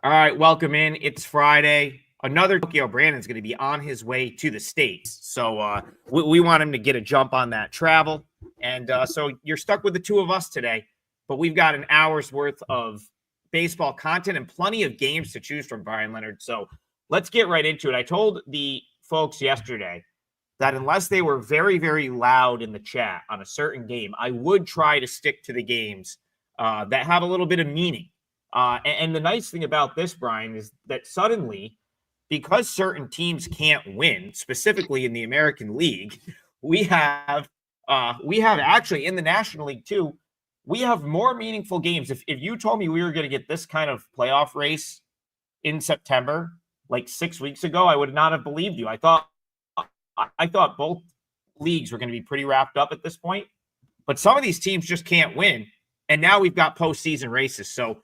All right, welcome in. It's Friday. Another Tokyo Brandon's going to be on his way to the States. So we want him to get a jump on that travel. And so you're stuck with the two of us today, but we've got an hour's worth of baseball content and plenty of games to choose from, Brian Leonard. So let's get right into it. I told the folks yesterday that unless they were very, very loud in the chat on a certain game, I would try to stick to the games that have a little bit of meaning. And the nice thing about this, Brian, is that suddenly, because certain teams can't win, specifically in the American League, we have actually in the National League too, we have more meaningful games. If you told me we were going to get this kind of playoff race in September, like 6 weeks ago, I would not have believed you. I thought both leagues were going to be pretty wrapped up at this point, but some of these teams just can't win, and now we've got postseason races. So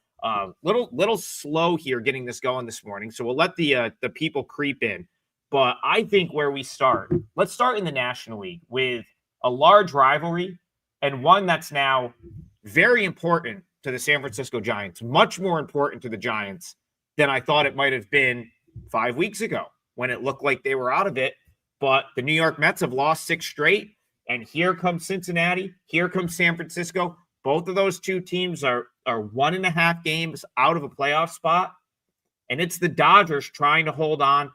little slow here getting this going this morning. So we'll let the people creep in. But I think where we start, let's start in the National League with a large rivalry and one that's now very important to the San Francisco Giants, much more important to the Giants than I thought it might have been 5 weeks ago when it looked like they were out of it. But the New York Mets have lost 6 straight, and here comes Cincinnati, here comes San Francisco. Both of those two teams are 1.5 games out of a playoff spot, and it's the Dodgers trying to hold on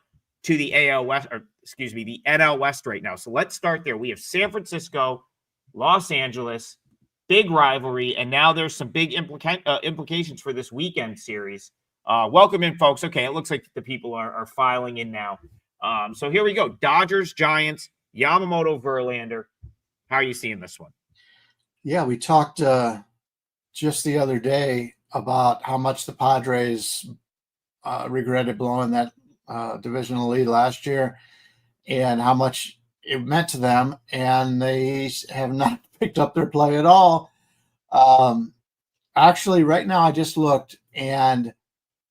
to the the NL West right now. So let's start there. We have San Francisco, Los Angeles, big rivalry, and now there's some big implications for this weekend series. Welcome in, folks. Okay, it looks like the people are filing in now. So here we go. Dodgers, Giants, Yamamoto, Verlander. How are you seeing this one? Yeah, we talked just the other day about how much the Padres regretted blowing that divisional lead last year and how much it meant to them, and they have not picked up their play at all. Actually, right now I just looked, and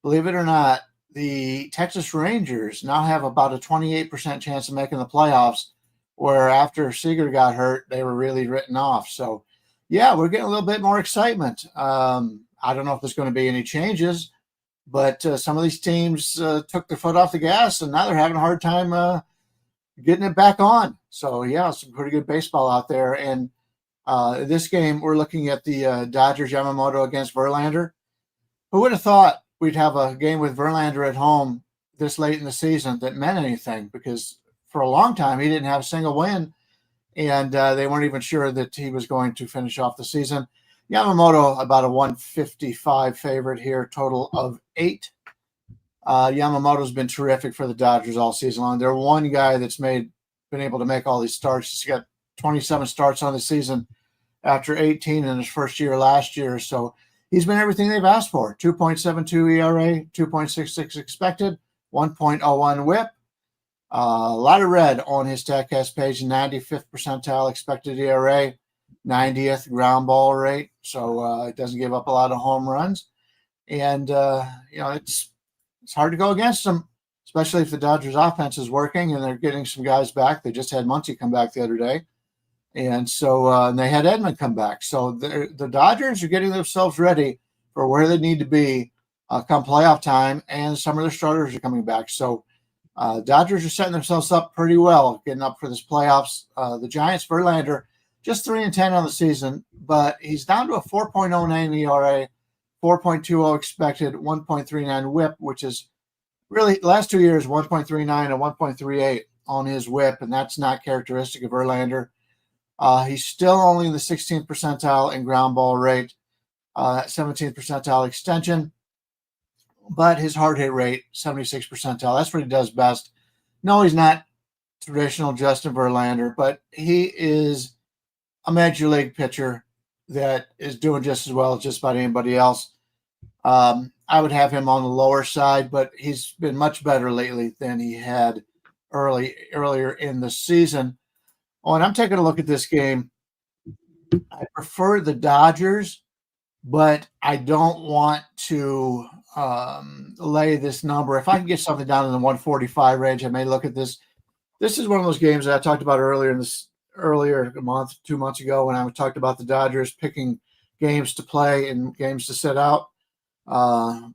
believe it or not, the Texas Rangers now have about a 28% chance of making the playoffs, where after Seager got hurt, they were really written off. So, yeah, we're getting a little bit more excitement. I don't know if there's going to be any changes, but some of these teams took their foot off the gas, and now they're having a hard time getting it back on. So, yeah, some pretty good baseball out there. And this game, we're looking at the Dodgers Yamamoto against Verlander. Who would have thought we'd have a game with Verlander at home this late in the season that meant anything? Because for a long time, he didn't have a single win, and they weren't even sure that he was going to finish off the season. Yamamoto, about a 155 favorite here, total of 8. Yamamoto's been terrific for the Dodgers all season long. They're one guy that's been able to make all these starts. He's got 27 starts on the season after 18 in his first year last year. So he's been everything they've asked for. 2.72 ERA, 2.66 expected, 1.01 whip. A lot of red on his StatCast page, 95th percentile expected ERA, 90th ground ball rate. So it doesn't give up a lot of home runs. And, it's hard to go against them, especially if the Dodgers offense is working and they're getting some guys back. They just had Muncy come back the other day. And so and they had Edman come back. So the Dodgers are getting themselves ready for where they need to be come playoff time, and some of their starters are coming back. So Dodgers are setting themselves up pretty well, getting up for this playoffs. The Giants, Verlander, just 3-10 on the season, but he's down to a 4.09 ERA, 4.20 expected, 1.39 whip, which is really last 2 years 1.39 and 1.38 on his whip, and that's not characteristic of Verlander. He's still only in the 16th percentile in ground ball rate, 17th percentile extension, but his hard hit rate, 76th percentile. That's what he does best. No, he's not traditional Justin Verlander, but he is a major league pitcher that is doing just as well as just about anybody else. I would have him on the lower side, but he's been much better lately than he had earlier in the season. Oh, and I'm taking a look at this game. I prefer the Dodgers, but I don't want to lay this number. If I can get something down in the 145 range, I may look at this. This is one of those games that I talked about earlier a month, 2 months ago, when I talked about the Dodgers picking games to play and games to sit out.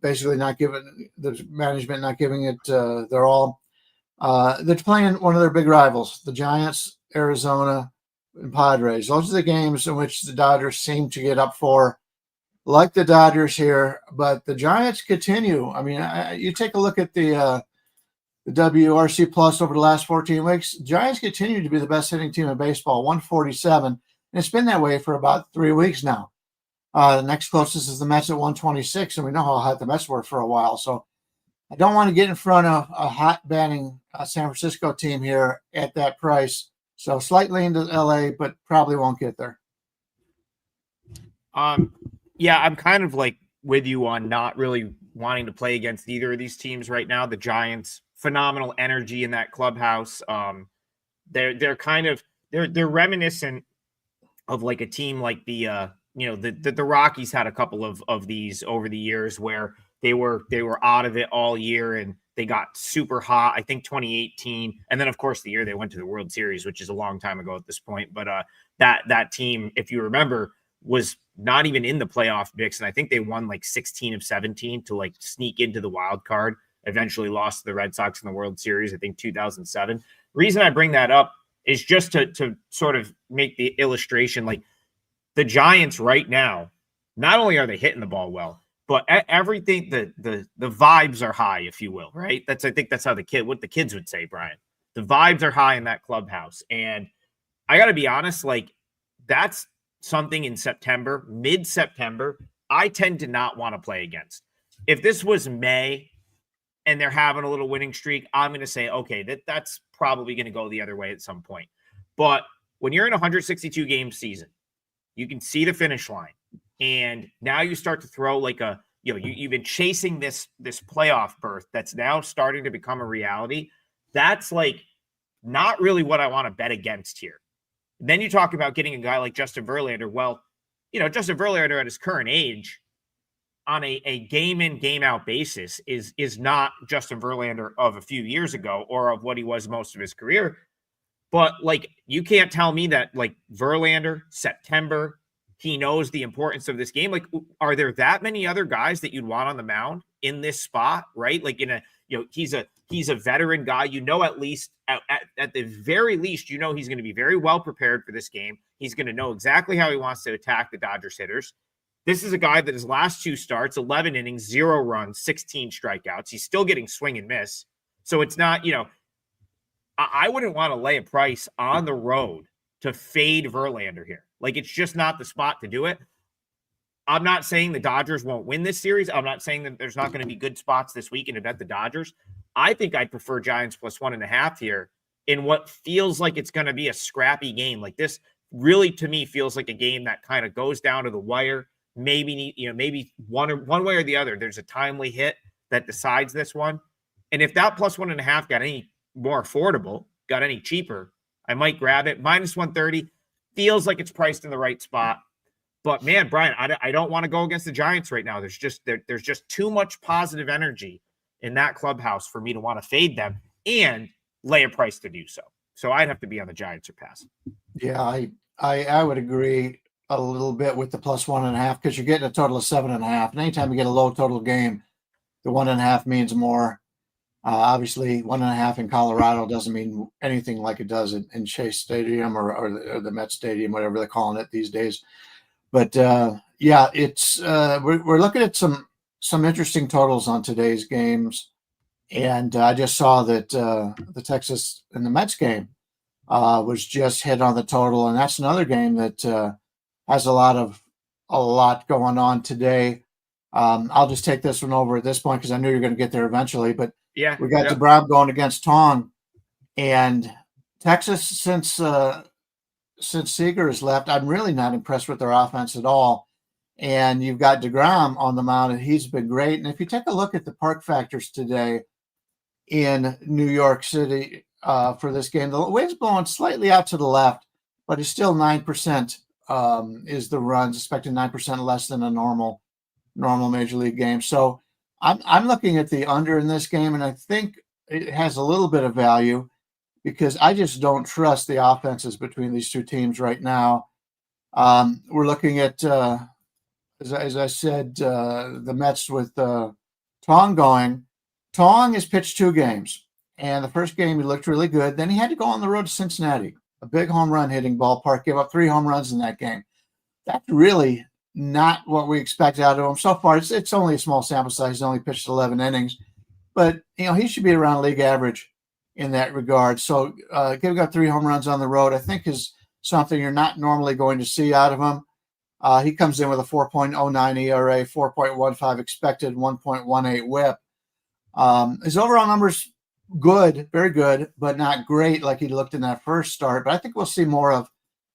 basically not giving the management, not giving it their all. They're playing one of their big rivals, the Giants, Arizona, and Padres. Those are the games in which the Dodgers seem to get up for, like the Dodgers here. But the Giants continue. I mean, you take a look at the WRC plus over the last 14 weeks. Giants continue to be the best hitting team in baseball, 147. And it's been that way for about 3 weeks now. The next closest is the Mets at 126, and we know how hot the Mets were for a while. So I don't want to get in front of a hot batting San Francisco team here at that price. So slightly into LA, but probably won't get there. Yeah, I'm kind of like with you on not really wanting to play against either of these teams right now. The Giants, phenomenal energy in that clubhouse. They're kind of they're reminiscent of like a team like the Rockies had a couple of these over the years where they were out of it all year and they got super hot. I think 2018, and then of course the year they went to the World Series, which is a long time ago at this point. But that team, if you remember, was not even in the playoff mix, and I think they won like 16 of 17 to like sneak into the wild card. Eventually lost to the Red Sox in the World Series, I think 2007. Reason I bring that up is just to sort of make the illustration, like the Giants right now, not only are they hitting the ball well, but everything, the vibes are high, if you will, right? I think that's how what the kids would say, Brian. The vibes are high in that clubhouse. And I got to be honest, like that's something in September, mid-September, I tend to not want to play against. If this was May and they're having a little winning streak, I'm going to say, okay, that's probably going to go the other way at some point. But when you're in a 162 game season, you can see the finish line. And now you start to throw like you've been chasing this playoff berth that's now starting to become a reality. That's like not really what I want to bet against here. Then you talk about getting a guy like Justin Verlander. Well, Justin Verlander at his current age on a game in, game out basis is not Justin Verlander of a few years ago or of what he was most of his career. But like, you can't tell me that like Verlander, September, he knows the importance of this game. Like, are there that many other guys that you'd want on the mound in this spot, right? Like he's a veteran guy, at least at the very least, he's going to be very well prepared for this game. He's going to know exactly how he wants to attack the Dodgers hitters. This is a guy that his last 2 starts, 11 innings, 0 runs, 16 strikeouts. He's still getting swing and miss. So it's not, I wouldn't want to lay a price on the road to fade Verlander here. Like, it's just not the spot to do it. I'm not saying the Dodgers won't win this series. I'm not saying that there's not going to be good spots this weekend to bet the Dodgers. I think I'd prefer Giants plus 1.5 here in what feels like it's going to be a scrappy game. Like, this really, to me, feels like a game that kind of goes down to the wire. Maybe one way or the other, there's a timely hit that decides this one. And if that plus 1.5 got any more affordable, got any cheaper, I might grab it. Minus 130 feels like it's priced in the right spot. But man, Brian, I don't want to go against the Giants right now. There's just too much positive energy in that clubhouse for me to want to fade them and lay a price to do so. So I'd have to be on the Giants or pass. Yeah, I would agree a little bit with the plus 1.5 because you're getting a total of 7.5. And anytime you get a low total game, the 1.5 means more. Obviously, 1.5 in Colorado doesn't mean anything like it does in Chase Stadium or the Met Stadium, whatever they're calling it these days. But yeah, it's we're looking at some interesting totals on today's games, and I just saw that the Texas and the Mets game was just hit on the total, and that's another game that has a lot going on today. I'll just take this one over at this point because I knew you're going to get there eventually. But yeah, we got DeBrow going against Tong, and Texas since Seager has left, I'm really not impressed with their offense at all. And you've got DeGrom on the mound, and he's been great. And if you take a look at the park factors today in New York City for this game, the wind's blowing slightly out to the left, but it's still 9% is the runs, expecting 9% less than a normal Major League game. So I'm looking at the under in this game, and I think it has a little bit of value because I just don't trust the offenses between these two teams right now. We're looking at as I said, the Mets with Tong going. Tong has pitched 2 games, and the first game he looked really good. Then he had to go on the road to Cincinnati, a big home run hitting ballpark, gave up 3 home runs in that game. That's really not what we expect out of him so far. It's only a small sample size. He's only pitched 11 innings, but he should be around league average in that regard. So giving up 3 home runs on the road, I think, is something you're not normally going to see out of him. He comes in with a 4.09 ERA, 4.15 expected, 1.18 WHIP. His overall numbers good, very good, but not great like he looked in that first start. But I think we'll see more of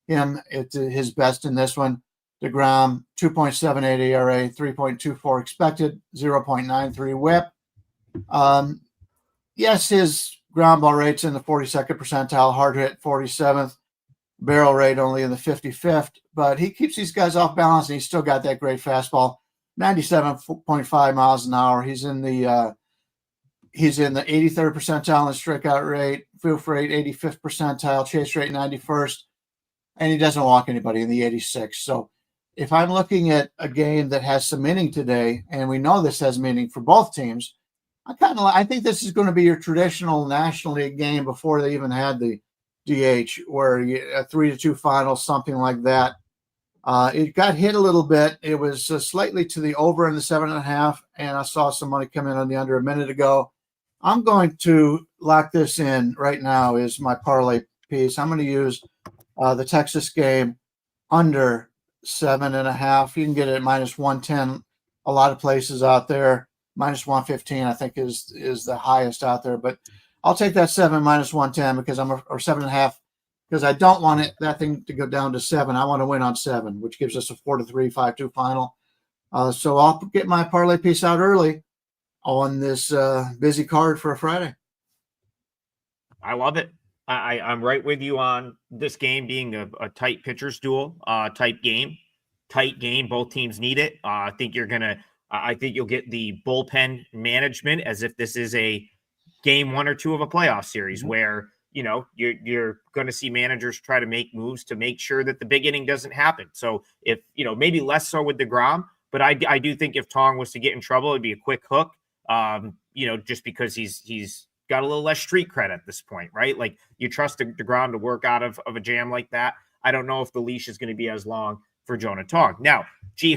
him at his best in this one. DeGrom, 2.78 ERA, 3.24 expected, 0.93 WHIP. Yes, his ground ball rate's in the 42nd percentile, hard hit 47th, barrel rate only in the 55th, but he keeps these guys off balance, and he's still got that great fastball, 97.5 miles an hour. He's in the 83rd percentile in the strikeout rate, foof rate 85th percentile, chase rate 91st, and he doesn't walk anybody in the 86th. So if I'm looking at a game that has some meaning today, and we know this has meaning for both teams, I think this is going to be your traditional National League game before they even had the DH, where a 3-2 final, something like that. It got hit a little bit. It was slightly to the over in the 7.5, and I saw some money come in on the under a minute ago. I'm going to lock this in right now is my parlay piece. I'm going to use the Texas game under 7.5. You can get it at minus 110 a lot of places out there. Minus 115, I think, is the highest out there. But I'll take that 7 minus 110 because or 7.5, because I don't want that thing to go down to 7. I want to win on 7, which gives us a 4-3, 5-2 final. So I'll get my parlay piece out early on this busy card for a Friday. I love it. I'm right with you on this game being a tight pitcher's duel type game. Tight game. Both teams need it. I think you'll get the bullpen management as if this is a game 1 or 2 of a playoff series where, you're going to see managers try to make moves to make sure that the big inning doesn't happen. So if, maybe less so with DeGrom, but I do think if Tong was to get in trouble, it'd be a quick hook, just because he's got a little less street cred at this point, right? Like you trust DeGrom to work out of a jam like that. I don't know if the leash is going to be as long for Jonah Tong. Now,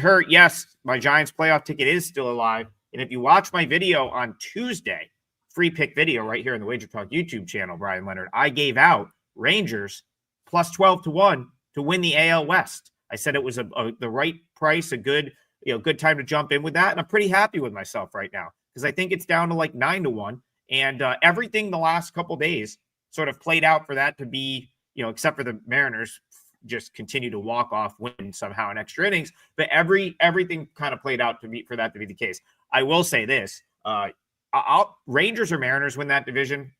Hurt, yes, my Giants playoff ticket is still alive. And if you watch my video on Tuesday, free pick video right here in the WagerTalk YouTube channel, Brian Leonard, I gave out Rangers plus 12-1 to win the AL West. I said it was the right price, a good time to jump in with that. And I'm pretty happy with myself right now because I think it's down to like 9-1. And everything the last couple days sort of played out for that to be, except for the Mariners just continue to walk off win somehow in extra innings. But everything kind of played out for that to be the case. I will say this, Rangers or Mariners win that division,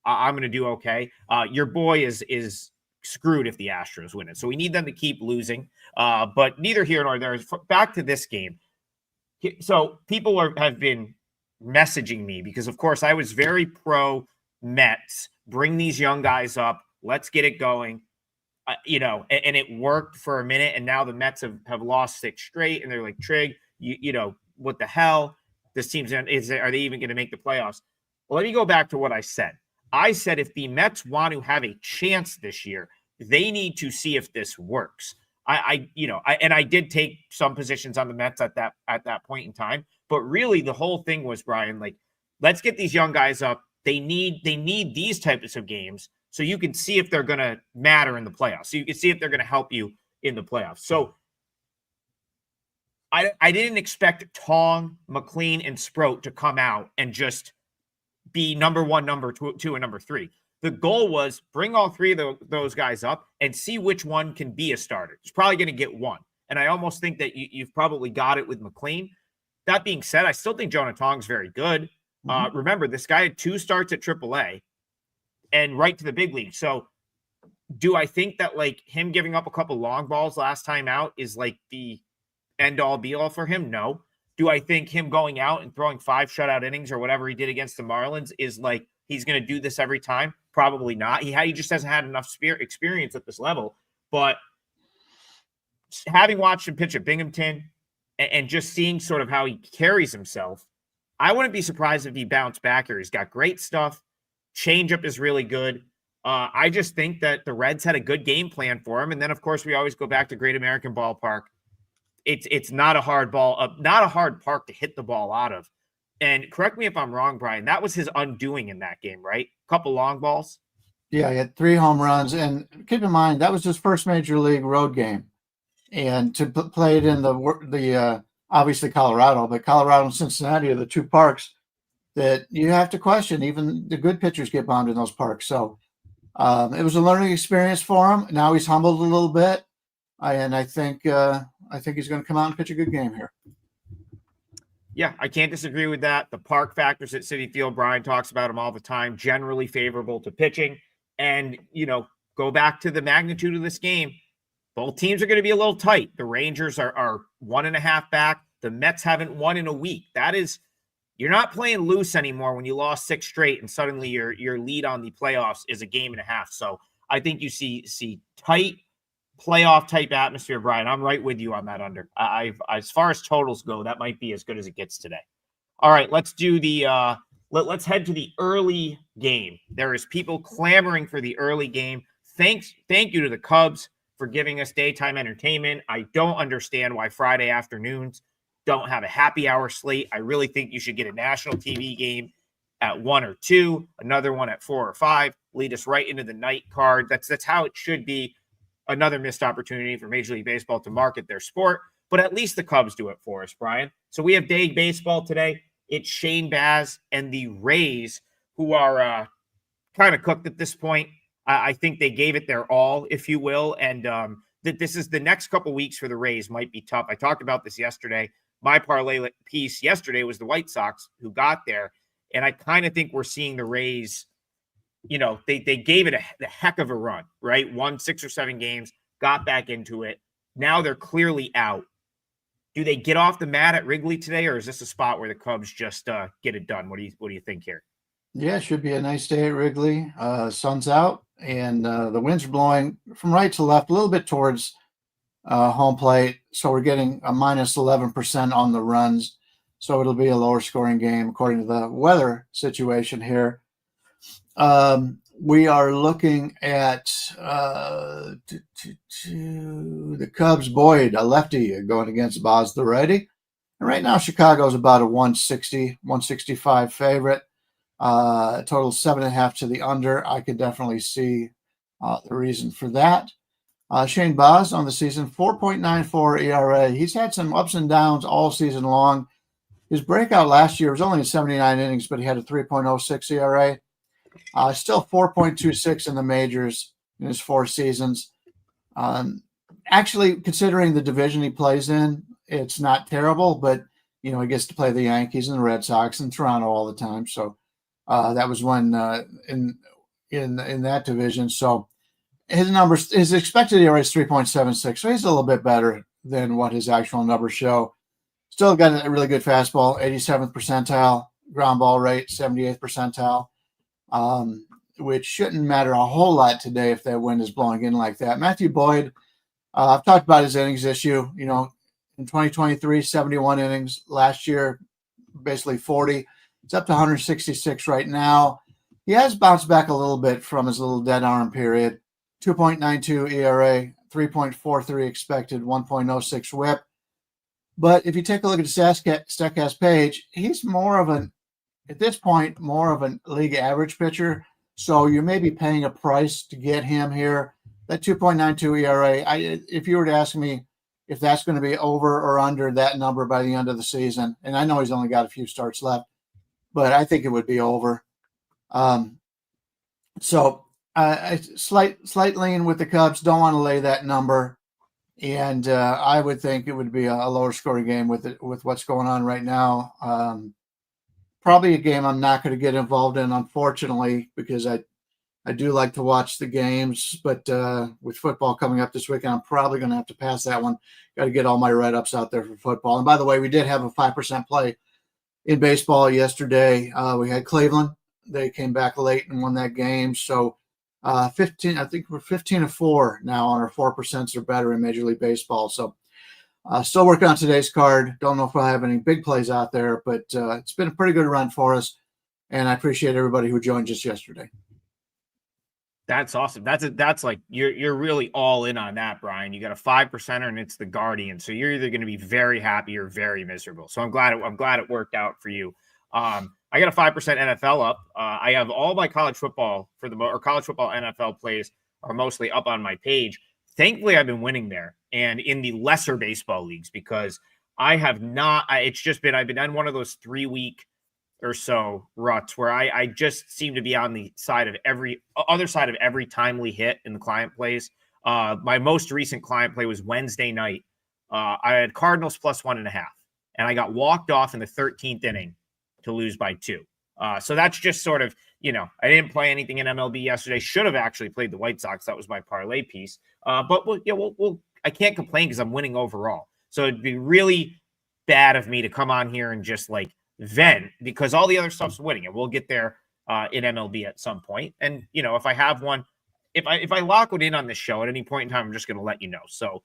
I'm going to do okay. Your boy is screwed if the Astros win it. So we need them to keep losing. But neither here nor there. Back to this game. So people have been messaging me because, of course, I was very pro Mets. Bring these young guys up. Let's get it going. And it worked for a minute. And now the Mets have lost 6 straight. And they're like, Trig, what the hell? This team's are they even going to make the playoffs? Well, let me go back to what I said. I said if the Mets want to have a chance this year, they need to see if this works. I did take some positions on the Mets at that point in time, but really the whole thing was, Brian, like, let's get these young guys up. They need these types of games so you can see if they're going to matter in the playoffs. So you can see if they're going to help you in the playoffs. So I didn't expect Tong, McLean, and Sproat to come out and just be number 1, number 2, and number 3. The goal was bring all 3 of those guys up and see which one can be a starter. It's probably going to get one. And I almost think that you've probably got it with McLean. That being said, I still think Jonah Tong's very good. Remember, this guy had 2 starts at AAA and right to the big league. So do I think that, like, him giving up a couple long balls last time out is like the end-all be-all for him? No. Do I think him going out and throwing 5 shutout innings or whatever he did against the Marlins is like he's going to do this every time? Probably not. He just hasn't had enough experience at this level. But having watched him pitch at Binghamton, and just seeing sort of how he carries himself, I wouldn't be surprised if he bounced back here. He's got great stuff. Changeup is really good. I just think that the Reds had a good game plan for him. And then, of course, we always go back to Great American Ballpark. It's not a hard ball, not a hard park to hit the ball out of. And correct me if I'm wrong, Brian, that was his undoing in that game, right? A couple long balls. Yeah, he had 3 home runs. And keep in mind, that was his first major league road game. And to play it in the obviously Colorado, but Colorado and Cincinnati are the 2 parks that you have to question. Even the good pitchers get bombed in those parks. So it was a learning experience for him. Now he's humbled a little bit. And I think he's going to come out and pitch a good game here. Yeah, I can't disagree with that. The park factors at Citi Field, Brian talks about them all the time, generally favorable to pitching. And, go back to the magnitude of this game. Both teams are going to be a little tight. The Rangers are 1.5 back. The Mets haven't won in a week. That is, you're not playing loose anymore when you lost 6 straight and suddenly your lead on the playoffs is a game and a half. So I think you see tight playoff type atmosphere, Brian. I'm right with you on that under. As far as totals go, that might be as good as it gets today. All right, let's do the let's head to the early game. There is people clamoring for the early game. Thank you to the Cubs for giving us daytime entertainment. I don't understand why Friday afternoons don't have a happy hour slate. I really think you should get a national TV game at 1 or 2, another one at 4 or 5, lead us right into the night card. That's how it should be. Another missed opportunity for Major League Baseball to market their sport, but at least the Cubs do it for us, Brian. So we have day baseball today. It's Shane Baz and the Rays, who are kind of cooked at this point. I think they gave it their all, if you will, and that this is the next couple weeks for the Rays might be tough. I talked about this yesterday. My parlay piece yesterday was the White Sox who got there, and I kind of think we're seeing the Rays. They gave it a heck of a run, right? Won 6 or 7 games, got back into it. Now they're clearly out. Do they get off the mat at Wrigley today, or is this a spot where the Cubs just get it done? What do you think here? Yeah, it should be a nice day at Wrigley. Sun's out, and the winds are blowing from right to left, a little bit towards home plate. So we're getting a minus 11% on the runs. So it'll be a lower scoring game according to the weather situation here. We are looking at the Cubs. Boyd, a lefty, going against Boz the righty. And right now, Chicago's about a 160, 165 favorite. Total 7.5 to the under. I could definitely see the reason for that. Shane Baz on the season, 4.94 ERA. He's had some ups and downs all season long. His breakout last year was only in 79 innings, but he had a 3.06 ERA. Still 4.26 in the majors in his 4 seasons. Actually, considering the division he plays in, it's not terrible, but he gets to play the Yankees and the Red Sox and Toronto all the time. So that was when in that division. So his expected ERA is 3.76. So he's a little bit better than what his actual numbers show. Still got a really good fastball, 87th percentile, ground ball rate, 78th percentile. Which shouldn't matter a whole lot today if that wind is blowing in like that. Matthew Boyd, I've talked about his innings issue. In 2023, 71 innings. Last year, basically 40. It's up to 166 right now. He has bounced back a little bit from his little dead arm period. 2.92 ERA, 3.43 expected, 1.06 whip. But if you take a look at the Statcast page, he's at this point, more of a league average pitcher. So you may be paying a price to get him here. That 2.92 ERA, if you were to ask me if that's going to be over or under that number by the end of the season, and I know he's only got a few starts left, but I think it would be over. So slight lean with the Cubs. Don't want to lay that number. And I would think it would be a lower scoring game with what's going on right now. Probably a game I'm not going to get involved in, unfortunately, because I do like to watch the games. But with football coming up this weekend, I'm probably going to have to pass that one. Got to get all my write-ups out there for football. And by the way, we did have a 5% play in baseball yesterday. We had Cleveland. They came back late and won that game. So 15, I think we're 15-4 now on our 4% or better in Major League Baseball. So Still working on today's card. Don't know if we'll have any big plays out there, but it's been a pretty good run for us. And I appreciate everybody who joined us yesterday. That's awesome. That's like you're really all in on that, Brian. You got a 5%er and it's the Guardian. So you're either going to be very happy or very miserable. So I'm glad it worked out for you. I got a 5% NFL up. I have all my college football college football NFL plays are mostly up on my page. Thankfully, I've been winning there and in the lesser baseball leagues because I have not. I've been on one of those 3-week or so ruts where I just seem to be on the side of other side of every timely hit in the client plays. My most recent client play was Wednesday night. I had Cardinals plus 1.5, and I got walked off in the 13th inning to lose by 2. So that's just sort of, I didn't play anything in MLB yesterday. Should have actually played the White Sox. That was my parlay piece. But I can't complain because I'm winning overall. So it'd be really bad of me to come on here and just like vent because all the other stuff's winning, and we'll get there in MLB at some point. And if I have one, if I lock it in on this show at any point in time, I'm just going to let you know. So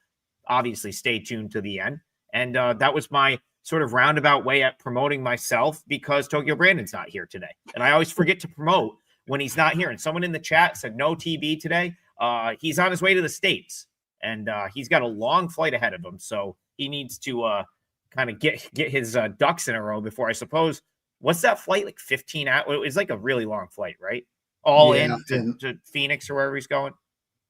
obviously stay tuned to the end. And that was my sort of roundabout way at promoting myself because Tokyo Brandon's not here today. And I always forget to promote when he's not here. And someone in the chat said no TB today. He's on his way to the States and he's got a long flight ahead of him. So he needs to kind of get his ducks in a row before, I suppose. What's that flight, like 15 hours? It's like a really long flight, right? To Phoenix or wherever he's going.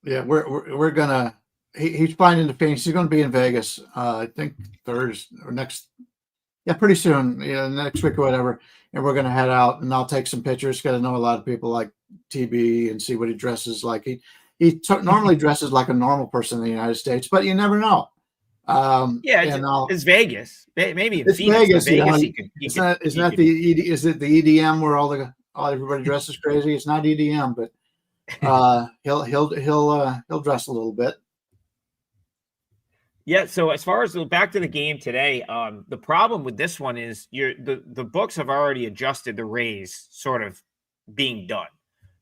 Yeah, we're gonna. He's flying into Phoenix. He's going to be in Vegas. I think Thursday or next. Yeah, pretty soon. Next week or whatever. And we're going to head out, and I'll take some pictures. Got to know a lot of people like TB and see what he dresses like. He normally dresses like a normal person in the United States, but you never know. It's Vegas. Maybe in it's Phoenix, Vegas. Is it the EDM where all everybody dresses crazy? It's not EDM, but he'll dress a little bit. Yeah. So as far as back to the game today, the problem with this one is the books have already adjusted the raise sort of being done.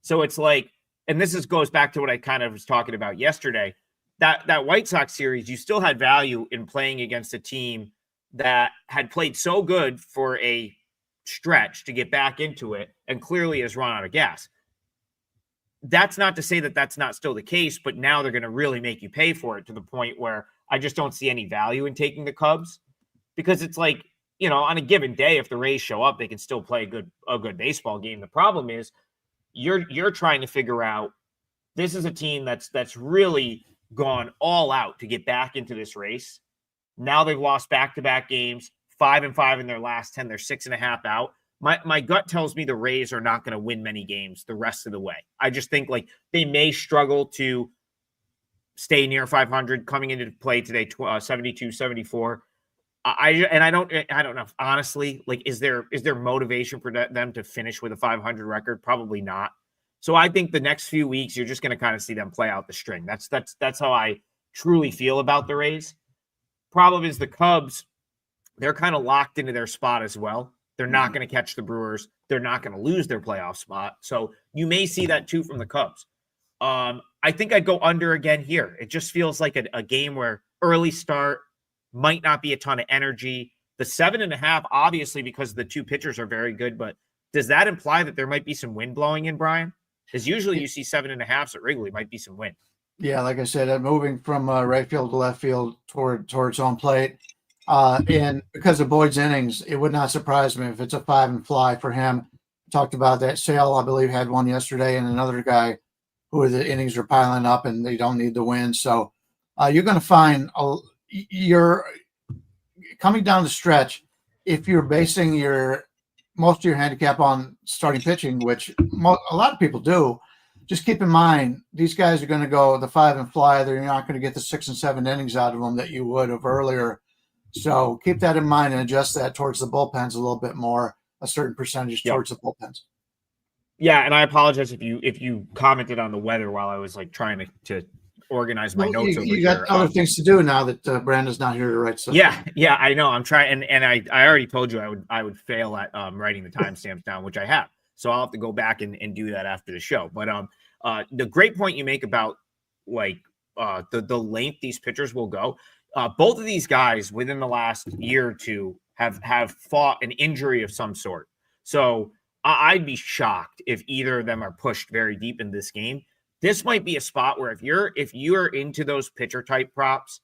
So it's like, and this goes back to what I kind of was talking about yesterday. That White Sox series, you still had value in playing against a team that had played so good for a stretch to get back into it and clearly has run out of gas. That's not to say that that's not still the case, but now they're going to really make you pay for it to the point where I just don't see any value in taking the Cubs because it's like, on a given day, if the Rays show up, they can still play a good baseball game. The problem is you're trying to figure out, this is a team that's really gone all out to get back into this race. Now they've lost back-to-back games, 5-5 in their last 10. They're 6.5 out. My gut tells me the Rays are not going to win many games the rest of the way. I just think like they may struggle to stay near 500 coming into play today, 72, 74. I don't know. Honestly, like, is there motivation for them to finish with a 500 record? Probably not. So I think the next few weeks, you're just going to kind of see them play out the string. That's how I truly feel about the Rays. Problem is the Cubs, they're kind of locked into their spot as well. They're not going to catch the Brewers. They're not going to lose their playoff spot. So you may see that too from the Cubs. I think I'd go under again here. It just feels like a game where early start might not be a ton of energy. The 7.5, obviously, because the two pitchers are very good, but does that imply that there might be some wind blowing in, Brian? Because usually you see 7.5s at Wrigley, might be some wind. Yeah, like I said, I'm moving from right field to left field towards home plate. And because of Boyd's innings, it would not surprise me if it's a 5 and fly for him. Talked about that. Sale, I believe, had one yesterday, and another guy who the innings are piling up and they don't need the win. So you're going to find you're coming down the stretch. If you're basing most of your handicap on starting pitching, which a lot of people do, just keep in mind these guys are going to go the 5 and fly. They're not going to get the 6 and 7 innings out of them that you would have earlier. So keep that in mind and adjust that towards the bullpens a little bit more, a certain percentage towards the bullpens. Yeah, and I apologize if you commented on the weather while I was like trying to organize my notes over here. You got other things to do now that Brandon's not here to write stuff. Yeah, I know. I'm trying, and I already told you I would fail at writing the timestamps down, which I have. So I'll have to go back and do that after the show. But the great point you make about like the length these pitchers will go. Both of these guys within the last year or two have fought an injury of some sort. So I'd be shocked if either of them are pushed very deep in this game. This might be a spot where if you're into those pitcher type props,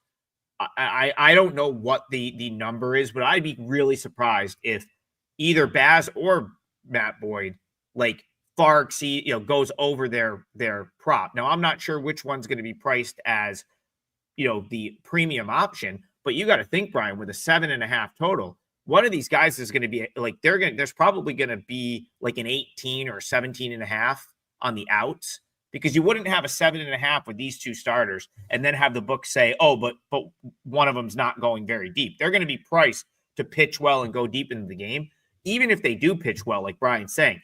I don't know what the number is, but I'd be really surprised if either Baz or Matt Boyd like far exceed, goes over their prop. Now I'm not sure which one's going to be priced as the premium option, but you got to think, Brian, with a 7.5 total, one of these guys is going to be like there's probably going to be like an 18 or 17.5 on the outs, because you wouldn't have a 7.5 with these two starters and then have the book say, oh, but one of them's not going very deep. They're going to be priced to pitch well and go deep into the game. Even if they do pitch well, like Brian's saying,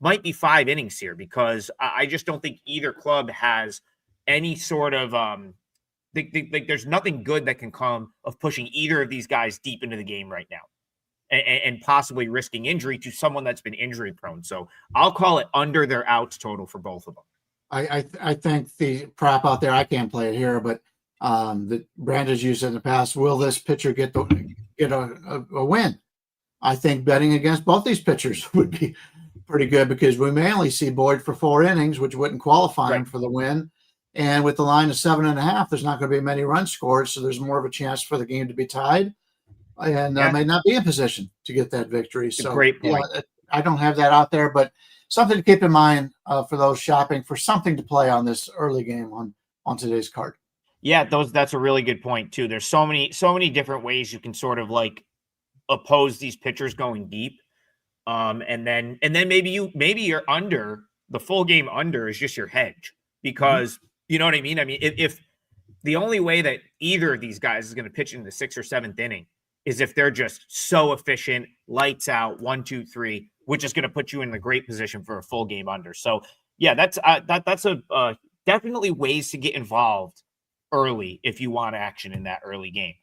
might be 5 innings here, because I just don't think either club has any sort of there's nothing good that can come of pushing either of these guys deep into the game right now, and possibly risking injury to someone that's been injury prone. So I'll call it under their outs total for both of them. I think the prop out there, I can't play it here, but that Brandon's used it in the past. Will this pitcher get a win? I think betting against both these pitchers would be pretty good, because we may only see Boyd for 4 innings, which wouldn't qualify him for the win. And with the line of 7.5, there's not going to be many runs scored, so there's more of a chance for the game to be tied, and may not be in position to get that victory. So great point. I don't have that out there, but something to keep in mind for those shopping for something to play on this early game on today's card. Yeah, that's a really good point too. There's so many different ways you can sort of like oppose these pitchers going deep. And then maybe you're under, the full game under is just your hedge, because you know what I mean? I mean, if the only way that either of these guys is going to pitch in the 6th or 7th inning is if they're just so efficient, lights out, 1, 2, 3, which is going to put you in a great position for a full game under. So yeah, that's definitely ways to get involved early if you want action in that early game.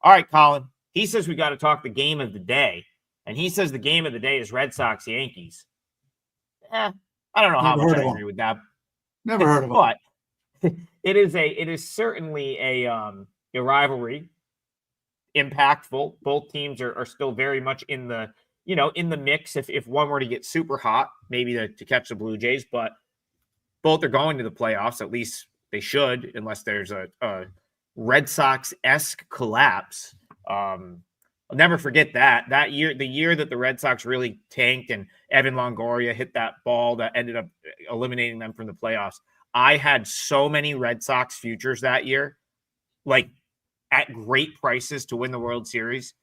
All right, Colin, he says we got to talk the game of the day. And he says the game of the day is Red Sox Yankees. I don't know how much I agree with that. Never heard of it. But it is certainly a rivalry, impactful. Both teams are still very much in the mix. If one were to get super hot, maybe to catch the Blue Jays, but both are going to the playoffs. At least they should, unless there's a Red Sox-esque collapse. I'll never forget that year, the year that the Red Sox really tanked and Evan Longoria hit that ball that ended up eliminating them from the playoffs. I had so many Red Sox futures that year, like at great prices to win the World Series,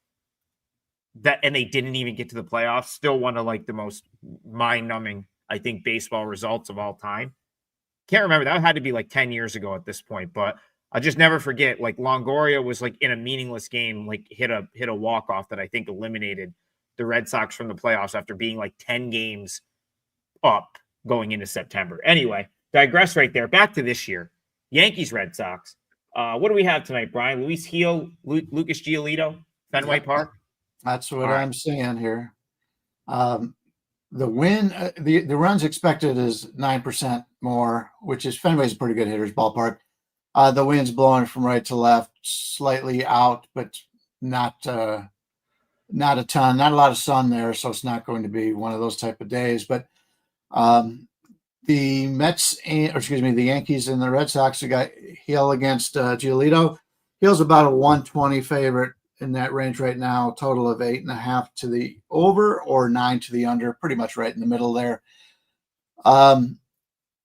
and they didn't even get to the playoffs. Still one of like the most mind-numbing, I think, baseball results of all time. Can't remember. That had to be like 10 years ago at this point, but I'll just never forget, like Longoria was like in a meaningless game, like hit a walk-off that I think eliminated the Red Sox from the playoffs after being like 10 games up going into September. Anyway, digress right there. Back to this year. Yankees, Red Sox. What do we have tonight, Brian? Lucas Giolito, Fenway Park? That's what I'm seeing here. The win, the runs expected is 9% more, which is Fenway's a pretty good hitter's ballpark. The wind's blowing from right to left, slightly out, but not a ton, not a lot of sun there, so it's not going to be one of those type of days. But the Yankees and the Red Sox have got Hill against Giolito. Hill's about a 120 favorite in that range right now, total of 8.5 to the over or 9 to the under, pretty much right in the middle there.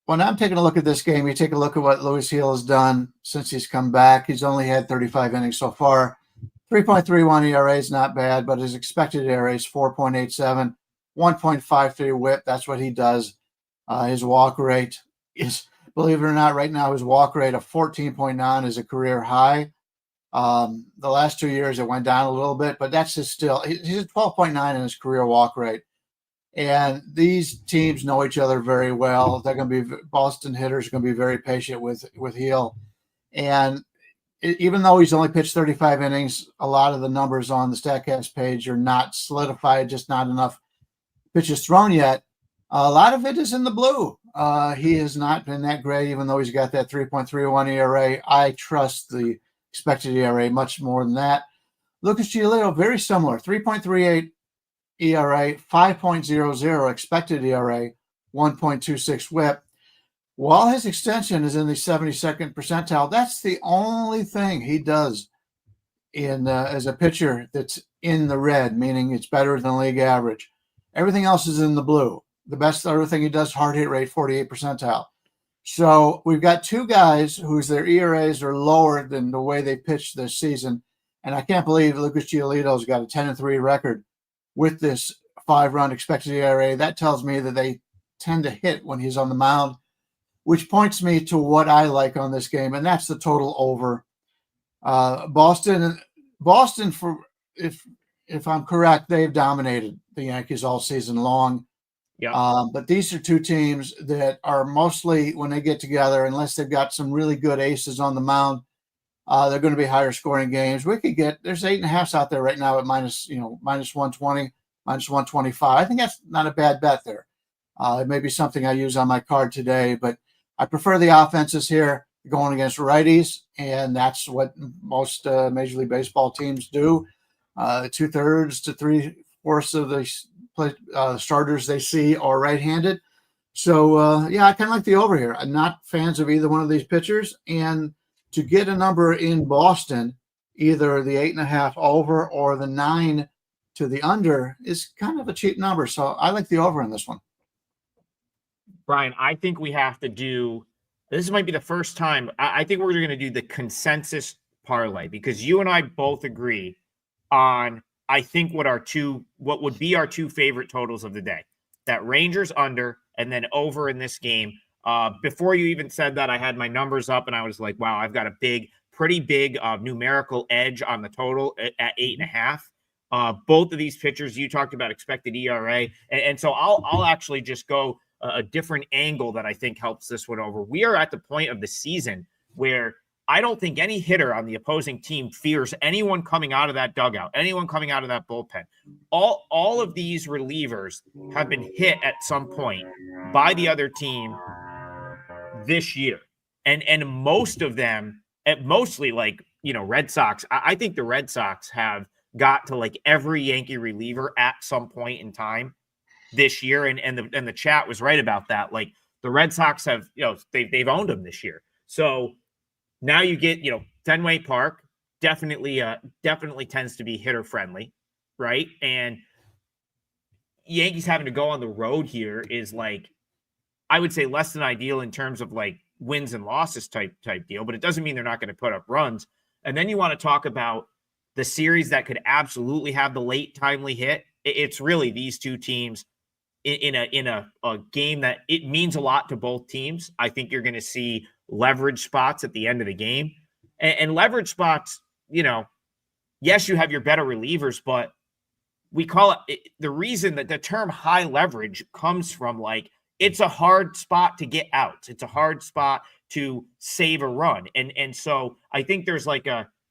When I'm taking a look at this game, you take a look at what Luis Hill has done since he's come back. He's only had 35 innings so far. 3.31 ERA is not bad, but his expected ERA is 4.87, 1.53 whip. That's what he does. His walk rate is, believe it or not, right now his walk rate of 14.9 is a career high. The last 2 years it went down a little bit, but that's just still, he's at 12.9 in his career walk rate. And these teams know each other very well. They're going to be, Boston hitters are going to be very patient with Hill. And even though he's only pitched 35 innings, a lot of the numbers on the StatCast page are not solidified, just not enough pitches thrown yet. A lot of it is in the blue. He has not been that great, even though he's got that 3.31 ERA. I trust the expected ERA, much more than that. Lucas Giolito, very similar, 3.38 ERA, 5.00 expected ERA, 1.26 whip. While his extension is in the 72nd percentile, that's the only thing he does in as a pitcher that's in the red, meaning it's better than league average. Everything else is in the blue. The best other thing he does, hard hit rate, 48 percentile. So we've got two guys whose their ERAs are lower than the way they pitched this season. And I can't believe Lucas Giolito's got a 10-3 record with this 5-run expected ERA. That tells me that they tend to hit when he's on the mound, which points me to what I like on this game, and that's the total over. Boston, for if I'm correct, they've dominated the Yankees all season long. Yeah. But these are two teams that are mostly, when they get together, unless they've got some really good aces on the mound, they're going to be higher scoring games. We could get, there's 8.5s out there right now at minus 120, minus 125. I think that's not a bad bet there. It may be something I use on my card today, but I prefer the offenses here going against righties, and that's what most Major League Baseball teams do. 2/3 to 3/4 of the starters they see are right-handed. So, I kind of like the over here. I'm not fans of either one of these pitchers, and to get a number in Boston, either the 8.5 over or the 9 to the under is kind of a cheap number. So I like the over in this one. Brian, I think we have to do, this might be the first time, I think we're going to do the consensus parlay, because you and I both agree on, I think, what would be our two favorite totals of the day. That Rangers under and then over in this game. Before you even said that, I had my numbers up and I was like, wow, I've got a pretty big numerical edge on the total at 8.5. Both of these pitchers, you talked about expected ERA. And so I'll actually just go a different angle that I think helps this one over. We are at the point of the season where I don't think any hitter on the opposing team fears anyone coming out of that dugout, anyone coming out of that bullpen. All of these relievers have been hit at some point by the other team this year. And most of them, mostly like, Red Sox, I think the Red Sox have got to like every Yankee reliever at some point in time this year. And the chat was right about that. Like the Red Sox have, they've owned them this year. So now you get, Fenway Park definitely tends to be hitter friendly, right? And Yankees having to go on the road here is like, I would say less than ideal in terms of like wins and losses type deal, but it doesn't mean they're not going to put up runs. And then you want to talk about the series that could absolutely have the late timely hit. It's really these two teams in a game that it means a lot to both teams. I think you're going to see leverage spots at the end of the game, and leverage spots, yes, you have your better relievers, but we call it the reason that the term high leverage comes from, like, it's a hard spot to get out. It's a hard spot to save a run. And so I think there's like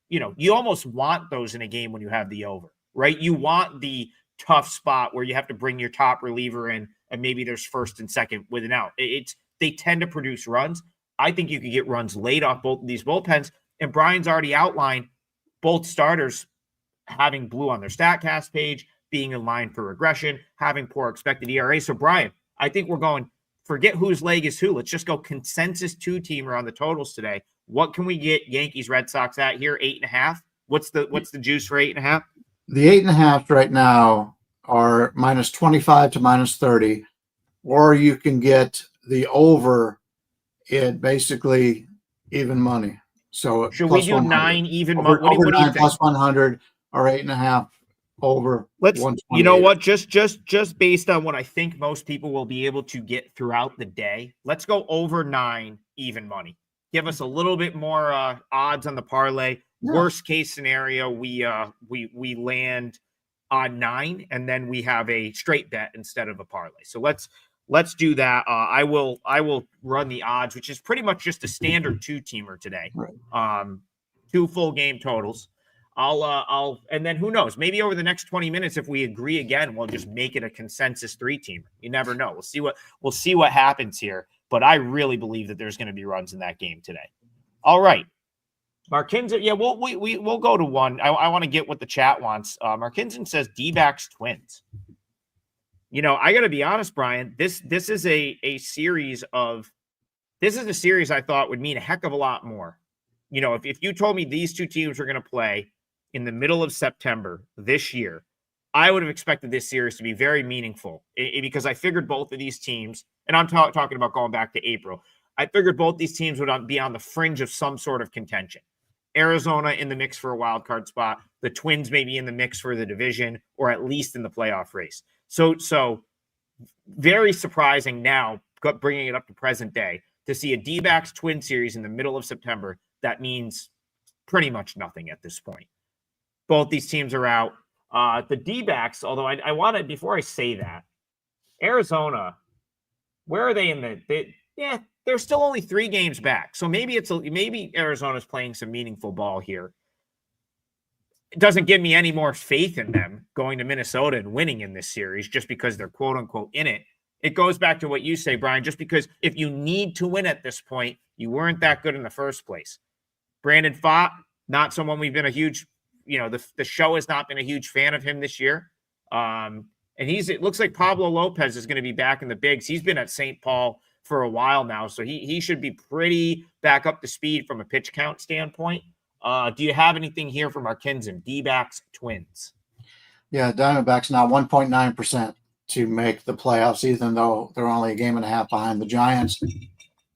you almost want those in a game when you have the over, right? You want the tough spot where you have to bring your top reliever in and maybe there's first and second with an out. They tend to produce runs. I think you could get runs late off both of these bullpens. And Brian's already outlined both starters having blue on their StatCast page, being in line for regression, having poor expected ERA. So Brian, I think we're going, forget whose leg is who. Let's just go consensus 2-teamer on the totals today. What can we get Yankees Red Sox at here? 8.5. What's the juice for 8.5? The 8.5 right now are minus 25 to minus 30, or you can get the over at basically even money. So should we do 9 even money? What do you think? Plus 100 or 8.5 over. Let's, you know what? Just based on what I think most people will be able to get throughout the day, let's go over 9 even money. Give us a little bit more odds on the parlay. Yeah. Worst case scenario, we land on 9, and then we have a straight bet instead of a parlay. So let's do that. I will run the odds, which is pretty much just a standard 2-teamer today. Right. 2 full game totals. I'll and then who knows? Maybe over the next 20 minutes, if we agree again, we'll just make it a consensus 3-teamer. You never know. We'll see what happens here. But I really believe that there's going to be runs in that game today. All right. Markinson, yeah, we'll go to one. I want to get what the chat wants. Markinson says Dbacks Twins. I got to be honest, Brian. This is a series I thought would mean a heck of a lot more. If you told me these two teams were going to play in the middle of September this year, I would have expected this series to be very meaningful because I figured both of these teams, and I'm talking about going back to April, I figured both these teams would be on the fringe of some sort of contention. Arizona in the mix for a wild card spot, the Twins maybe in the mix for the division, or at least in the playoff race. So very surprising now, bringing it up to present day, to see a D-backs Twin series in the middle of September. That means pretty much nothing at this point. Both these teams are out. The D-backs, although I want to, before I say that, Arizona, where are they in they're still only 3 games back. So maybe Arizona's playing some meaningful ball here. It doesn't give me any more faith in them going to Minnesota and winning in this series just because they're quote unquote in it. It goes back to what you say, Brian, just because if you need to win at this point, you weren't that good in the first place. Brandon Pfaadt, not someone we've been a huge, the show has not been a huge fan of him this year. And it looks like Pablo Lopez is going to be back in the bigs. He's been at St. Paul for a while now, so he should be pretty back up to speed from a pitch count standpoint. Do you have anything here from Markinson? D-backs Twins. Yeah, Diamondbacks now 1.9% to make the playoffs, even though they're only a game and a half behind the Giants.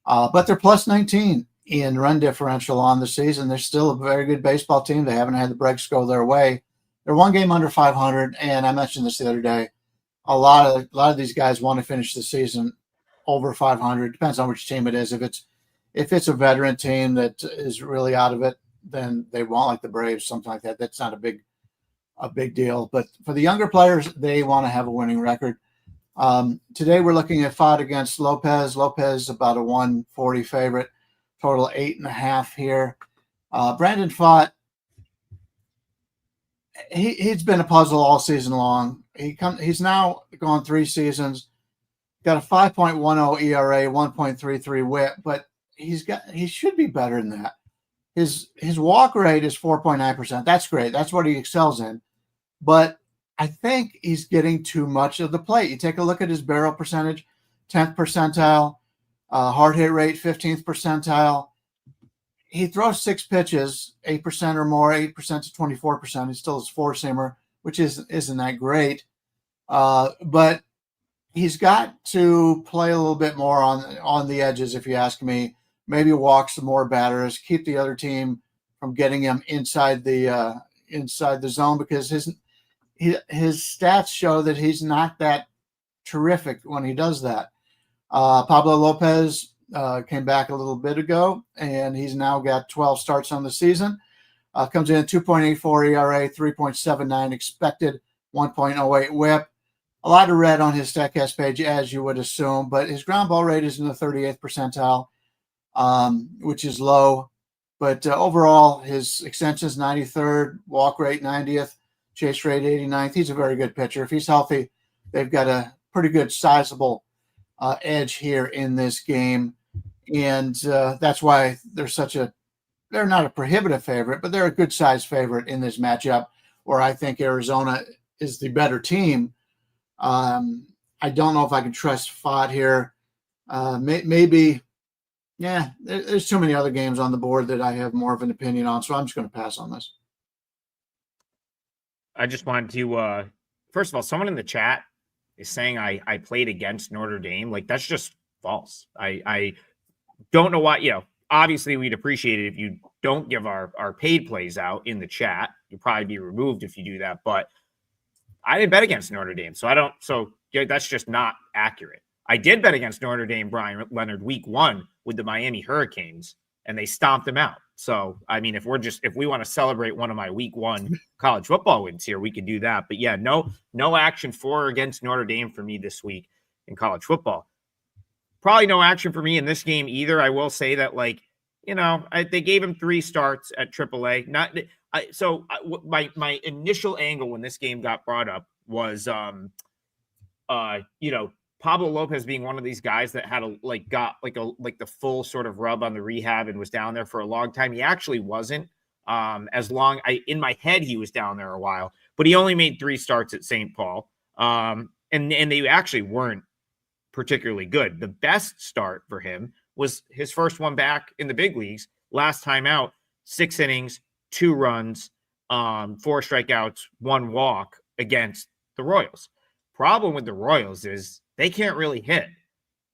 But they're plus 19 in run differential on the season. They're still a very good baseball team. They haven't had the breaks go their way. They're 1 game under 500, and I mentioned this the other day. A lot of these guys want to finish the season over 500. Depends on which team it is. If it's a veteran team that is really out of it, then they won't, like the Braves, something like that. That's not a big deal. But for the younger players, they want to have a winning record. Today we're looking at Pfaadt against Lopez. Lopez about a 140 favorite, total 8.5 here. Brandon Pfaadt, he's been a puzzle all season long. He's now gone 3 seasons, got a 5.10 ERA, 1.33 WHIP, but he should be better than that. His walk rate is 4.9%. That's great. That's what he excels in. But I think he's getting too much of the plate. You take a look at his barrel percentage, 10th percentile, hard hit rate, 15th percentile. He throws 6 pitches, 8% or more, 8% to 24%. He still is 4-seamer, which isn't that great. But he's got to play a little bit more on the edges, if you ask me. Maybe walk some more batters, keep the other team from getting him inside the zone, because his stats show that he's not that terrific when he does that. Pablo Lopez came back a little bit ago, and he's now got 12 starts on the season. Comes in at 2.84 ERA, 3.79 expected, 1.08 WHIP. A lot of red on his StatCast page, as you would assume, but his ground ball rate is in the 38th percentile, which is low. But overall, his extension is 93rd, walk rate 90th, chase rate 89th. He's a very good pitcher. If he's healthy, they've got a pretty good sizable edge here in this game. And that's why they're not a prohibitive favorite, but they're a good size favorite in this matchup, where I think Arizona is the better team. I don't know if I can trust Pfaadt here. Maybe, yeah, there's too many other games on the board that I have more of an opinion on, so I'm just going to pass on this. I just wanted to, first of all, someone in the chat is saying I played against Notre Dame. Like, that's just false. I don't know why, obviously we'd appreciate it if you don't give our paid plays out in the chat. You'll probably be removed if you do that, but I didn't bet against Notre Dame. So that's just not accurate. I did bet against Notre Dame, Brian Leonard, week 1 with the Miami Hurricanes, and they stomped them out. So, I mean, if we want to celebrate one of my week 1 college football wins here, we could do that. But yeah, no action for or against Notre Dame for me this week in college football. Probably no action for me in this game either. I will say that, they gave him 3 starts at AAA. My initial angle when this game got brought up was, Pablo Lopez being one of these guys that had got the full sort of rub on the rehab and was down there for a long time. He actually wasn't. In my head, he was down there a while, but he only made 3 starts at St. Paul. And they actually weren't particularly good. The best start for him was his first one back in the big leagues. Last time out, 6 innings, 2 runs, 4 strikeouts, 1 walk against the Royals. Problem with the Royals is they can't really hit.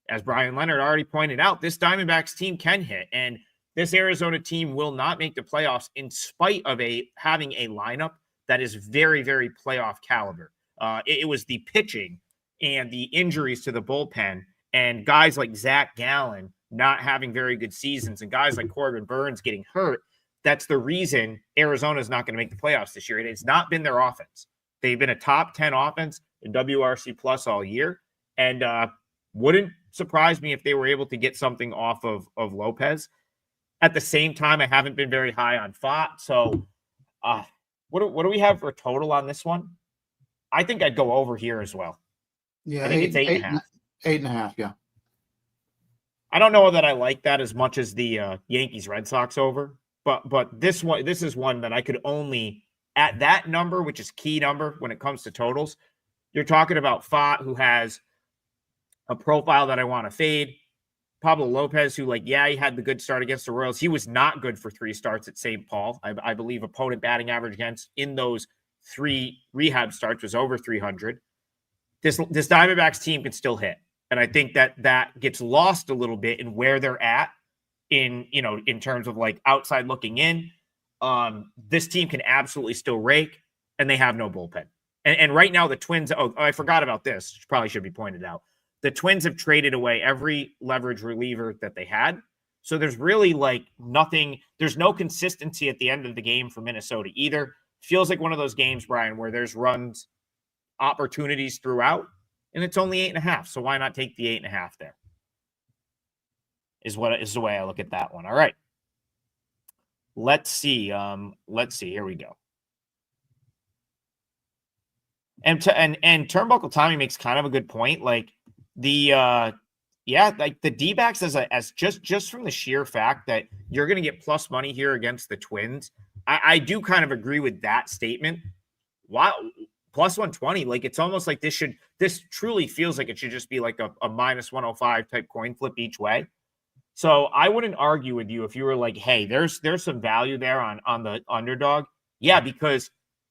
As Brian Leonard already pointed out, this Diamondbacks team can hit, and this Arizona team will not make the playoffs in spite of having a lineup that is very, very playoff caliber. It was the pitching and the injuries to the bullpen and guys like Zach Gallen not having very good seasons and guys like Corbin Burns getting hurt. That's the reason Arizona is not going to make the playoffs this year. It has not been their offense. They've been a top 10 offense in WRC plus all year. And wouldn't surprise me if they were able to get something off of Lopez. At the same time, I haven't been very high on Fott. So what do we have for a total on this one? I think I'd go over here as well. Yeah, I think it's 8.5. 8.5, yeah. I don't know that I like that as much as the Yankees Red Sox over, but this is one that I could only at that number, which is key number when it comes to totals. You're talking about Fott, who has a profile that I want to fade. Pablo Lopez, who he had the good start against the Royals. He was not good for 3 starts at St. Paul. I believe opponent batting average against in those 3 rehab starts was over 300. This Diamondbacks team can still hit. And I think that gets lost a little bit in where they're at in terms of outside looking in. This team can absolutely still rake, and they have no bullpen. And right now the Twins, I forgot about this, which probably should be pointed out. The Twins have traded away every leverage reliever that they had. So there's really nothing. There's no consistency at the end of the game for Minnesota either. Feels like one of those games, Brian, where there's runs, opportunities throughout, and it's only 8.5. So why not take the 8.5 there? Is the way I look at that one. All right. Let's see. Here we go. And Turnbuckle Tommy makes kind of a good point. The Dbacks as just from the sheer fact that you're going to get plus money here against the Twins. I do kind of agree with that statement. Wow. Plus 120. It's almost like this truly feels like it should just be a minus 105 type coin flip each way. So I wouldn't argue with you if you were hey, there's some value there on the underdog. Yeah, because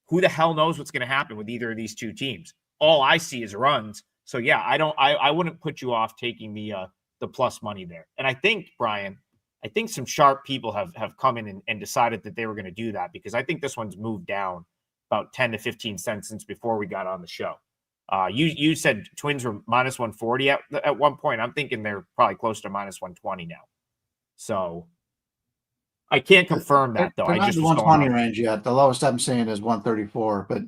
who the hell knows what's going to happen with either of these two teams? All I see is runs. So yeah, I wouldn't put you off taking the plus money there. And I think, Brian, some sharp people have come in and decided that they were going to do that, because I think this one's moved down about 10 to 15 cents since before we got on the show. You said Twins were minus 140 at one point. I'm thinking they're probably close to minus 120 now. So I can't confirm that though. They're not in the 120 range yet. The lowest I'm seeing is 134. But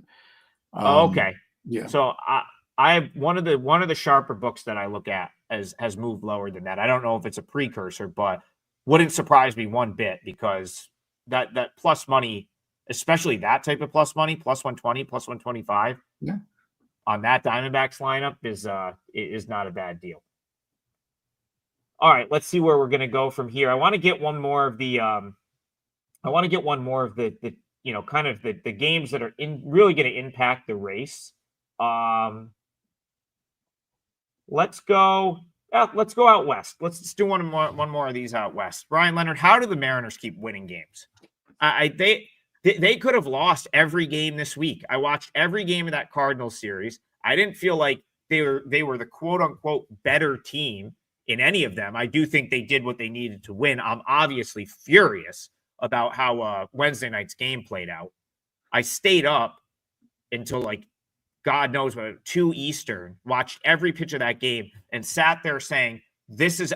okay, yeah. So I have one of the sharper books that I look at has moved lower than that. I don't know if it's a precursor, but wouldn't surprise me one bit, because that plus money, especially that type of plus money, plus 120, plus 125, yeah, on that Diamondbacks lineup is not a bad deal. All right, let's see where we're going to go from here. I want to get one more of the kind of the games that are really going to impact the race. Let's go out west. Let's do one more of these out west. Brian Leonard, how do the Mariners keep winning games? They could have lost every game this week. I watched every game of that Cardinals series. I didn't feel like they were the quote unquote better team in any of them. I do think they did what they needed to win. I'm obviously furious about how Wednesday night's game played out. I stayed up until God knows what, 2 Eastern, watched every pitch of that game and sat there saying,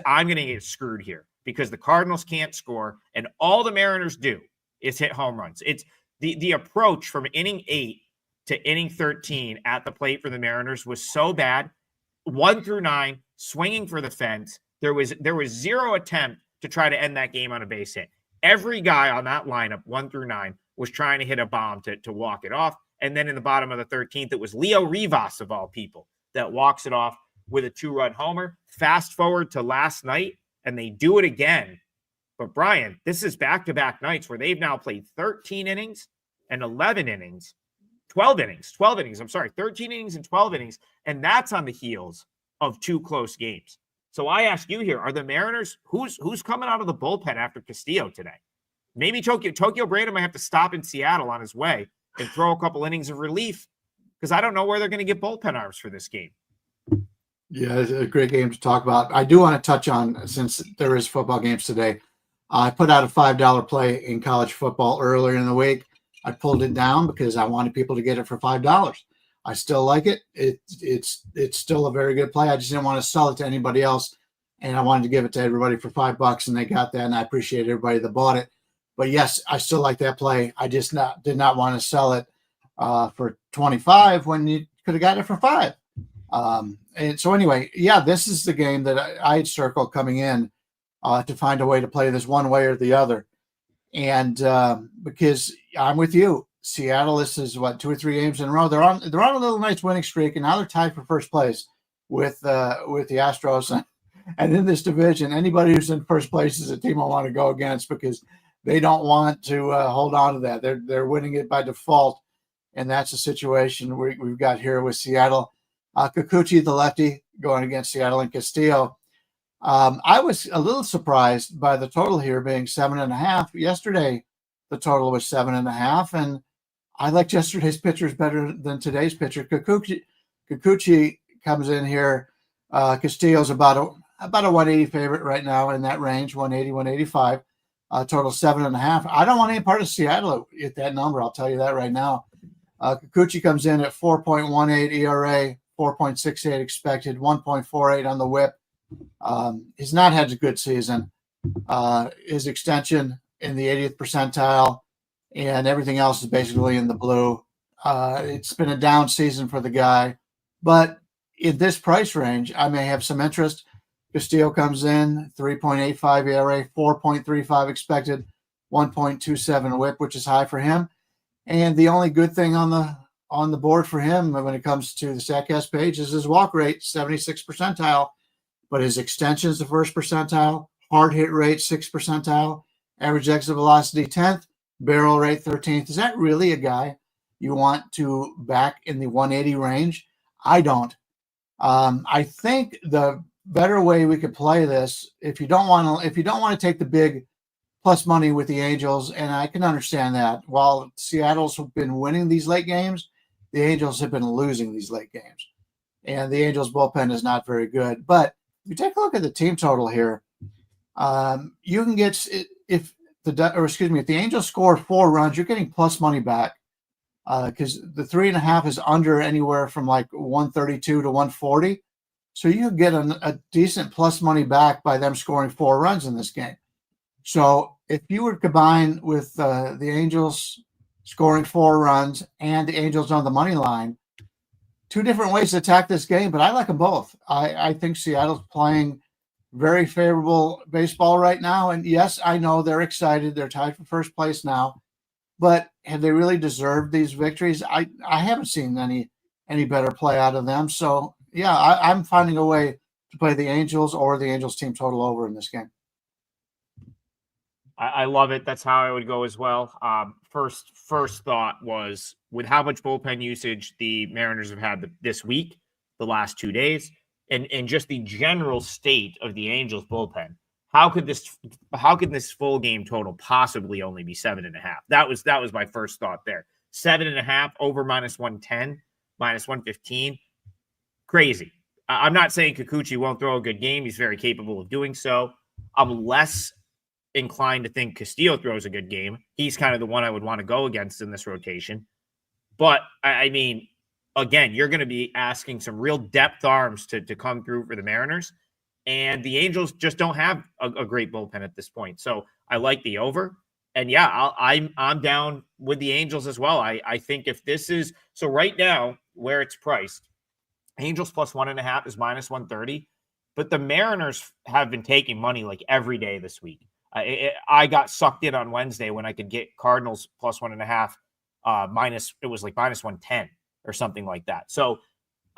I'm going to get screwed here, because the Cardinals can't score and all the Mariners do is hit home runs. It's the approach from inning 8 to inning 13 at the plate for the Mariners was so bad. 1 through 9, swinging for the fence. There was 0 attempt to try to end that game on a base hit. Every guy on that lineup, 1 through 9, was trying to hit a bomb to walk it off. And then in the bottom of the 13th, it was Leo Rivas, of all people, that walks it off. with a 2-run homer. Fast forward to last night, and they do it again. But Brian, this is back-to-back nights where they've now played 13 innings and 11 innings, 12 innings. I'm sorry, 13 innings and 12 innings. And that's on the heels of 2 close games. So I ask you here, are the Mariners, who's coming out of the bullpen after Castillo today? Maybe Tokyo Brandon might have to stop in Seattle on his way and throw a couple innings of relief, because I don't know where they're going to get bullpen arms for this game. Yeah, it's a great game to talk about. I do want to touch on, since there is football games today, I put out a $5 play in college football earlier in the week. I pulled it down because I wanted people to get it for $5. I still like it. It's still a very good play. I just didn't want to sell it to anybody else, and I wanted to give it to everybody for $5, and they got that, and I appreciate everybody that bought it. But yes, I still like that play. I just did not want to sell it for 25 when you could have got it for 5. And so anyway, yeah, this is the game that I had circled coming in to find a way to play this one way or the other. And because I'm with you, Seattle, this is what, 2 or 3 games in a row. They're on a little nice winning streak, and now they're tied for first place with the Astros. And in this division, anybody who's in first place is a team I want to go against, because they don't want to hold on to that. They're winning it by default, and that's the situation we've got here with Seattle. Kikuchi, the lefty, going against Seattle, and Castillo. I was a little surprised by the total here being 7.5. Yesterday, the total was 7.5, and I liked yesterday's pitchers better than today's pitcher. Kikuchi comes in here. Castillo's about a 180 favorite right now, in that range, 180, 185. Total 7.5. I don't want any part of Seattle at that number. I'll tell you that right now. Kikuchi comes in at 4.18 ERA, 4.68 expected, 1.48 on the WHIP. He's not had a good season. His extension in the 80th percentile, and everything else is basically in the blue. It's been a down season for the guy, but in this price range, I may have some interest. Castillo comes in 3.85 ERA, 4.35 expected, 1.27 WHIP, which is high for him. And the only good thing on the board for him when it comes to the StatCast page is his walk rate, 76th percentile. But his extension is the 1st percentile, hard hit rate 6th percentile, average exit velocity 10th, barrel rate 13th. Is that really a guy you want to back in the 180 range? I don't. I think the better way we could play this, if you don't want to take the big plus money with the Angels, and I can understand that. While Seattle's been winning these late games, the Angels have been losing these late games, and the Angels bullpen is not very good. But if you take a look at the team total here, you can get, if the Angels score 4 runs, you're getting plus money back, because the 3.5 is under anywhere from like 132 to 140. So you get a decent plus money back by them scoring 4 runs in this game. So if you were to combine with the Angels scoring 4 runs and the Angels on the money line, 2 different ways to attack this game, but I like them both. I think Seattle's playing very favorable baseball right now. And yes, I know they're excited. They're tied for first place now. But have they really deserved these victories? I haven't seen any better play out of them. So, yeah, I'm finding a way to play the Angels or the Angels team total over in this game. I love it. That's how I would go as well. First thought was, with how much bullpen usage the Mariners have had this week, the last 2 days, and just the general state of the Angels bullpen, how could this full game total possibly only be 7.5? That was my first thought there. 7.5 over -110, -115. Crazy. I'm not saying Kikuchi won't throw a good game. He's very capable of doing so. I'm less inclined to think Castillo throws a good game. He's kind of the one I would want to go against in this rotation. But I mean, again, you're going to be asking some real depth arms to come through for the Mariners, and the Angels just don't have a great bullpen at this point. So I like the over, and yeah, I'm down with the Angels as well. I think if this is so right now where it's priced, Angels plus 1.5 is -130, but the Mariners have been taking money like every day this week. I got sucked in on Wednesday when I could get Cardinals plus 1.5 it was like -110 or something like that. So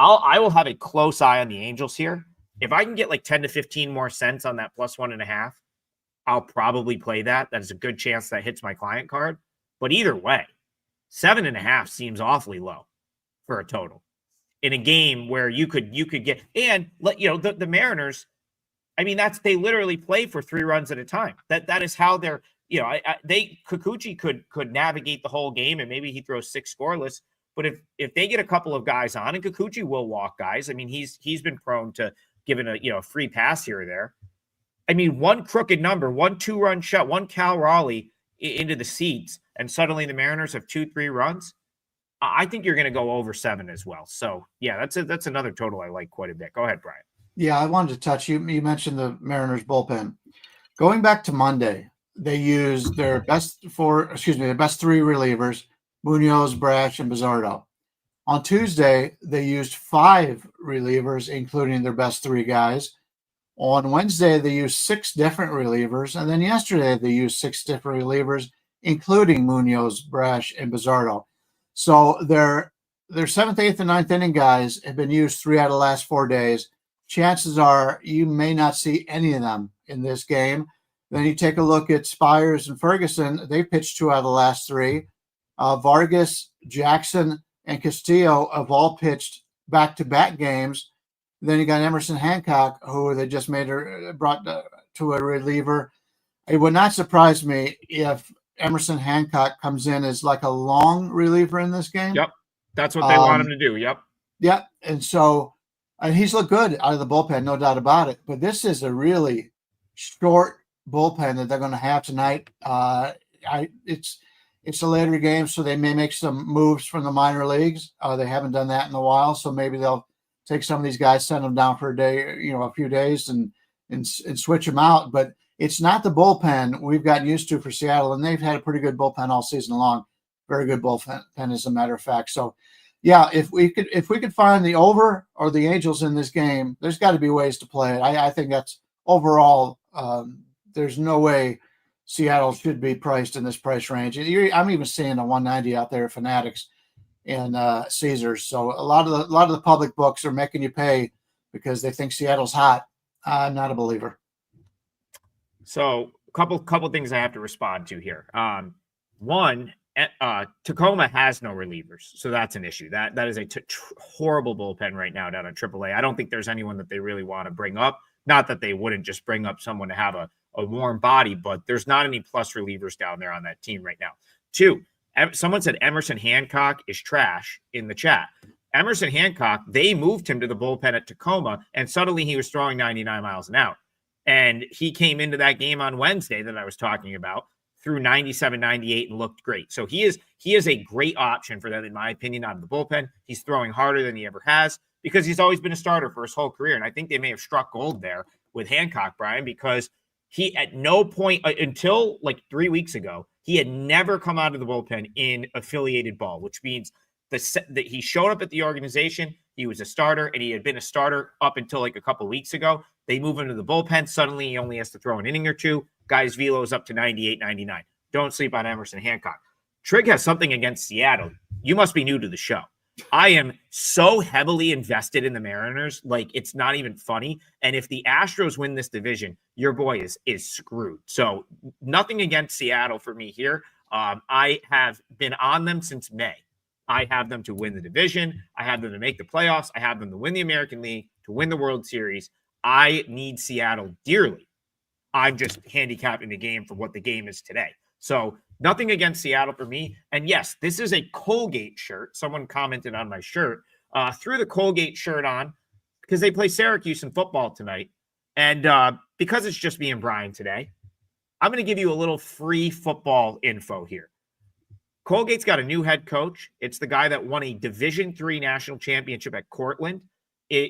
I will have a close eye on the Angels here. If I can get like 10 to 15 more cents on that +1.5, I'll probably play that. That is a good chance that hits my client card. But either way, 7.5 seems awfully low for a total in a game where you could get, and let the Mariners. I mean, they literally play for 3 runs at a time. That is how they're, Kikuchi could navigate the whole game, and maybe he throws 6 scoreless. But if they get a couple of guys on, and Kikuchi will walk guys. I mean, he's been prone to giving a free pass here or there. I mean, one crooked number, 1 2-run shot, 1 Cal Raleigh into the seats, and suddenly the Mariners have 2-3 runs. I think you're going to go over 7 as well. So yeah, that's another total I like quite a bit. Go ahead, Brian. Yeah, I wanted to touch you. You mentioned the Mariners bullpen. Going back to Monday, they used their best 3 relievers, Munoz, Brash, and Bizzardo. On Tuesday, they used 5 relievers, including their best 3 guys. On Wednesday, they used 6 different relievers. And then yesterday, they used 6 different relievers, including Munoz, Brash, and Bizzardo. So their 7th, 8th, and 9th inning guys have been used 3 out of the last 4 days. Chances are you may not see any of them in this game. Then you take a look at Spires and Ferguson. They pitched 2 out of the last 3. Vargas, Jackson, and Castillo have all pitched back-to-back games. Then you got Emerson Hancock, who they just brought to a reliever. It would not surprise me if Emerson Hancock comes in as like a long reliever in this game. Yep, that's what they want him to do. Yep. Yeah, and so he's looked good out of the bullpen, no doubt about it. But this is a really short bullpen that they're going to have tonight. It's a later game, so they may make some moves from the minor leagues. They haven't done that in a while, so maybe they'll take some of these guys, send them down for a day, a few days, and switch them out. But it's not the bullpen we've gotten used to for Seattle, and they've had a pretty good bullpen all season long. Very good bullpen, as a matter of fact. So, yeah, if we could find the over or the Angels in this game, there's got to be ways to play it. I think that's overall. There's no way Seattle should be priced in this price range. I'm even seeing a 190 out there at Fanatics and Caesars. So a lot of the public books are making you pay because they think Seattle's hot. I'm not a believer. So a couple things I have to respond to here. One, Tacoma has no relievers, so that's an issue. That is a horrible bullpen right now down at AAA. I don't think there's anyone that they really want to bring up. Not that they wouldn't just bring up someone to have a warm body, but there's not any plus relievers down there on that team right now. 2, someone said Emerson Hancock is trash in the chat. Emerson Hancock, they moved him to the bullpen at Tacoma, and suddenly he was throwing 99 miles an hour. And he came into that game on Wednesday that I was talking about, threw 97, 98 and looked great. So he is a great option for them, in my opinion, out of the bullpen. He's throwing harder than he ever has because he's always been a starter for his whole career. And I think they may have struck gold there with Hancock, Brian, because he at no point until like 3 weeks ago, he had never come out of the bullpen in affiliated ball, which means that he showed up at the organization. He was a starter, and he had been a starter up until like a couple of weeks ago. They move him to the bullpen. Suddenly, he only has to throw an inning or 2. Guy's velo is up to 98, 99. Don't sleep on Emerson Hancock. Trig has something against Seattle. You must be new to the show. I am so heavily invested in the Mariners, like it's not even funny. And if the Astros win this division, your boy is screwed. So nothing against Seattle for me here. I have been on them since May. I have them to win the division. I have them to make the playoffs. I have them to win the American League, to win the World Series. I need Seattle dearly. I'm just handicapping the game for what the game is today. So nothing against Seattle for me. And yes, this is a Colgate shirt. Someone commented on my shirt. Threw the Colgate shirt on because they play Syracuse in football tonight. And because it's just me and Brian today, I'm going to give you a little free football info here. Colgate's got a new head coach. It's the guy that won a Division III national championship at Cortland. I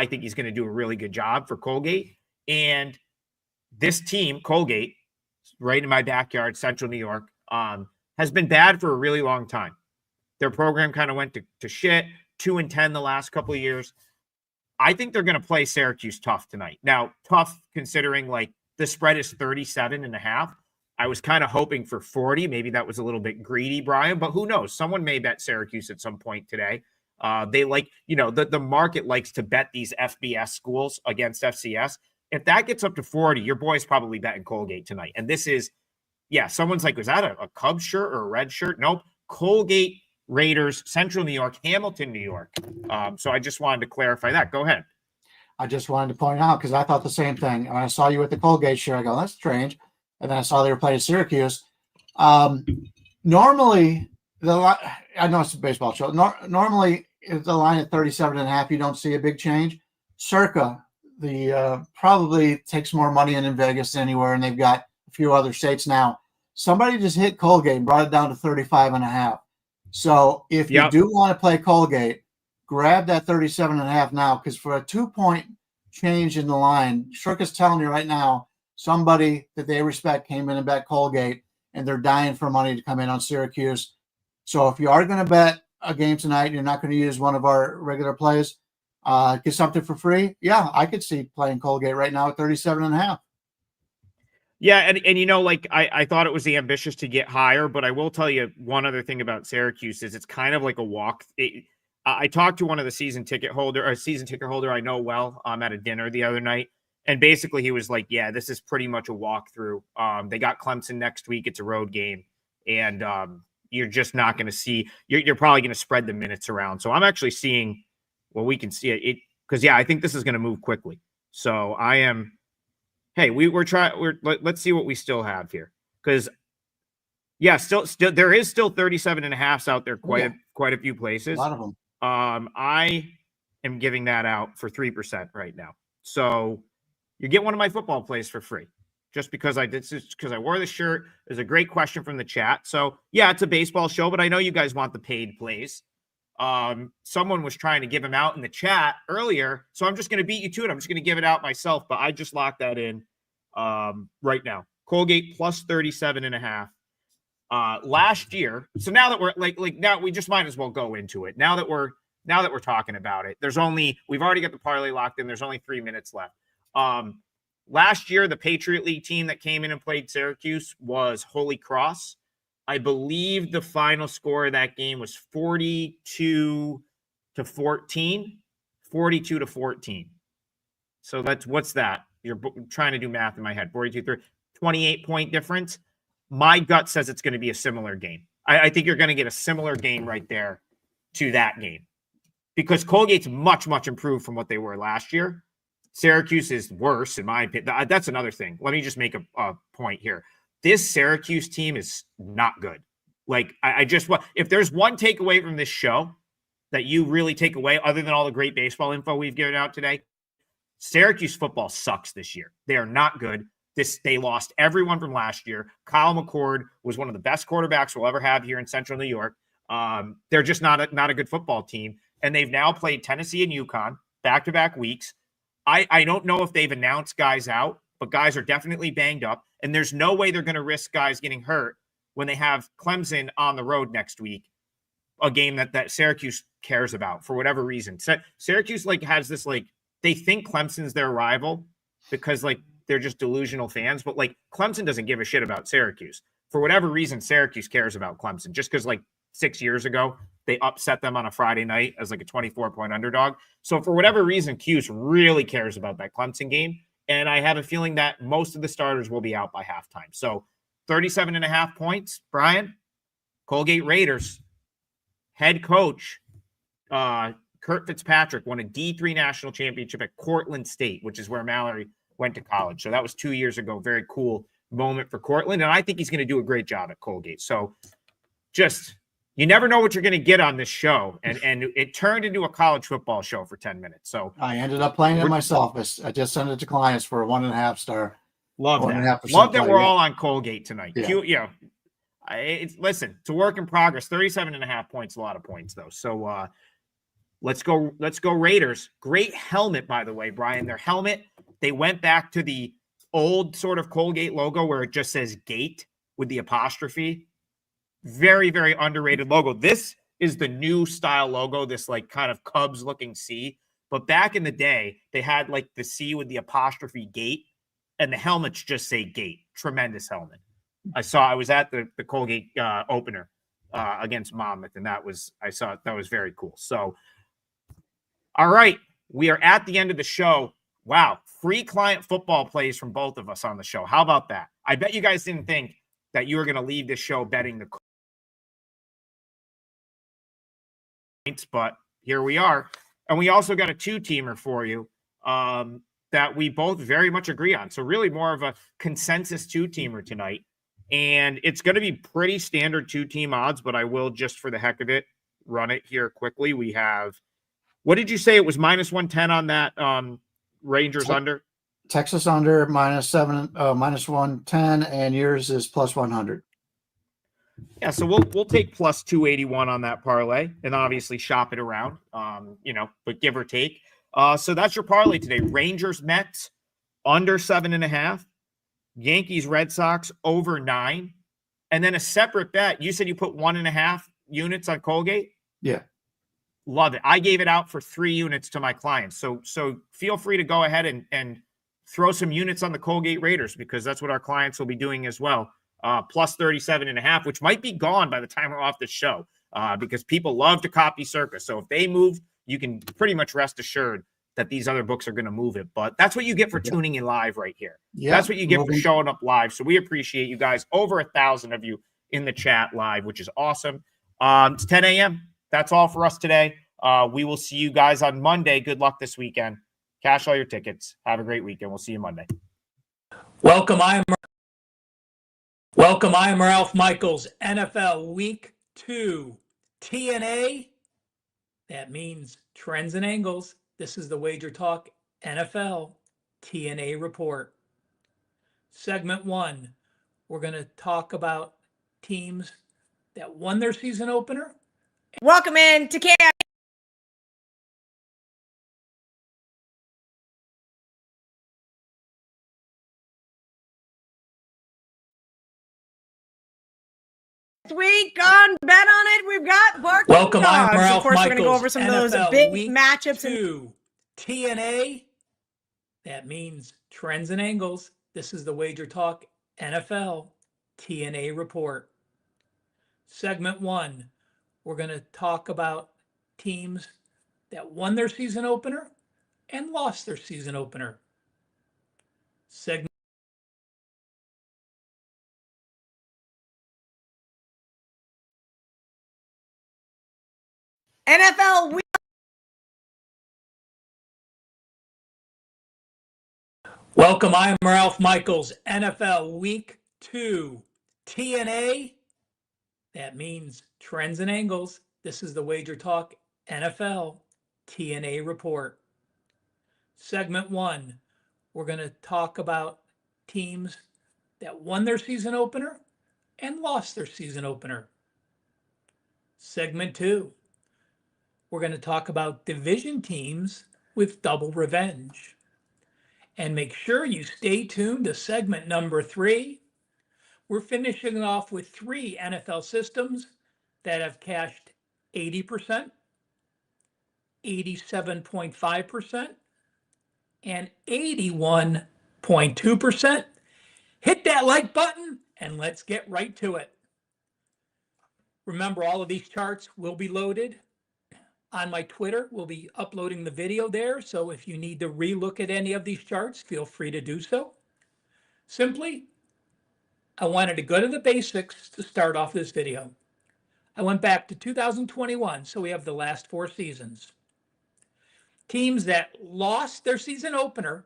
think he's going to do a really good job for Colgate. And this team, Colgate, right in my backyard, Central New York, has been bad for a really long time. Their program kind of went to shit, 2-10 the last couple of years. I think they're going to play Syracuse tough tonight. Now, tough considering like the spread is 37.5. I was kind of hoping for 40. Maybe that was a little bit greedy, Brian, but who knows? Someone may bet Syracuse at some point today. They like, the market likes to bet these FBS schools against FCS. If that gets up to 40, your boy's probably betting Colgate tonight. And this is, someone's like, was that a Cubs shirt or a red shirt? Nope. Colgate, Raiders, Central New York, Hamilton, New York. So I just wanted to clarify that. Go ahead. I just wanted to point out, because I thought the same thing. When I saw you with the Colgate shirt, I go, that's strange. And then I saw they were playing Syracuse. Normally, I know it's a baseball show. Normally, if the line at 37.5, you don't see a big change. Circa, the probably takes more money in Vegas than anywhere, and they've got a few other states now. Somebody just hit Colgate and brought it down to 35.5. So if you do want to play Colgate, grab that 37.5 now, because for a 2-point change in the line, Circa's telling you right now, somebody that they respect came in and bet Colgate, and they're dying for money to come in on Syracuse. So if you are going to bet a game tonight, you're not going to use one of our regular plays, get something for free. Yeah, I could see playing Colgate right now at 37.5. Yeah, and I thought it was ambitious to get higher, but I will tell you one other thing about Syracuse is it's kind of like a walk. I talked to one of the season ticket holder I know well at a dinner the other night, and basically he was like, yeah, this is pretty much a walkthrough. They got Clemson next week. It's a road game, and you're just not going to see – you're probably going to spread the minutes around. So I'm actually seeing – well, we can see it because, I think this is going to move quickly. So I am – hey, let's see what we still have here because, still there is still 37.5s out there quite a few places. A lot of them. I am giving that out for 3% right now. So you get one of my football plays for free. Just because I wore the shirt. There's a great question from the chat. So it's a baseball show, but I know you guys want the paid plays. Someone was trying to give them out in the chat earlier, so I'm just going to beat you to it. I'm just going to give it out myself, but I just locked that in right now. Colgate plus 37.5. Last year. So now that we're now we just might as well go into it. Now that we're talking about it, we've already got the parlay locked in. There's only 3 minutes left. Last year, the Patriot League team that came in and played Syracuse was Holy Cross. I believe the final score of that game was 42-14. 42-14. So what's that? You're trying to do math in my head. 28-point difference. My gut says it's going to be a similar game. I think you're going to get a similar game right there to that game because Colgate's much, much improved from what they were last year. Syracuse is worse, in my opinion. That's another thing. Let me just make a point here. This Syracuse team is not good. If there's one takeaway from this show that you really take away, other than all the great baseball info we've given out today, Syracuse football sucks this year. They are not good. They lost everyone from last year. Kyle McCord was one of the best quarterbacks we'll ever have here in Central New York. They're just not a good football team. And they've now played Tennessee and UConn back-to-back weeks. I don't know if they've announced guys out, but guys are definitely banged up. And there's no way they're going to risk guys getting hurt when they have Clemson on the road next week, a game that Syracuse cares about for whatever reason. Syracuse has this they think Clemson's their rival because they're just delusional fans, but Clemson doesn't give a shit about Syracuse. For whatever reason, Syracuse cares about Clemson just because 6 years ago, they upset them on a Friday night as a 24-point underdog. So for whatever reason, Cuse really cares about that Clemson game. And I have a feeling that most of the starters will be out by halftime. So 37.5 points, Brian, Colgate Raiders, head coach, Kurt Fitzpatrick won a D3 national championship at Cortland State, which is where Mallory went to college. So that was 2 years ago. Very cool moment for Cortland. And I think he's going to do a great job at Colgate. So you never know what you're going to get on this show. And it turned into a college football show for 10 minutes. So I ended up playing it myself. I just sent it to clients for a 1.5 star. Love that. Love that we're all on Colgate tonight. Yeah. Listen, it's a work in progress. 37.5 points, a lot of points though. So let's go Raiders. Great helmet, by the way, Brian. Their helmet, they went back to the old sort of Colgate logo where it just says gate with the apostrophe. Very, very underrated logo. This is the new style logo, this kind of Cubs looking C. But back in the day, they had the C with the apostrophe gate, and the helmets just say gate. Tremendous helmet. I was at the Colgate opener. against Monmouth, and that was very cool. So, all right, we are at the end of the show. Wow, free client football plays from both of us on the show. How about that? I bet you guys didn't think that you were going to leave this show betting the points, but here we are. And we also got a two-teamer for you that we both very much agree on. So really more of a consensus two-teamer tonight. And it's going to be pretty standard two-team odds, but I will, just for the heck of it, run it here quickly. We have, what did you say? It was minus 110 on that Rangers under? Texas under minus 110, and yours is plus 100. Yeah, so we'll take plus 281 on that parlay, and obviously shop it around, but give or take. So that's your parlay today. Rangers Mets under 7.5, Yankees Red Sox over 9, and then a separate bet. You said you put 1.5 units on Colgate. Yeah, love it. I gave it out for 3 units to my clients. So feel free to go ahead and throw some units on the Colgate Raiders, because that's what our clients will be doing as well. Plus 37.5, which might be gone by the time we're off the show, because people love to copy Circus. So if they move, you can pretty much rest assured that these other books are going to move it. But that's what you get for tuning in live right here. Yeah, that's what you get for showing up live. So we appreciate you guys. Over 1,000 of you in the chat live, which is awesome. It's 10 a.m. That's all for us today. We will see you guys on Monday. Good luck this weekend. Cash all your tickets. Have a great weekend. We'll see you Monday. Welcome. I am Ralph Michaels. NFL Week 2 TNA. That means trends and angles. This is the WagerTalk NFL TNA report. Segment 1. We're going to talk about teams that won their season opener. Welcome in to camp. Week on Bet on It, we've got Barking Welcome, Dogs. I'm Ralph Of course, Michaels. we're going to go over some NFL of those big Week matchups. 2 TNA. That means trends and angles. This is the WagerTalk NFL TNA report. Segment 1. We're going to talk about teams that won their season opener and lost their season opener. Segment NFL Week. Welcome, I am Ralph Michaels. NFL Week 2 TNA. That means trends and angles. This is the WagerTalk NFL TNA report. Segment 1. We're going to talk about teams that won their season opener and lost their season opener. Segment 2. We're going to talk about division teams with double revenge. And make sure you stay tuned to segment number 3. We're finishing off with 3 NFL systems that have cashed 80%, 87.5%, and 81.2%. Hit that like button and let's get right to it. Remember, all of these charts will be loaded on my Twitter. We'll be uploading the video there. So if you need to relook at any of these charts, feel free to do so. Simply, I wanted to go to the basics to start off this video. I went back to 2021, so we have the last 4 seasons. Teams that lost their season opener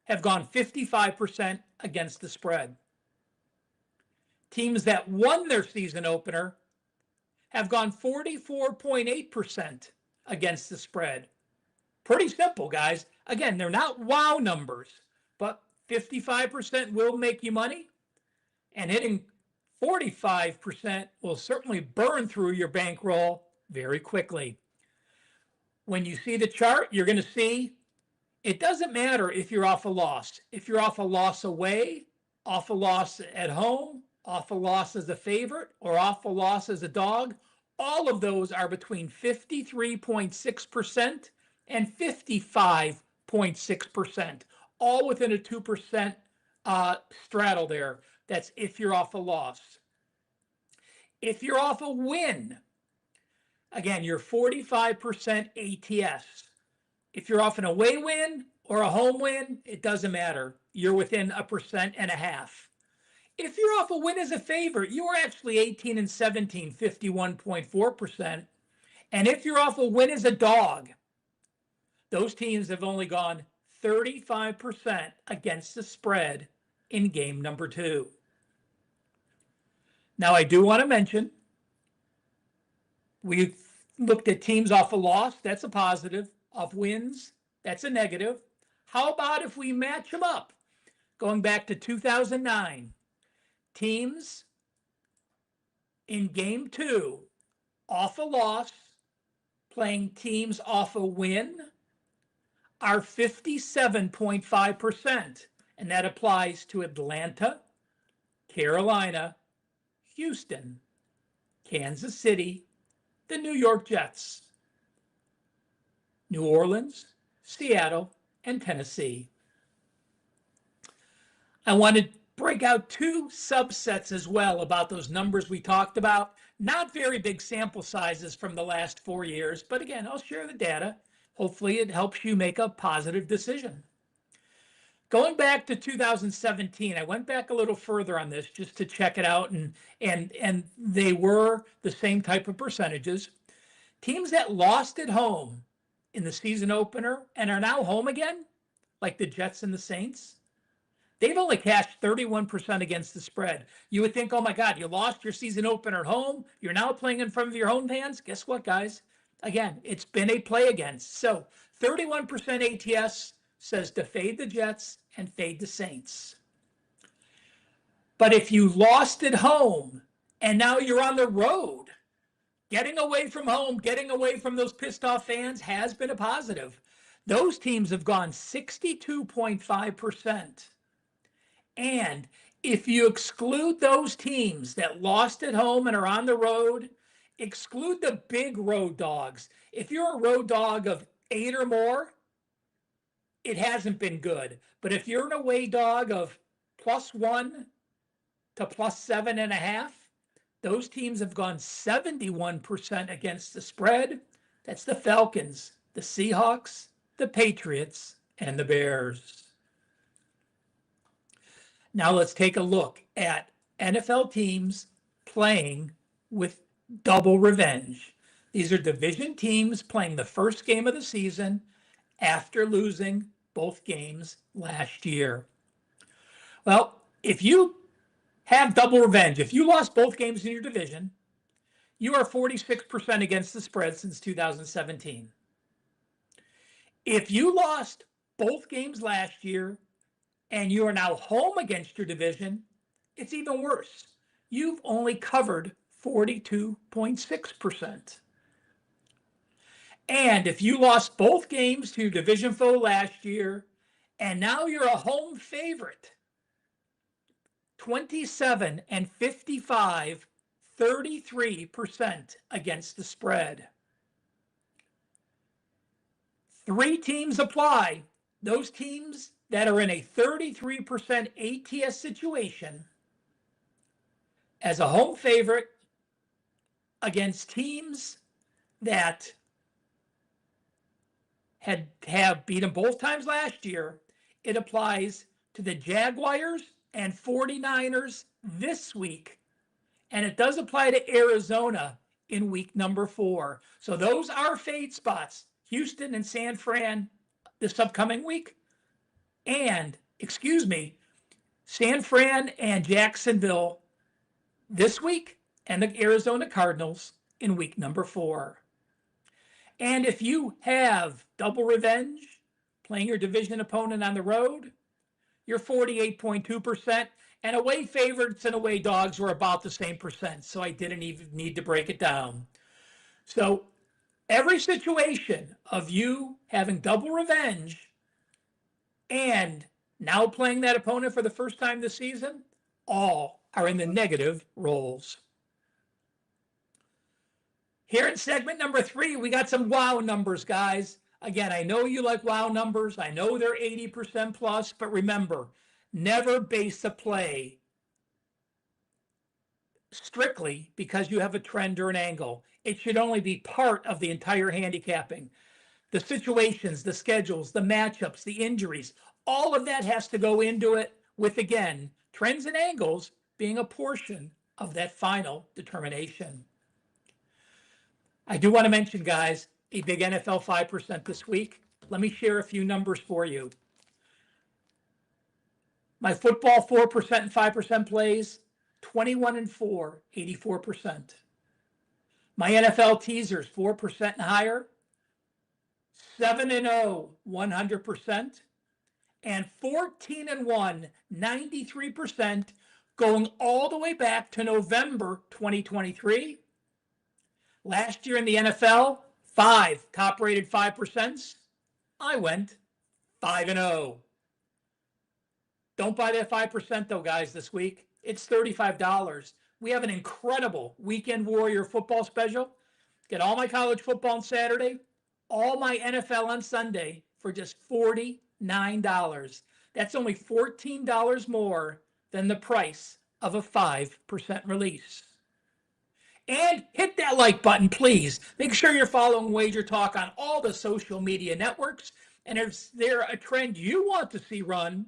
have gone 55% against the spread. Teams that won their season opener have gone 44.8% against the spread. Pretty simple, guys. Again, they're not wow numbers, but 55% will make you money, and hitting 45% will certainly burn through your bankroll very quickly. When you see the chart, you're going to see it doesn't matter if you're off a loss. If you're off a loss away, off a loss at home, off a loss as a favorite, or off a loss as a dog, all of those are between 53.6% and 55.6%, all within a 2% straddle there. That's if you're off a loss. If you're off a win, again, you're 45% ATS. If you're off an away win or a home win, it doesn't matter. You're within 1.5%. If you're off a win as a favorite, you're actually 18 and 17, 51.4%. And if you're off a win as a dog, those teams have only gone 35% against the spread in game number 2. Now, I do want to mention, we've looked at teams off a loss. That's a positive. Off wins, that's a negative. How about if we match them up? Going back to 2009, teams in game 2 off a loss, playing teams off a win, are 57.5%. And that applies to Atlanta, Carolina, Houston, Kansas City, the New York Jets, New Orleans, Seattle, and Tennessee. I want to break out 2 subsets as well about those numbers we talked about. Not very big sample sizes from the last 4 years, but again, I'll share the data. Hopefully it helps you make a positive decision. Going back to 2017, I went back a little further on this just to check it out, and they were the same type of percentages. Teams that lost at home in the season opener and are now home again, like the Jets and the Saints, they've only cashed 31% against the spread. You would think, oh my God, you lost your season opener at home. You're now playing in front of your home fans. Guess what, guys? Again, it's been a play against. So 31% ATS says to fade the Jets and fade the Saints. But if you lost at home and now you're on the road, getting away from home, getting away from those pissed off fans has been a positive. Those teams have gone 62.5%. And if you exclude those teams that lost at home and are on the road, exclude the big road dogs. If you're a road dog of 8 or more, it hasn't been good. But if you're an away dog of +1 to +7.5, those teams have gone 71% against the spread. That's the Falcons, the Seahawks, the Patriots, and the Bears. Now let's take a look at NFL teams playing with double revenge. These are division teams playing the first game of the season after losing both games last year. Well, if you have double revenge, if you lost both games in your division, you are 46% against the spread since 2017. If you lost both games last year and you are now home against your division, it's even worse. You've only covered 42.6%. And if you lost both games to your division foe last year, and now you're a home favorite, 27 and 55, 33% against the spread. 3 teams apply. Those teams that are in a 33% ATS situation as a home favorite against teams that have beaten both times last year. It applies to the Jaguars and 49ers this week. And it does apply to Arizona in week number 4. So those are fade spots. Houston and San Fran this upcoming week. And, San Fran and Jacksonville this week, and the Arizona Cardinals in week number 4. And if you have double revenge, playing your division opponent on the road, you're 48.2%. And away favorites and away dogs were about the same percent. So I didn't even need to break it down. So every situation of you having double revenge and now playing that opponent for the first time this season, all are in the negative roles. Here in segment number 3, we got some wow numbers, guys. Again, I know you like wow numbers. I know they're 80% plus, but remember, never base a play strictly because you have a trend or an angle. It should only be part of the entire handicapping. The situations, the schedules, the matchups, the injuries, all of that has to go into it with, again, trends and angles being a portion of that final determination. I do want to mention, guys, a big NFL 5% this week. Let me share a few numbers for you. My football 4% and 5% plays, 21-4, 84%. My NFL teasers 4% and higher, 7-0, 100%, and 14-1, 93%, going all the way back to November 2023. Last year in the NFL, 5 top-rated 5%. I went 5-0. Don't buy that 5% though, guys, this week. It's $35. We have an incredible Weekend Warrior football special. Get all my college football on Saturday, all my NFL on Sunday for just $49. That's only $14 more than the price of a 5% release. And hit that like button, please. Make sure you're following WagerTalk on all the social media networks. And if there's a trend you want to see run,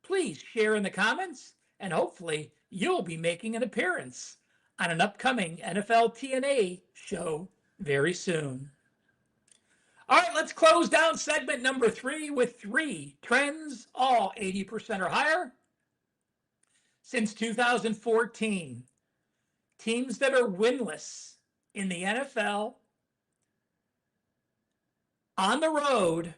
please share in the comments, and hopefully you'll be making an appearance on an upcoming NFL TNA show very soon. All right, let's close down segment number 3 with 3 trends, all 80% or higher. Since 2014, teams that are winless in the NFL on the road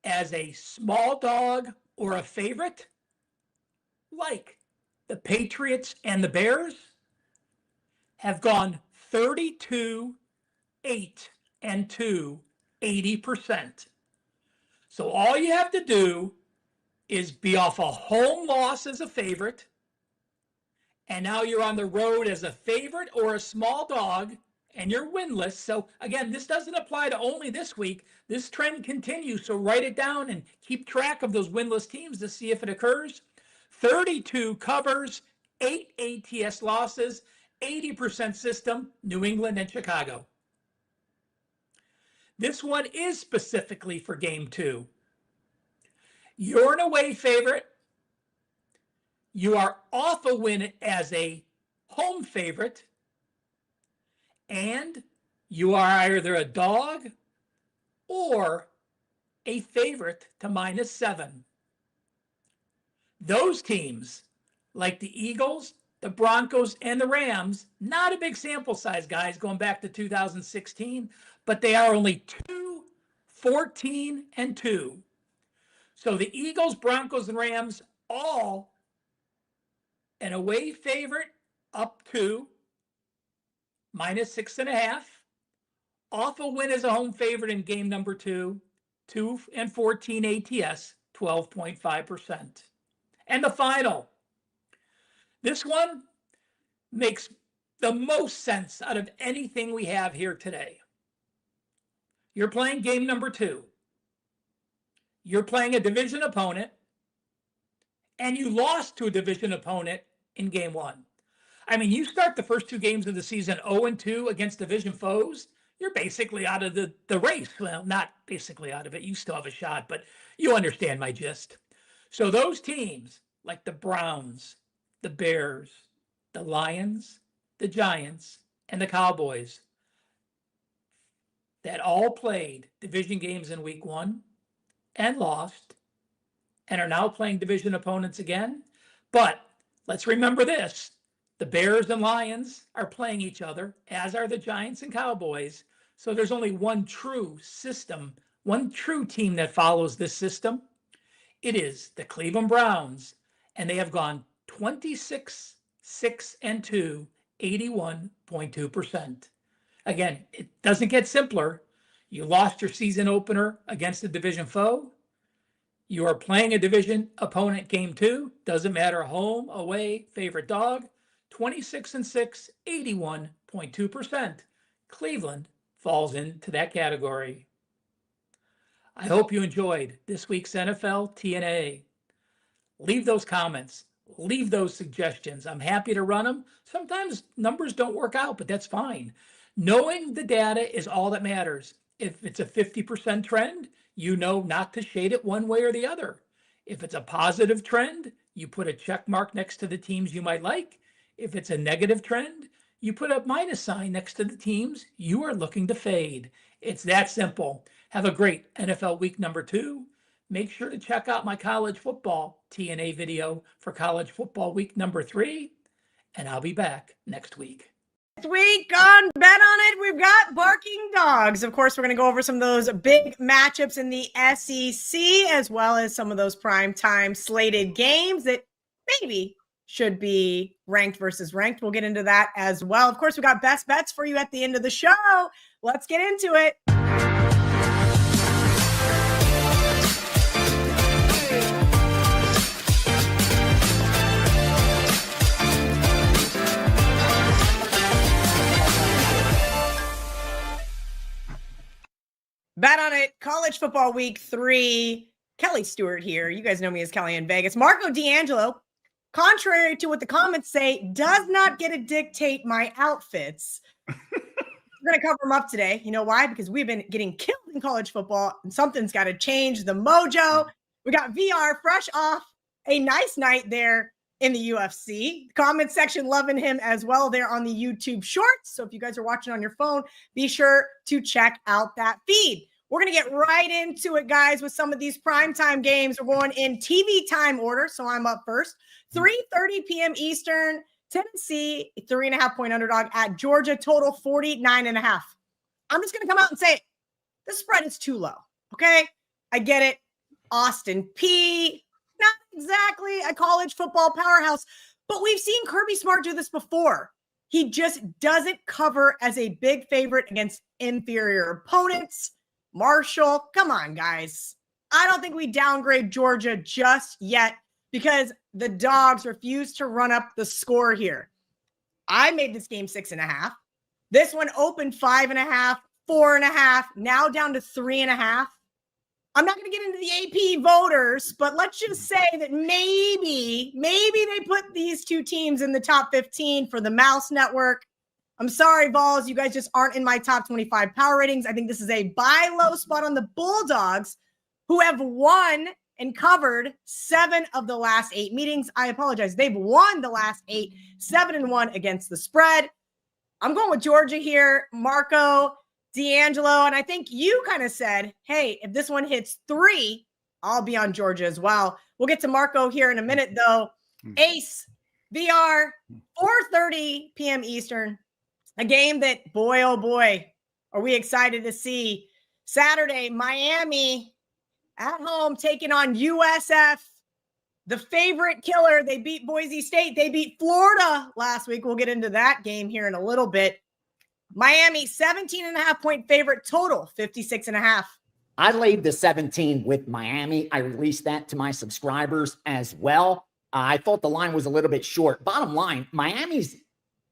as a small dog or a favorite, like the Patriots and the Bears, have gone 32-8-2, 80%. So all you have to do is be off a home loss as a favorite, and now you're on the road as a favorite or a small dog, and you're winless. So again, this doesn't apply to only this week. This trend continues, so write it down and keep track of those winless teams to see if it occurs. 32 covers, 8 ATS losses, 80% system, New England and Chicago. This one is specifically for game 2. You're an away favorite. You are off a win as a home favorite. And you are either a dog or a favorite to -7. Those teams, like the Eagles, the Broncos, and the Rams, not a big sample size, guys, going back to 2016, but they are only 2-14-2. So the Eagles, Broncos, and Rams, all an away favorite up to -6.5. Off a win as a home favorite in game number 2, 2-14 ATS, 12.5%. And the final. This one makes the most sense out of anything we have here today. You're playing game number 2. You're playing a division opponent, and you lost to a division opponent in game 1. I mean, you start the first 2 games of the season 0-2 against division foes, you're basically out of the race. Well, not basically out of it. You still have a shot, but you understand my gist. So those teams, like the Browns, the Bears, the Lions, the Giants, and the Cowboys, that all played division games in week 1 and lost, and are now playing division opponents again. But let's remember this. The Bears and Lions are playing each other, as are the Giants and Cowboys. So there's only one true system, one true team that follows this system. It is the Cleveland Browns, and they have gone 26-6-2, 81.2%. Again, it doesn't get simpler. You lost your season opener against a division foe. You are playing a division opponent game 2. Doesn't matter, home, away, favorite dog. 26-6, 81.2%. Cleveland falls into that category. I hope you enjoyed this week's NFL TNA. Leave those comments. leave those suggestions. I'm happy to run them. Sometimes numbers don't work out, but that's fine. Knowing the data is all that matters. If it's a 50% trend, you know not to shade it one way or the other. If it's a positive trend, you put a check mark next to the teams you might like. If it's a negative trend, you put a minus sign next to the teams you are looking to fade. It's that simple. Have a great NFL week number 2. Make sure to check out my college football TNA video for college football week number 3, and I'll be back next week. This week on Bet on It, we've got barking dogs. Of course, we're going to go over some of those big matchups in the SEC, as well as some of those primetime slated games that maybe should be ranked versus ranked. We'll get into that as well. Of course, we got best bets for you at the end of the show. Let's get into it. Bet on It, college football week 3. Kelly Stewart here. You guys know me as Kelly in Vegas. Marco D'Angelo, contrary to what the comments say, does not get to dictate my outfits. We're going to cover them up today. You know why? Because we've been getting killed in college football, and something's got to change the mojo. We got VR fresh off a nice night there in the UFC. Comment section loving him as well there on the YouTube shorts. So if you guys are watching on your phone, be sure to check out that feed. We're going to get right into it, guys, with some of these primetime games. We're going in TV time order, so I'm up first. 3:30 p.m. Eastern, Tennessee, 3.5-point underdog at Georgia, total 49.5. I'm just going to come out and say it. The spread is too low, okay? I get it. Austin Peay, not exactly a college football powerhouse, but we've seen Kirby Smart do this before. He just doesn't cover as a big favorite against inferior opponents. Marshall, come on, guys. I don't think we downgrade Georgia just yet because the dogs refuse to run up the score here. I made this game 6.5. This one opened 5.5, 4.5, now down to 3.5. I'm not going to get into the AP voters, but let's just say that maybe they put these two teams in the top 15 for the Mouse Network. I'm sorry, Vols, you guys just aren't in my top 25 power ratings. I think this is a buy low spot on the Bulldogs, who have won and covered 7 of the last 8 meetings. I apologize. They've won the last 8, 7-1 against the spread. I'm going with Georgia here. Marco D'Angelo, and I think you kind of said, hey, if this one hits 3, I'll be on Georgia as well. We'll get to Marco here in a minute, though. Ace, VR, 4:30 p.m. Eastern. A game that, boy, oh boy, are we excited to see. Saturday, Miami at home taking on USF. The favorite killer. They beat Boise State. They beat Florida last week. We'll get into that game here in a little bit. Miami, 17.5-point favorite, total 56.5. I laid the 17 with Miami. I released that to my subscribers as well. I thought the line was a little bit short. Bottom line, Miami's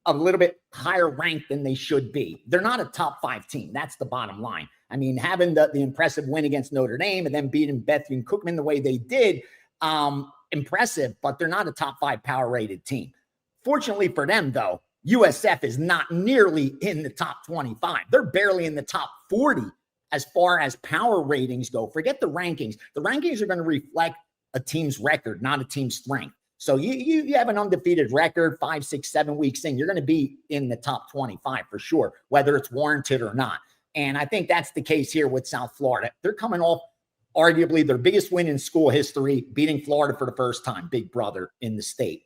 a little bit higher ranked than they should be. They're not a top 5 team. That's the bottom line. I mean, having the impressive win against Notre Dame and then beating Bethune Cookman the way they did, impressive, but they're not a top 5 power rated team. Fortunately for them, though, USF is not nearly in the top 25. They're barely in the top 40 as far as power ratings go. Forget the rankings. The rankings are going to reflect a team's record, not a team's strength. So you have an undefeated record 5, 6, 7 weeks in, you're going to be in the top 25 for sure, whether it's warranted or not. And I think that's the case here with South Florida. They're coming off arguably their biggest win in school history, beating Florida for the first time, big brother in the state.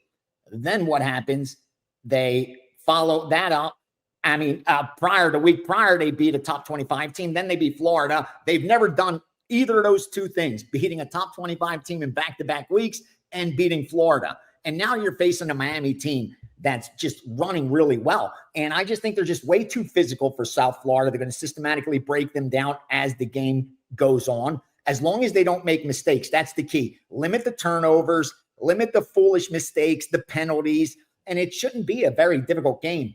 Then what happens? They follow that up. I mean, the week prior, they beat a top 25 team. Then they beat Florida. They've never done either of those two things, beating a top 25 team in back-to-back weeks and beating Florida. And now you're facing a Miami team that's just running really well. And I just think they're just way too physical for South Florida. They're going to systematically break them down as the game goes on. As long as they don't make mistakes, that's the key. Limit the turnovers, limit the foolish mistakes, the penalties, and it shouldn't be a very difficult game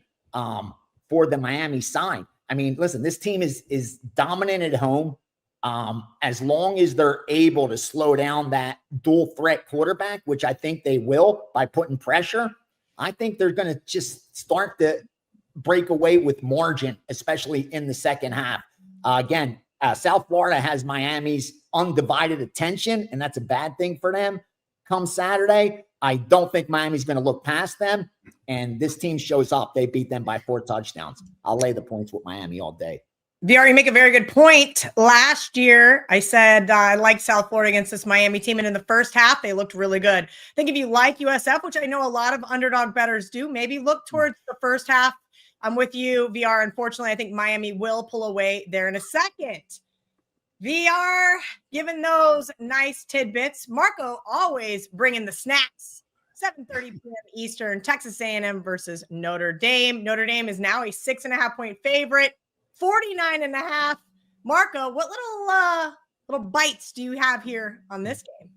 for the Miami side. I mean, listen, this team is dominant at home. As long as they're able to slow down that dual threat quarterback, which I think they will by putting pressure, I think they're going to just start to break away with margin, especially in the second half. Again, South Florida has Miami's undivided attention, and that's a bad thing for them. Come Saturday, I don't think Miami's going to look past them, and this team shows up. They beat them by 4 touchdowns. I'll lay the points with Miami all day. VR, you make a very good point. Last year, I said I like South Florida against this Miami team, and in the first half, they looked really good. I think if you like USF, which I know a lot of underdog bettors do, maybe look towards the first half. I'm with you, VR. Unfortunately, I think Miami will pull away there in a second. VR, given those nice tidbits, Marco always bringing the snacks. 7:30 p.m. Eastern, Texas A&M versus Notre Dame. Notre Dame is now a 6.5-point favorite. 49.5. Marco, what little bites do you have here on this game?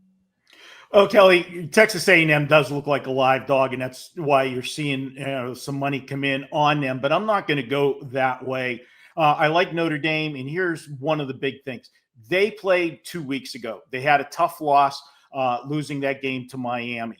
Oh, Kelly, Texas A&M does look like a live dog, and that's why you're seeing some money come in on them. But I'm not going to go that way. I like Notre Dame, and here's one of the big things. They played 2 weeks ago. They had a tough loss, losing that game to Miami.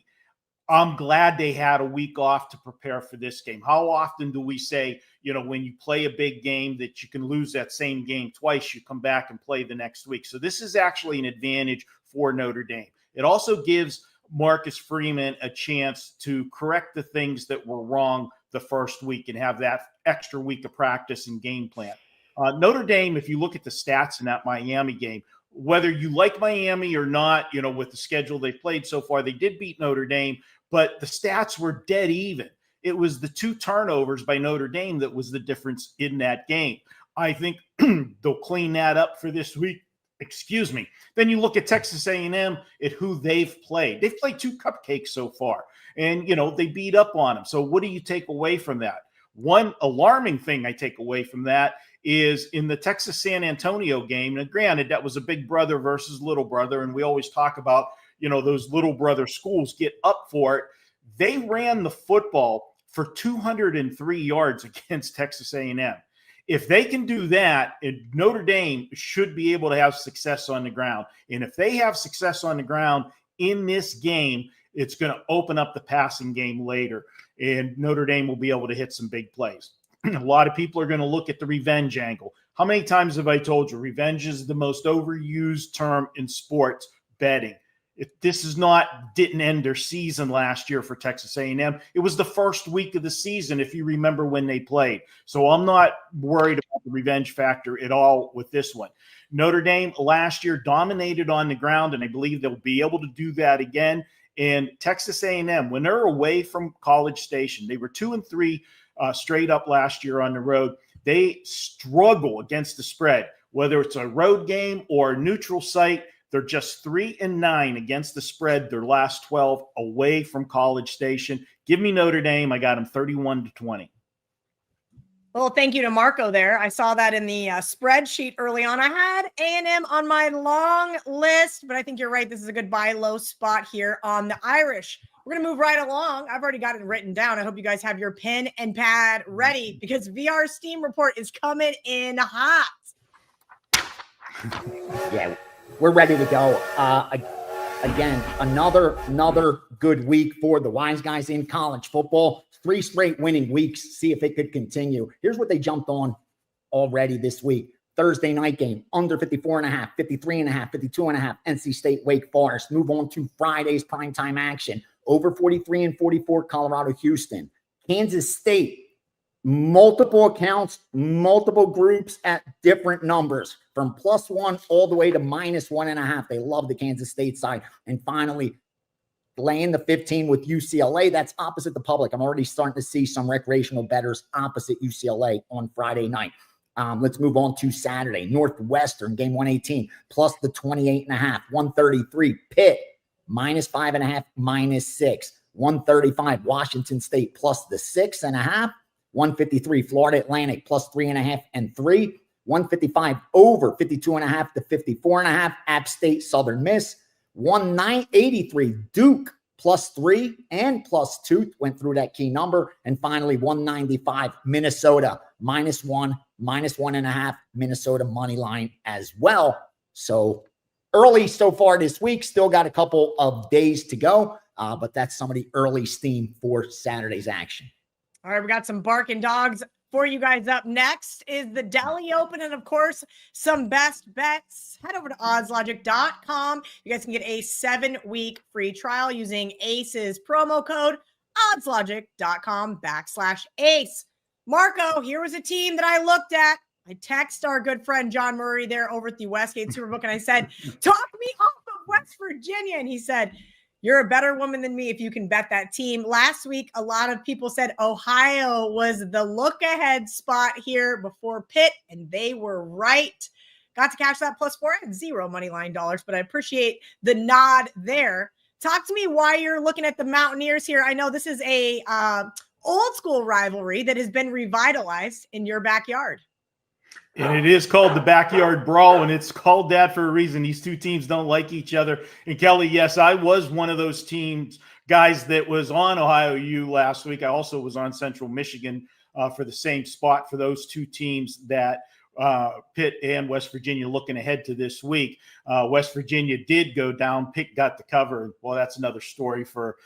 I'm glad they had a week off to prepare for this game. How often do we say, when you play a big game that you can lose that same game twice, you come back and play the next week? So this is actually an advantage for Notre Dame. It also gives Marcus Freeman a chance to correct the things that were wrong the first week and have that extra week of practice and game plan. Notre Dame, if you look at the stats in that Miami game, whether you like Miami or not, with the schedule they've played so far, they did beat Notre Dame, but the stats were dead even. It was the 2 turnovers by Notre Dame that was the difference in that game. I think they'll clean that up for this week. Excuse me. Then you look at Texas A&M at who they've played. They've played 2 cupcakes so far, and, they beat up on them. So what do you take away from that? One alarming thing I take away from that is in the Texas-San Antonio game, and granted, that was a big brother versus little brother, and we always talk about, those little brother schools get up for it. They ran the football for 203 yards against Texas A&M. If they can do that, Notre Dame should be able to have success on the ground. And if they have success on the ground in this game, it's going to open up the passing game later, and Notre Dame will be able to hit some big plays. A lot of people are going to look at the revenge angle. How many times have I told you revenge is the most overused term in sports betting? Didn't end their season last year for Texas A&M. It was the first week of the season, if you remember when they played. So I'm not worried about the revenge factor at all with this one. Notre Dame last year dominated on the ground, and I believe they'll be able to do that again. And Texas A&M, when they're away from College Station, they were 2-3 straight up last year on the road. They struggle against the spread, whether it's a road game or a neutral site. They're just 3-9 against the spread their last 12 away from College Station. Give me Notre Dame. I got them 31-20. Well, thank you to Marco there. I saw that in the spreadsheet early on. I had A&M on my long list, but I think you're right. This is a good buy low spot here on the Irish. We're going to move right along. I've already got it written down. I hope you guys have your pen and pad ready because VR Steam Report is coming in hot. Yeah, we're ready to go. Again, another good week for the wise guys in college football. 3 straight winning weeks. See if it could continue. Here's what they jumped on already this week. Thursday night game, under 54.5, 53.5, 52.5, NC State, Wake Forest. Move on to Friday's primetime action. Over 43 and 44, Colorado, Houston. Kansas State, multiple accounts, multiple groups at different numbers from +1 all the way to -1.5. They love the Kansas State side. And finally, laying the 15 with UCLA. That's opposite the public. I'm already starting to see some recreational bettors opposite UCLA on Friday night. Let's move on to Saturday. Northwestern, game 118, plus the 28.5, 133. Pitt, -5.5, -6. 135, Washington State, plus the 6.5. 153, Florida Atlantic, plus 3.5 and 3. 155, over 52.5 to 54.5. App State, Southern Miss. 183, Duke, plus 3 and plus 2. Went through that key number. And finally, 195, Minnesota, -1, -1.5. Minnesota money line as well. So early so far this week, still got a couple of days to go, but that's some of the early steam for Saturday's action. All right, we got some barking dogs for you guys. Up next is the Deli Open, and of course, some best bets. Head over to oddslogic.com. You guys can get a 7-week free trial using ACE's promo code, oddslogic.com/ACE. Marco, here was a team that I looked at. I text our good friend John Murray there over at the Westgate Superbook, and I said, talk me off of West Virginia. And he said, you're a better woman than me if you can bet that team. Last week, a lot of people said Ohio was the look-ahead spot here before Pitt, and they were right. Got to cash that +4. I had 0 money line dollars, but I appreciate the nod there. Talk to me why you're looking at the Mountaineers here. I know this is a old school rivalry that has been revitalized in your backyard. And it is called the backyard brawl, and it's called that for a reason. These two teams don't like each other. And Kelly, yes, I was one of those teams, guys, that was on Ohio U last week. I also was on Central Michigan for the same spot for those two teams that Pitt and West Virginia looking ahead to this week. West Virginia did go down. Pitt got the cover. Well, that's another story for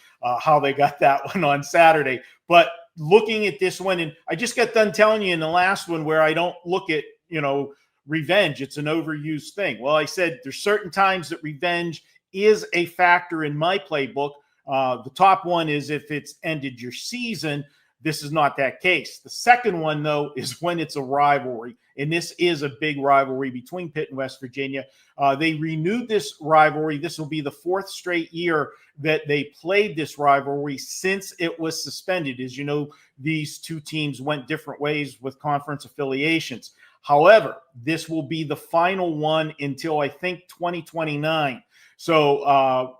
how they got that one on Saturday. But looking at this one, and I just got done telling you in the last one where I don't look at, revenge. It's an overused thing. Well, I said there's certain times that revenge is a factor in my playbook. The top one is if it's ended your season. This is not that case. The second one, though, is when it's a rivalry. And this is a big rivalry between Pitt and West Virginia. They renewed this rivalry. This will be the 4th straight year that they played this rivalry since it was suspended. As you know, these two teams went different ways with conference affiliations. However, this will be the final one until I think 2029. So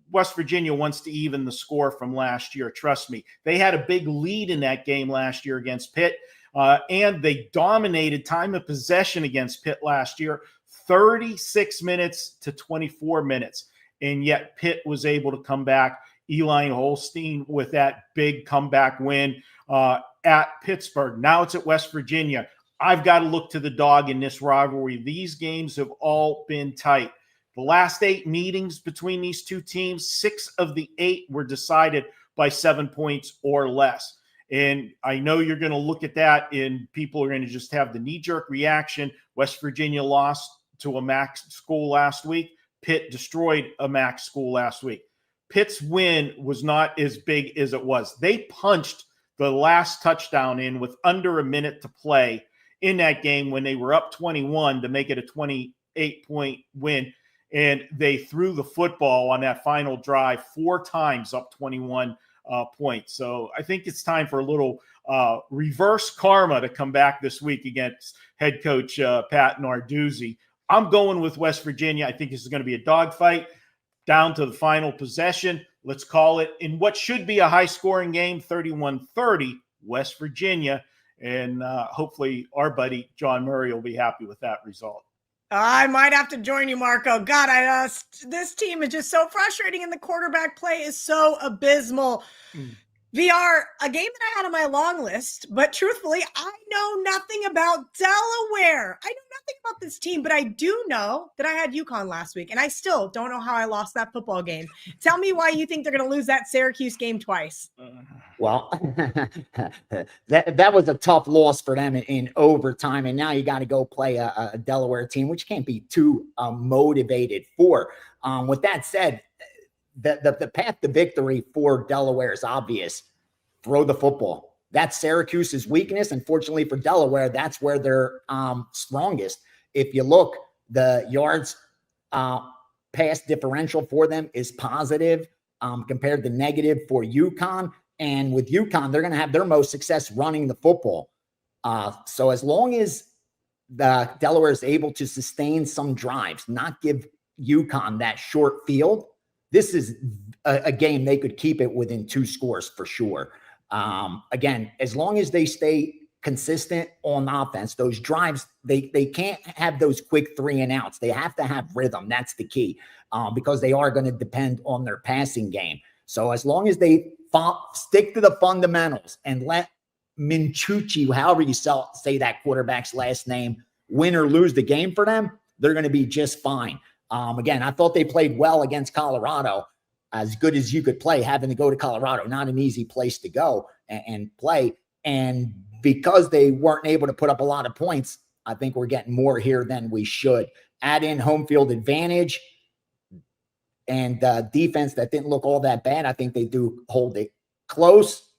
West Virginia wants to even the score from last year. Trust me. They had a big lead in that game last year against Pitt, and they dominated time of possession against Pitt last year, 36 minutes to 24 minutes. And yet Pitt was able to come back. Eli Holstein with that big comeback win at Pittsburgh. Now it's at West Virginia. I've got to look to the dog in this rivalry. These games have all been tight. The last 8 meetings between these two teams, 6 of the 8 were decided by 7 points or less. And I know you're going to look at that and people are going to just have the knee-jerk reaction. West Virginia lost to a MAC school last week. Pitt destroyed a MAC school last week. Pitt's win was not as big as it was. They punched the last touchdown in with under a minute to play in that game when they were up 21 to make it a 28-point win. And they threw the football on that final drive 4 times up 21 points. So I think it's time for a little reverse karma to come back this week against head coach Pat Narduzzi. I'm going with West Virginia. I think this is going to be a dogfight down to the final possession. Let's call it in what should be a high-scoring game, 31-30, West Virginia. And hopefully our buddy John Murray will be happy with that result. I might have to join you, Marco. God, this team is just so frustrating, and the quarterback play is so abysmal. VR, a game that I had on my long list, but truthfully, I know nothing about Delaware. I know nothing about this team, but I do know that I had UConn last week, and I still don't know how I lost that football game. Tell me why you think they're going to lose that Syracuse game twice. Well, that was a tough loss for them in overtime, and now you got to go play a Delaware team, which can't be too motivated for. With that said, the path to victory for Delaware is obvious. Throw the football. That's Syracuse's weakness. Unfortunately for Delaware, that's where they're strongest. If you look, the yards pass differential for them is positive compared to negative for UConn. And with UConn, they're going to have their most success running the football. So as long as the Delaware is able to sustain some drives, not give UConn that short field, this is a game they could keep it within 2 scores for sure. Again, as long as they stay consistent on offense, those drives, they can't have those quick 3 and outs. They have to have rhythm. That's the key because they are going to depend on their passing game. So as long as they stick to the fundamentals and let Minchucci, however you say that quarterback's last name, win or lose the game for them, they're going to be just fine. Again, I thought they played well against Colorado, as good as you could play, having to go to Colorado, not an easy place to go and play. And because they weren't able to put up a lot of points, I think we're getting more here than we should. Add in home field advantage and defense that didn't look all that bad. I think they do hold it close.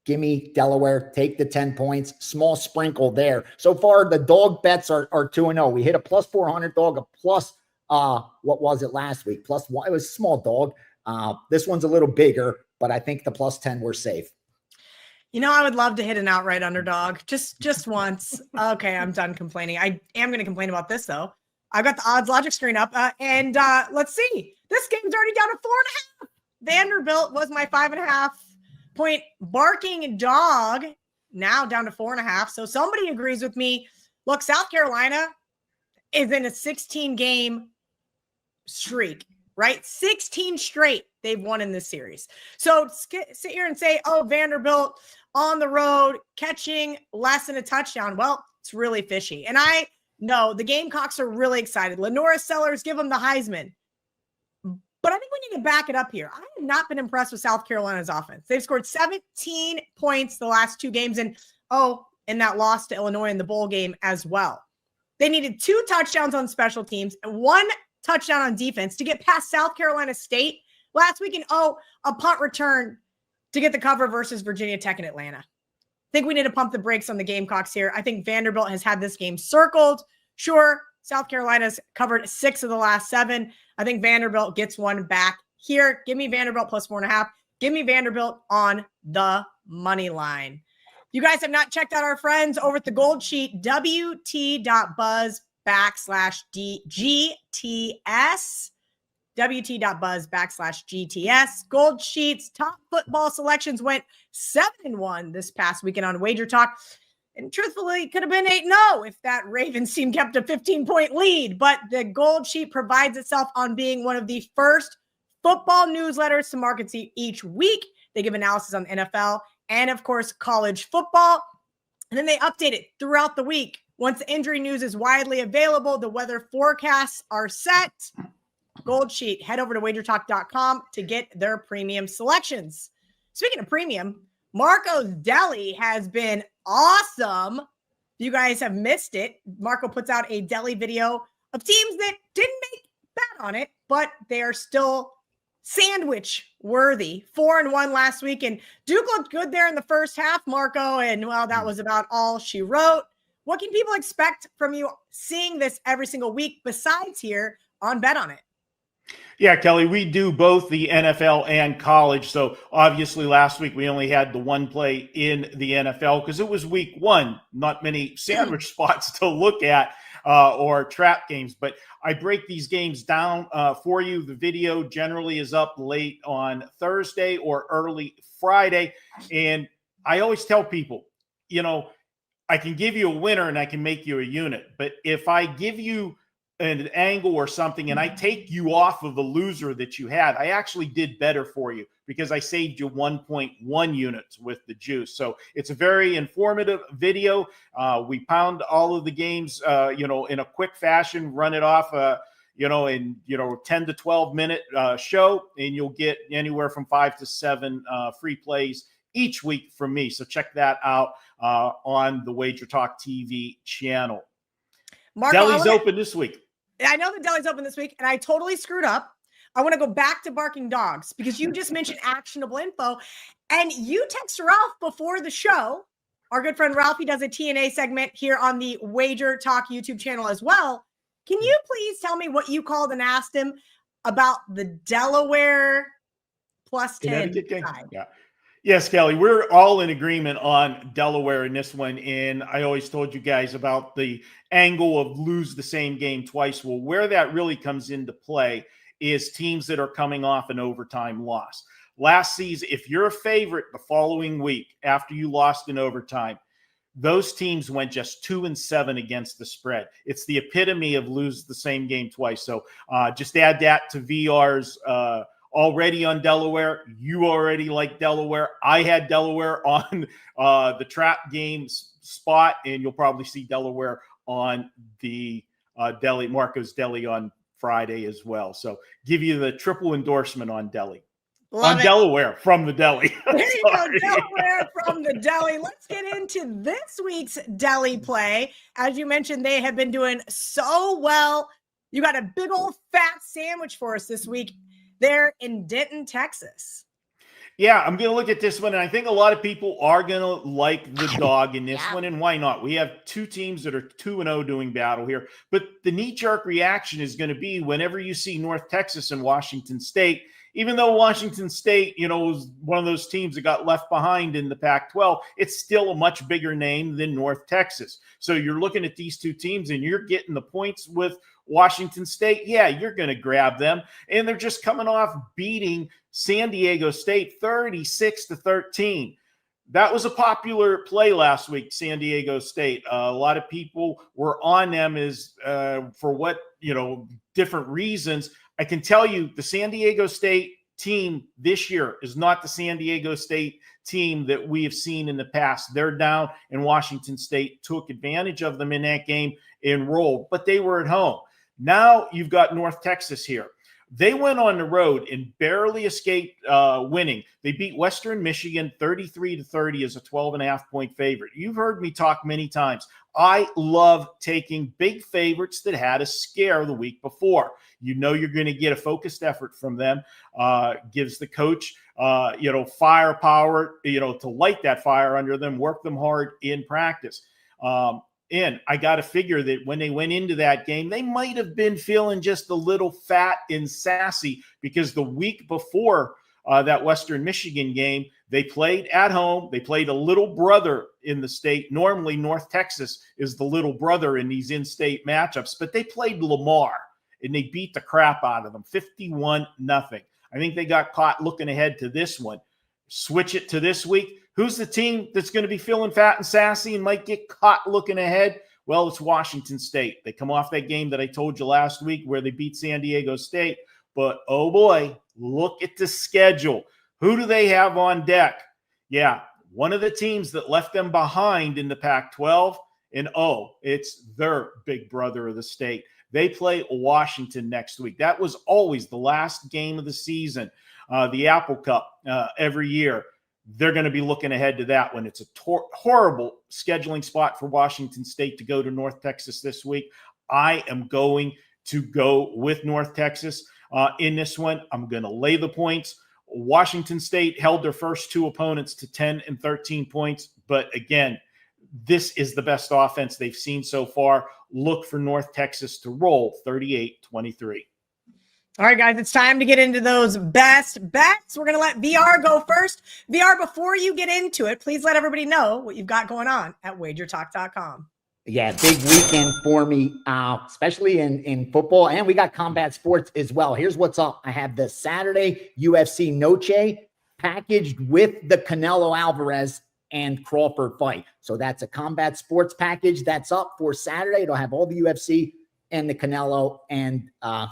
Give me Delaware. Take the 10 points. Small sprinkle there. So far, the dog bets are 2-0. We hit a plus 400 dog, a plus, what was it last week? Plus one. It was a small dog. This one's a little bigger, but I think the plus 10 we're safe. You know, I would love to hit an outright underdog just once. Okay, I'm done complaining. I am going to complain about this, though. I've got the odds logic screen up, and let's see. This game's already down to 4.5. Vanderbilt was my 5.5-point barking dog, now down to 4.5. So somebody agrees with me. Look, South Carolina is in a 16-game streak, right? 16 straight they've won in this series. So sit here and say, oh, Vanderbilt on the road catching less than a touchdown. Well, it's really fishy. And I know the Gamecocks are really excited. Lenora Sellers, give them the Heisman. But I think we need to back it up here. I have not been impressed with South Carolina's offense. They've scored 17 points the last 2 games. And, in that loss to Illinois in the bowl game as well. They needed 2 touchdowns on special teams and 1 touchdown on defense to get past South Carolina State last week. And, a punt return to get the cover versus Virginia Tech and Atlanta. I think we need to pump the brakes on the Gamecocks here. I think Vanderbilt has had this game circled. Sure, South Carolina's covered 6 of the last 7. I think Vanderbilt gets one back here. Give me Vanderbilt plus 4.5. Give me Vanderbilt on the money line. If you guys have not checked out our friends over at the GoldSheet, WT.buzz/GTS. WT.buzz/GTS. GoldSheet's top football selections went 7-1 this past weekend on WagerTalk. And truthfully, it could have been 8-0 if that Ravens team kept a 15-point lead. But the GoldSheet prides itself on being one of the first football newsletters to market each week. They give analysis on the NFL and, of course, college football. And then they update it throughout the week. Once the injury news is widely available, the weather forecasts are set. GoldSheet, head over to WagerTalk.com to get their premium selections. Speaking of premium, Marco's Deli has been awesome. You guys have missed it. Marco puts out a deli video of teams that didn't make bet on it, but they are still sandwich worthy. 4-1 last week, and Duke looked good there in the first half, Marco, and well, that was about all she wrote. What can people expect from you seeing this every single week besides here on Bet On It? Yeah, Kelly, we do both the NFL and college. So obviously last week we only had the one play in the NFL because it was week 1, not many sandwich spots to look at or trap games. But I break these games down for you. The video generally is up late on Thursday or early Friday. And I always tell people, I can give you a winner and I can make you a unit. But if I give you an angle or something and I take you off of the loser that you had, I actually did better for you because I saved you 1.1 units with the juice. So it's a very informative video. We pound all of the games, in a quick fashion, run it off, in 10 to 12 minute show, and you'll get anywhere from 5 to 7 free plays each week from me. So check that out on the WagerTalk TV channel. Marco, Deli's open this week. I know the deli's open this week, and I totally screwed up. I want to go back to barking dogs because you just mentioned actionable info, and you text Ralph before the show. Our good friend Ralph, he does a TNA segment here on the WagerTalk YouTube channel as well. Can you please tell me what you called and asked him about the Delaware plus 10 side? Yeah. Yes, Kelly, we're all in agreement on Delaware in this one. And I always told you guys about the angle of lose the same game twice. Well, where that really comes into play is teams that are coming off an overtime loss. Last season, if you're a favorite the following week after you lost in overtime, those teams went just 2-7 against the spread. It's the epitome of lose the same game twice. So just add that to VR's already on Delaware. You already like Delaware. I had Delaware on the trap games spot, and you'll probably see Delaware on the Deli, Marco's Deli on Friday as well. So give you the triple endorsement on Deli. Love it. Delaware from the Deli. There you go, Delaware from the Deli. Let's get into this week's Deli play. As you mentioned, they have been doing so well. You got a big old fat sandwich for us this week there in Denton, Texas. Yeah, I'm going to look at this one, and I think a lot of people are going to like the dog in this one, and why not? We have two teams that are 2-0 doing battle here, but the knee-jerk reaction is going to be whenever you see North Texas and Washington State, even though Washington State, was one of those teams that got left behind in the Pac-12, it's still a much bigger name than North Texas. So you're looking at these two teams, and you're getting the points with Washington State. Yeah, you're going to grab them, and they're just coming off beating San Diego State 36-13. That was a popular play last week, San Diego State. A lot of people were on them as for what, different reasons. I can tell you the San Diego State team this year is not the San Diego State team that we have seen in the past. They're down, and Washington State took advantage of them in that game and rolled, but they were at home. Now you've got North Texas here. They went on the road and barely escaped winning. They beat Western Michigan 33-30 as a 12.5-point favorite. You've heard me talk many times. I love taking big favorites that had a scare the week before. You're going to get a focused effort from them. Gives the coach, firepower, to light that fire under them, work them hard in practice. And I got to figure that when they went into that game, they might have been feeling just a little fat and sassy because the week before that Western Michigan game, they played at home. They played a little brother in the state. Normally, North Texas is the little brother in these in-state matchups, but they played Lamar, and they beat the crap out of them, 51-0. I think they got caught looking ahead to this one. Switch it to this week. Who's the team that's going to be feeling fat and sassy and might get caught looking ahead? Well, it's Washington State. They come off that game that I told you last week where they beat San Diego State. But, oh boy, look at the schedule. Who do they have on deck? Yeah, one of the teams that left them behind in the Pac-12. And, it's their big brother of the state. They play Washington next week. That was always the last game of the season, the Apple Cup every year. They're going to be looking ahead to that one. It's a horrible scheduling spot for Washington State to go to North Texas this week. I am going to go with North Texas in this one. I'm going to lay the points. Washington State held their first two opponents to 10 and 13 points. But again, this is the best offense they've seen so far. Look for North Texas to roll 38-23. All right, guys, it's time to get into those best bets. We're going to let VR go first. VR, before you get into it, please let everybody know what you've got going on at WagerTalk.com. Yeah, big weekend for me, especially in football. And we got combat sports as well. Here's what's up. I have the Saturday UFC Notre packaged with the Canelo Alvarez and Crawford fight. So that's a combat sports package that's up for Saturday. It'll have all the UFC and the Canelo and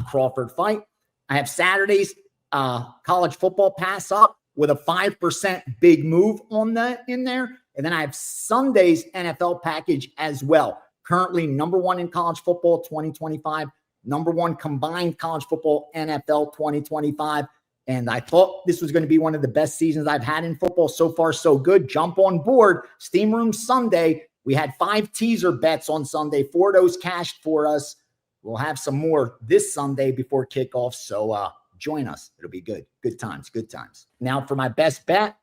Crawford fight. I have Saturday's college football pass up with a 5% big move in there. And then I have Sunday's NFL package as well. Currently number one in college football 2025, number one combined college football NFL 2025. And I thought this was going to be one of the best seasons I've had in football. So far, so good. Jump on board. Steam Room Sunday. We had 5 teaser bets on Sunday. 4 of those cashed for us. We'll have some more this Sunday before kickoff. So join us. It'll be good. Good times. Good times. Now for my best bet.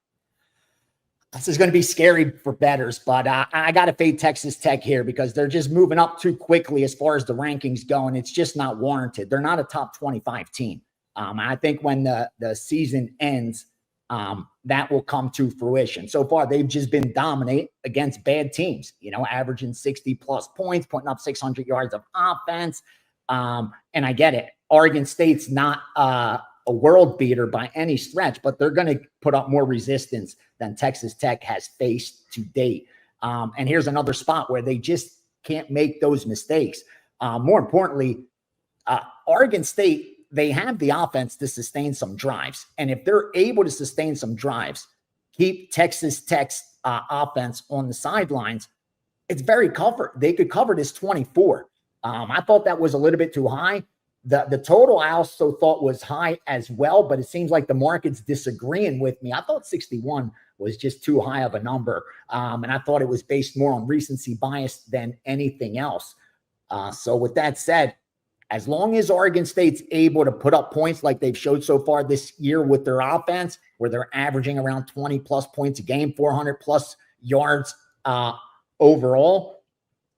This is going to be scary for bettors, but I got to fade Texas Tech here because they're just moving up too quickly as far as the rankings go, and it's just not warranted. They're not a top 25 team. I think when the season ends, that will come to fruition. So far, they've just been dominant against bad teams, averaging 60-plus points, putting up 600 yards of offense. And I get it. Oregon State's not a world beater by any stretch, but they're going to put up more resistance than Texas Tech has faced to date. And here's another spot where they just can't make those mistakes. More importantly, Oregon State, they have the offense to sustain some drives. And if they're able to sustain some drives, keep Texas Tech's offense on the sidelines, it's very covered. They could cover this 24. I thought that was a little bit too high. The total I also thought was high as well, but it seems like the market's disagreeing with me. I thought 61 was just too high of a number. And I thought it was based more on recency bias than anything else. So with that said, as long as Oregon State's able to put up points like they've showed so far this year with their offense, where they're averaging around 20 plus points a game, 400 plus yards overall,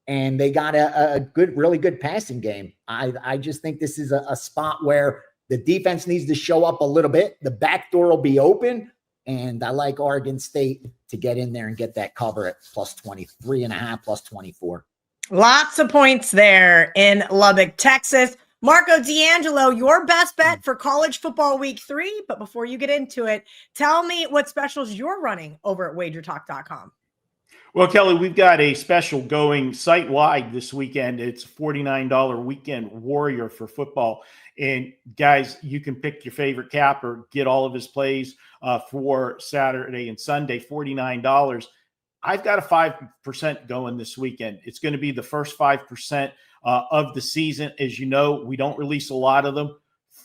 and they got a good, really good passing game. I just think this is a spot where the defense needs to show up a little bit. The back door will be open, and I like Oregon State to get in there and get that cover at plus 23.5, plus 24. Lots of points there in Lubbock, Texas. Marco D'Angelo, your best bet for college football week 3. But before you get into it, tell me what specials you're running over at WagerTalk.com. Well, Kelly, we've got a special going site-wide this weekend. It's a $49 weekend warrior for football. And guys, you can pick your favorite capper, get all of his plays for Saturday and Sunday, $49. I've got a 5% going this weekend. It's going to be the first 5% of the season. As you know, we don't release a lot of them.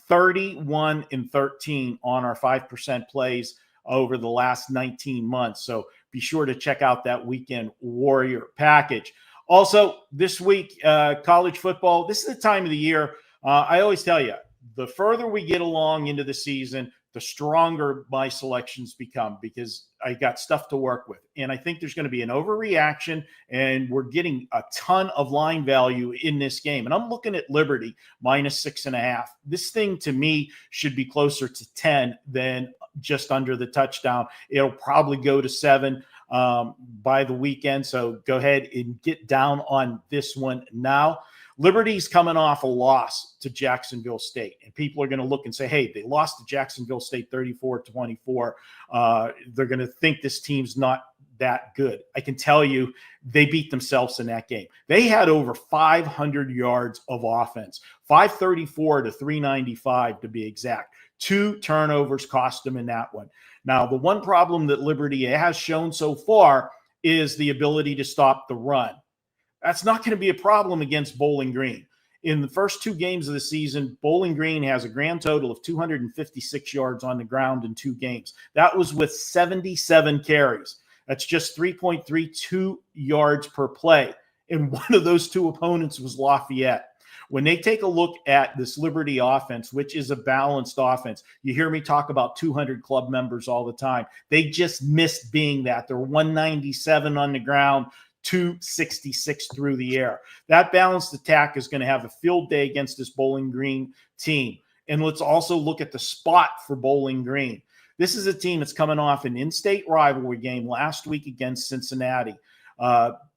31-13 on our 5% plays over the last 19 months. So be sure to check out that weekend warrior package. Also, this week, college football, this is the time of the year. I always tell you, the further we get along into the season, the stronger my selections become because I got stuff to work with. And I think there's going to be an overreaction, and we're getting a ton of line value in this game. And I'm looking at Liberty minus 6.5. This thing to me should be closer to 10 than just under the touchdown. It'll probably go to 7 by the weekend. So go ahead and get down on this one now. Liberty's coming off a loss to Jacksonville State, and people are going to look and say, hey, they lost to Jacksonville State 34-24. They're going to think this team's not that good. I can tell you they beat themselves in that game. They had over 500 yards of offense, 534 to 395 to be exact. 2 turnovers cost them in that one. Now, the one problem that Liberty has shown so far is the ability to stop the run. That's not going to be a problem against Bowling Green. In the first 2 games of the season, Bowling Green has a grand total of 256 yards on the ground in 2 games. That was with 77 carries. That's just 3.32 yards per play. And one of those 2 opponents was Lafayette. When they take a look at this Liberty offense, which is a balanced offense, you hear me talk about 200 club members all the time. They just missed being that. They're 197 on the ground, 266 through the air. That balanced attack is going to have a field day against this Bowling Green team. And let's also look at the spot for Bowling Green. This is a team that's coming off an in-state rivalry game last week against Cincinnati.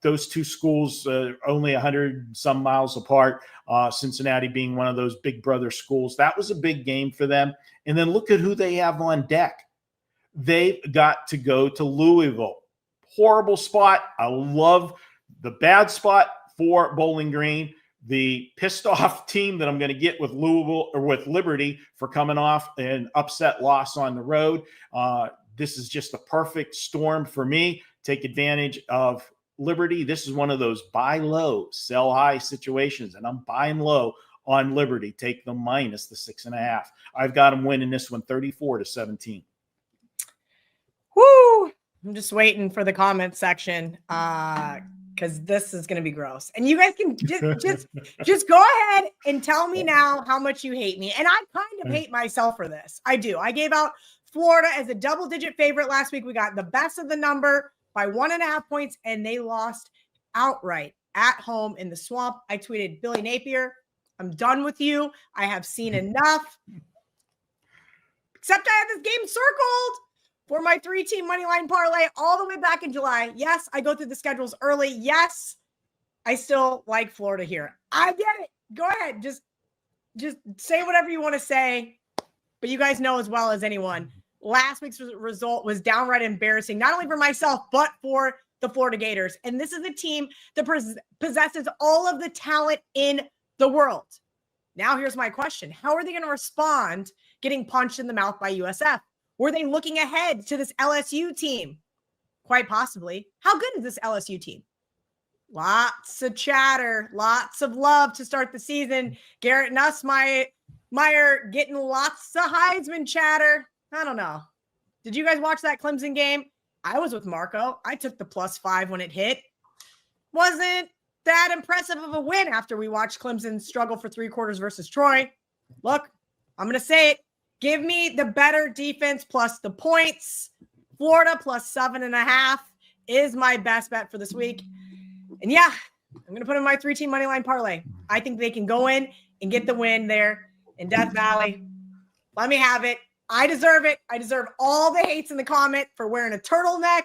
Those 2 schools only 100 some miles apart, Cincinnati being one of those big brother schools. That was a big game for them. And then look at who they have on deck. They've got to go to Louisville. Horrible spot. I love the bad spot for Bowling Green. The pissed off team that I'm going to get with Louisville or with Liberty for coming off an upset loss on the road. This is just a perfect storm for me. Take advantage of Liberty. This is one of those buy low, sell high situations, and I'm buying low on Liberty. Take them minus the 6.5. I've got them winning this one 34-17. Woo! I'm just waiting for the comment section because this is going to be gross. And you guys can just go ahead and tell me now how much you hate me. And I kind of hate myself for this. I do. I gave out Florida as a double-digit favorite last week. We got the best of the number by 1.5 points, and they lost outright at home in the Swamp. I tweeted, Billy Napier, I'm done with you. I have seen enough. Except I had this game circled for my 3-team money line parlay all the way back in July. Yes, I go through the schedules early. Yes, I still like Florida here. I get it. Go ahead. Just say whatever you want to say. But you guys know as well as anyone, last week's result was downright embarrassing, not only for myself, but for the Florida Gators. And this is a team that possesses all of the talent in the world. Now, here's my question. How are they going to respond getting punched in the mouth by USF? Were they looking ahead to this LSU team? Quite possibly. How good is this LSU team? Lots of chatter, lots of love to start the season. Garrett Nussmeier getting lots of Heisman chatter. I don't know. Did you guys watch that Clemson game? I was with Marco. I took the +5 when it hit. Wasn't that impressive of a win after we watched Clemson struggle for 3 quarters versus Troy. Look, I'm going to say it. Give me the better defense plus the points. Florida +7.5 is my best bet for this week. And yeah, I'm going to put in my 3-team money line parlay. I think they can go in and get the win there in Death Valley. Let me have it. I deserve it. I deserve all the hates in the comment for wearing a turtleneck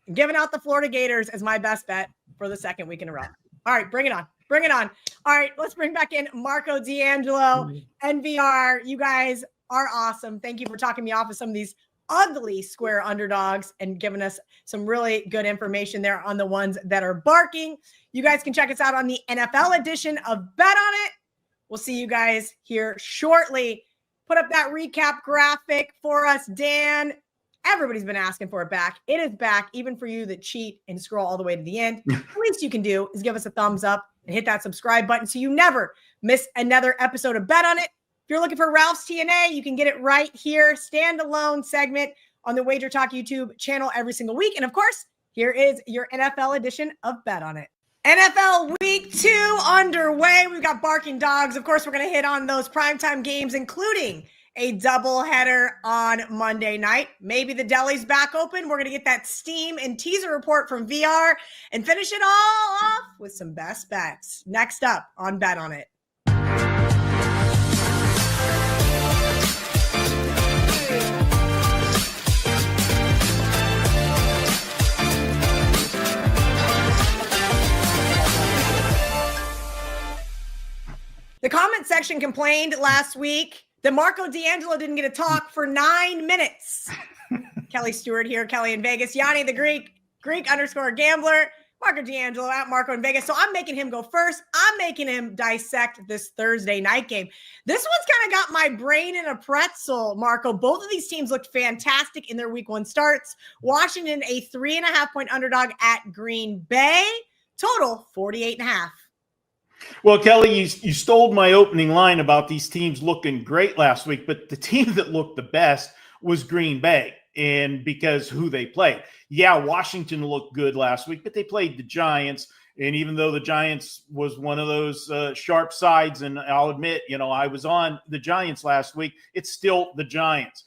and giving out the Florida Gators as my best bet for the second week in a row. All right, bring it on. Bring it on. All right, let's bring back in Marco D'Angelo, NVR. You guys are awesome. Thank you for talking me off of some of these ugly square underdogs and giving us some really good information there on the ones that are barking. You guys can check us out on the NFL edition of Bet On It. We'll see you guys here shortly. Put up that recap graphic for us, Dan. Everybody's been asking for it back. It is back, even for you that cheat and scroll all the way to the end. The least you can do is give us a thumbs up and hit that subscribe button so you never miss another episode of Bet On It. If you're looking for Ralph's TNA, you can get it right here. Standalone segment on the WagerTalk YouTube channel every single week. And of course, here is your NFL edition of Bet On It. NFL Week 2 underway. We've got barking dogs. Of course, we're going to hit on those primetime games, including a doubleheader on Monday night. Maybe the deli's back open. We're going to get that steam and teaser report from VR and finish it all off with some best bets. Next up on Bet On It. The comment section complained last week that Marco D'Angelo didn't get a talk for 9 minutes. Kelly Stewart here, Kelly in Vegas, Gianni The Greek, Greek_gambler, Marco D'Angelo at Marco in Vegas. So I'm making him go first. I'm making him dissect this Thursday night game. This one's kind of got my brain in a pretzel, Marco. Both of these teams looked fantastic in their week 1 starts. Washington, a 3.5-point underdog at Green Bay. Total 48.5. Well, Kelly, you stole my opening line about these teams looking great last week, but the team that looked the best was Green Bay, and because who they played. Yeah, Washington looked good last week, but they played the Giants, and even though the Giants was one of those sharp sides, and I'll admit, I was on the Giants last week, it's still the Giants.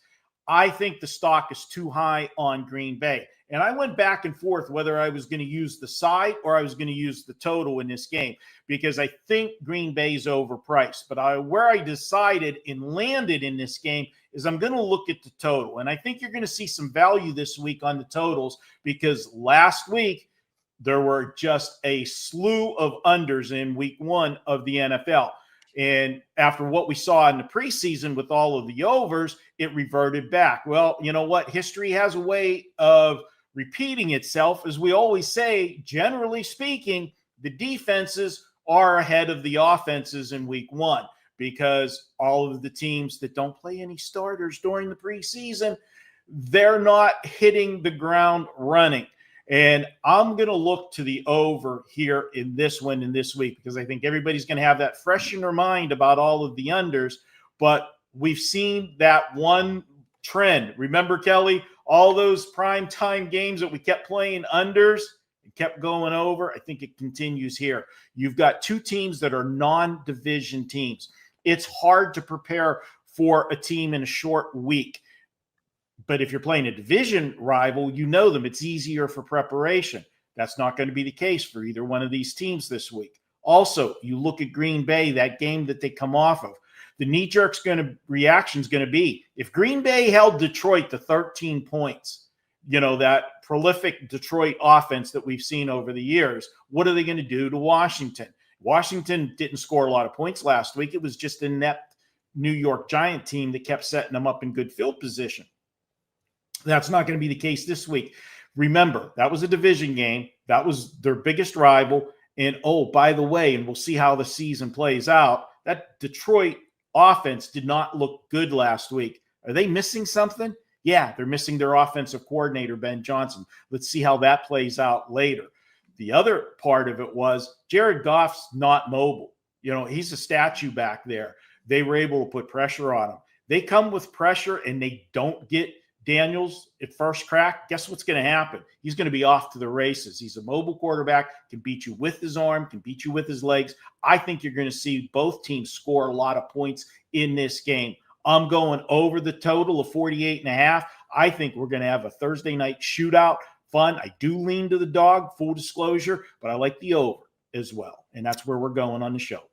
I think the stock is too high on Green Bay. And I went back and forth whether I was going to use the side or I was going to use the total in this game because I think Green Bay's overpriced. But where I decided and landed in this game is I'm going to look at the total. And I think you're going to see some value this week on the totals because last week there were just a slew of unders in week 1 of the NFL. And after what we saw in the preseason with all of the overs, it reverted back. Well, you know what? History has a way of repeating itself. As we always say, generally speaking, the defenses are ahead of the offenses in week 1 because all of the teams that don't play any starters during the preseason, they're not hitting the ground running. And I'm going to look to the over here in this one in this week because I think everybody's going to have that fresh in their mind about all of the unders. But we've seen that one trend. Remember, Kelly, all those primetime games that we kept playing unders and kept going over? I think it continues here. You've got 2 teams that are non-division teams. It's hard to prepare for a team in a short week. But if you're playing a division rival, you know them. It's easier for preparation. That's not going to be the case for either one of these teams this week. Also, you look at Green Bay, that game that they come off of. The knee-jerk reaction is going to be, if Green Bay held Detroit to 13 points, that prolific Detroit offense that we've seen over the years, what are they going to do to Washington? Washington didn't score a lot of points last week. It was just an inept New York Giant team that kept setting them up in good field position. That's not going to be the case this week. Remember, that was a division game. That was their biggest rival. And, oh, by the way, and we'll see how the season plays out, that Detroit offense did not look good last week. Are they missing something? Yeah, they're missing their offensive coordinator, Ben Johnson. Let's see how that plays out later. The other part of it was Jared Goff's not mobile. He's a statue back there. They were able to put pressure on him. They come with pressure and they don't get Daniels at first crack. Guess what's going to happen? He's going to be off to the races. He's a mobile quarterback, can beat you with his arm, can beat you with his legs. I think you're going to see both teams score a lot of points in this game. I'm going over the total of 48.5. I think we're going to have a Thursday night shootout. Fun. I do lean to the dog, full disclosure, but I like the over as well. And that's where we're going on the show.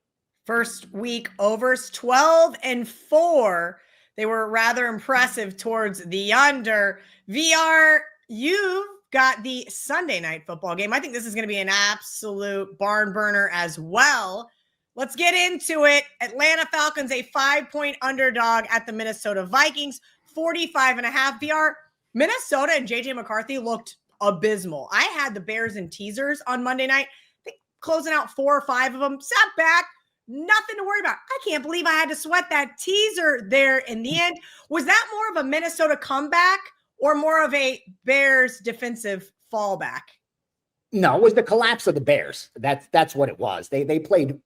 First week overs, 12-4. They were rather impressive towards the under. VR, you've got the Sunday night football game. I think this is going to be an absolute barn burner as well. Let's get into it. Atlanta Falcons, a 5-point underdog at the Minnesota Vikings, 45.5. VR, Minnesota and JJ McCarthy looked abysmal. I had the Bears in teasers on Monday night. I think closing out 4 or 5 of them, sat back. Nothing to worry about. I can't believe I had to sweat that teaser there in the end. Was that more of a Minnesota comeback or more of a Bears defensive fallback? No, it was the collapse of the Bears. That's what it was. They played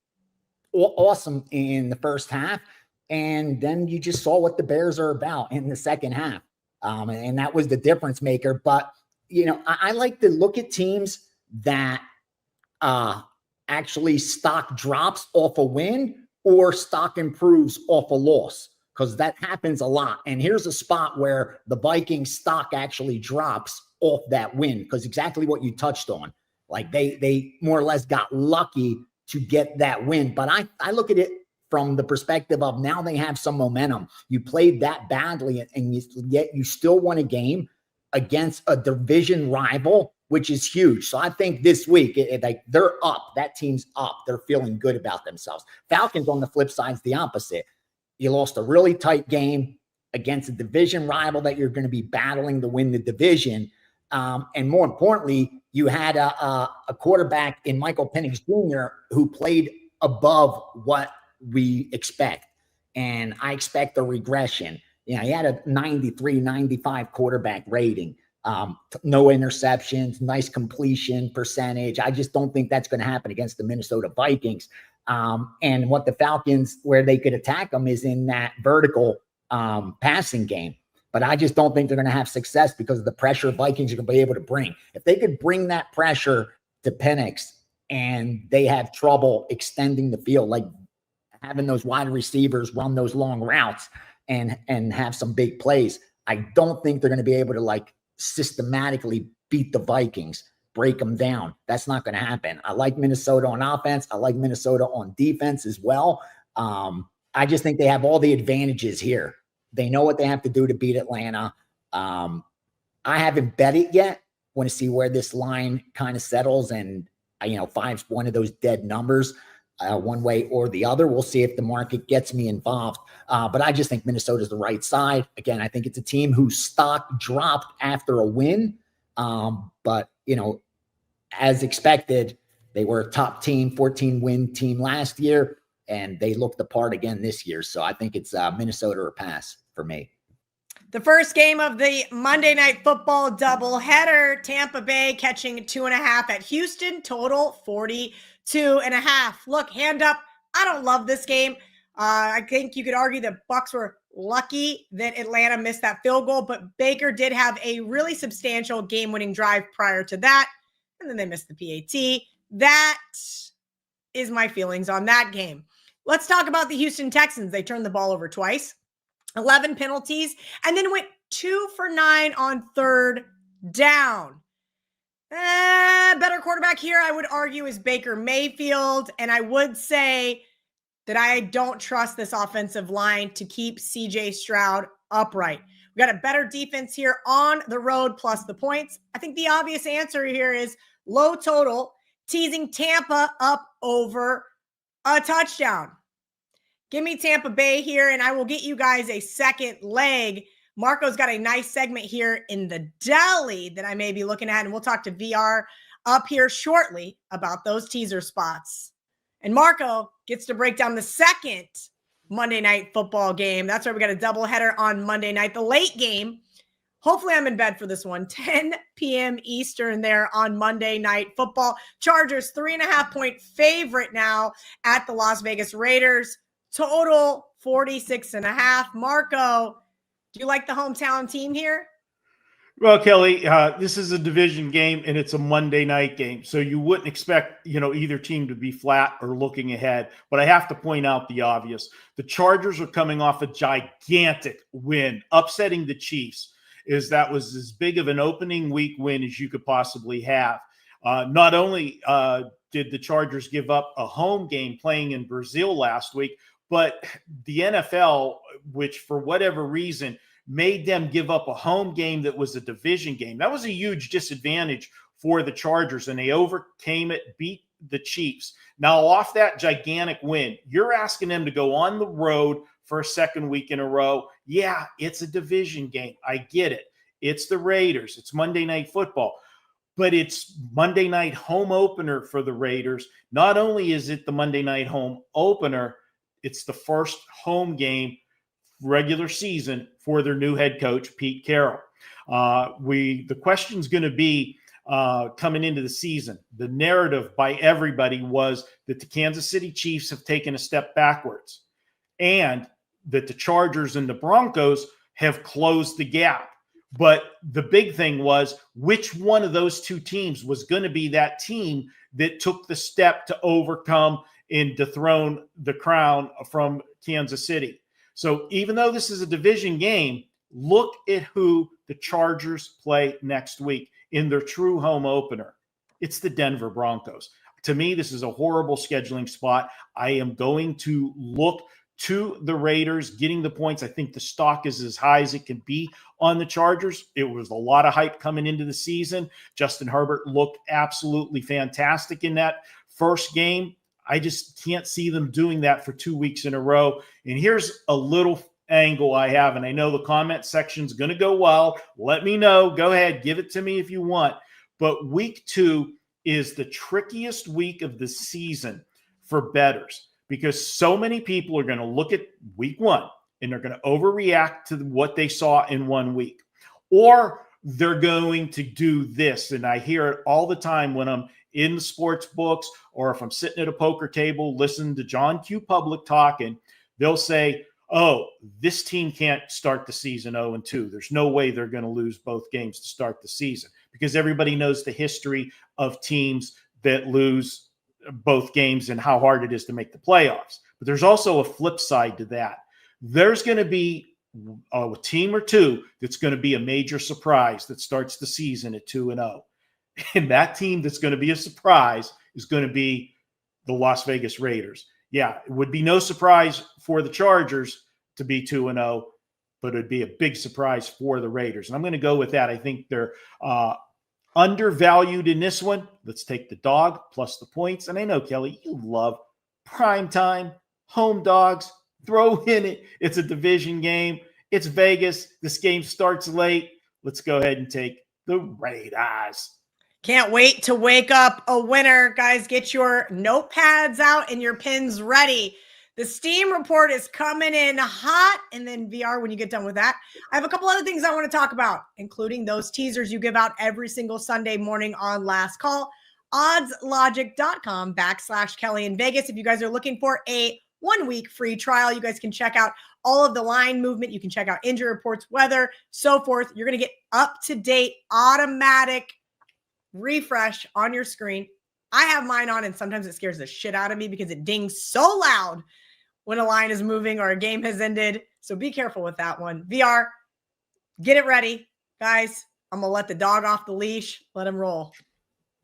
awesome in the first half, and then you just saw what the Bears are about in the second half. And that was the difference maker. But, I like to look at teams that actually stock drops off a win or stock improves off a loss, because that happens a lot. And here's a spot where the Vikings stock actually drops off that win, because exactly what you touched on. Like they more or less got lucky to get that win. But I look at it from the perspective of now they have some momentum. You played that badly and yet you still won a game against a division rival, which is huge. So I think this week, they're up. That team's up. They're feeling good about themselves. Falcons, on the flip side, is the opposite. You lost a really tight game against a division rival that you're going to be battling to win the division. And more importantly, you had a quarterback in Michael Penix Jr. who played above what we expect. And I expect a regression. He had a 93, 95 quarterback rating. No interceptions, nice completion percentage. I just don't think that's going to happen against the Minnesota Vikings. And what the Falcons, where they could attack them, is in that vertical passing game. But I just don't think they're going to have success because of the pressure Vikings are going to be able to bring. If they could bring that pressure to Penix and they have trouble extending the field, like having those wide receivers run those long routes and have some big plays, I don't think they're going to be able to systematically beat the Vikings, break them down. That's not going to happen. I like Minnesota on offense. I like Minnesota on defense as well. I just think they have all the advantages here. They know what they have to do to beat Atlanta. I haven't bet it yet. Want to see where this line kind of settles. And, 5's one of those dead numbers, one way or the other. We'll see if the market gets me involved. But I just think Minnesota's the right side. Again, I think it's a team whose stock dropped after a win. But, as expected, they were a top team, 14-win team last year, and they looked the part again this year. So I think it's Minnesota or pass for me. The first game of the Monday Night Football doubleheader, Tampa Bay catching 2.5 at Houston, total 42.5. Look, hand up, I don't love this game. I think you could argue that Bucs were lucky that Atlanta missed that field goal, but Baker did have a really substantial game-winning drive prior to that, and then they missed the PAT. That is my feelings on that game. Let's talk about the Houston Texans. They turned the ball over twice, 11 penalties, and then went 2 for 9 on third down. Better quarterback here, I would argue, is Baker Mayfield, and I would say that I don't trust this offensive line to keep CJ Stroud upright. We got a better defense here on the road plus the points. I think the obvious answer here is low total, teasing Tampa up over a touchdown. Give me Tampa Bay here, and I will get you guys a second leg. Marco's got a nice segment here in the deli that I may be looking at, and we'll talk to VR up here shortly about those teaser spots. And Marco gets to break down the second Monday Night Football game. That's why we got a doubleheader on Monday night. The late game, Hopefully I'm in bed for this one. 10 p.m. Eastern there on Monday Night Football. Chargers 3.5-point favorite now at the Las Vegas Raiders. Total 46.5. Marco, do you like the hometown team here? Well, Kelly, this is a division game and it's a Monday night game. So you wouldn't expect, either team to be flat or looking ahead. But I have to point out the obvious. The Chargers are coming off a gigantic win, upsetting the Chiefs. That was as big of an opening week win as you could possibly have. Not only did the Chargers give up a home game playing in Brazil last week, but the NFL, which for whatever reason made them give up a home game that was a division game. That was a huge disadvantage for the Chargers, and they overcame it, beat the Chiefs. Now, off that gigantic win, you're asking them to go on the road for a second week in a row. Yeah, it's a division game. I get it. It's the Raiders. It's Monday Night Football. But it's Monday night home opener for the Raiders. Not only is it the Monday night home opener, it's the first home game regular season for their new head coach, Pete Carroll. The question's going to be coming into the season. The narrative by everybody was that the Kansas City Chiefs have taken a step backwards and that the Chargers and the Broncos have closed the gap. But the big thing was which one of those two teams was going to be that team that took the step to overcome and dethrone the crown from Kansas City. So even though this is a division game, look at who the Chargers play next week in their true home opener. It's the Denver Broncos. To me, this is a horrible scheduling spot. I am going to look to the Raiders getting the points. I think the stock is as high as it can be on the Chargers. It was a lot of hype coming into the season. Justin Herbert looked absolutely fantastic in that first game. I just can't see them doing that for 2 weeks in a row. And here's a little angle I have, and I know the comment section's going to go wild. Let me know. Go ahead. Give it to me if you want. But week 2 is the trickiest week of the season for bettors because so many people are going to look at week 1 and they're going to overreact to what they saw in 1 week. Or they're going to do this, and I hear it all the time when I'm in the sports books or if I'm sitting at a poker table listening to John Q. Public talking, they'll say, oh, this team can't start the season 0-2. There's no way they're going to lose both games to start the season because everybody knows the history of teams that lose both games and how hard it is to make the playoffs. But there's also a flip side to that. There's going to be a team or two that's going to be a major surprise that starts the season at 2-0. And that team that's going to be a surprise is going to be the Las Vegas Raiders. Yeah, it would be no surprise for the Chargers to be 2-0, but it'd be a big surprise for the Raiders. And I'm going to go with that. I think they're undervalued in this one. Let's take the dog plus the points. And I know, Kelly, you love primetime, home dogs. Throw in it. It's a division game. It's Vegas. This game starts late. Let's go ahead and take the Raiders. Can't wait to wake up a winner. Guys, get your notepads out and your pens ready. The Steam report is coming in hot. And then VR, when you get done with that, I have a couple other things I want to talk about, including those teasers you give out every single Sunday morning on Last Call. oddslogic.com/Kelly in Vegas. If you guys are looking for a 1-week free trial, you guys can check out all of the line movement. You can check out injury reports, weather, so forth. You're going to get up-to-date automatic refresh on your screen. I have mine on, and sometimes it scares the shit out of me because it dings so loud when a line is moving or a game has ended. So be careful with that one. VR, get it ready. Guys, I'm going to let the dog off the leash. Let him roll.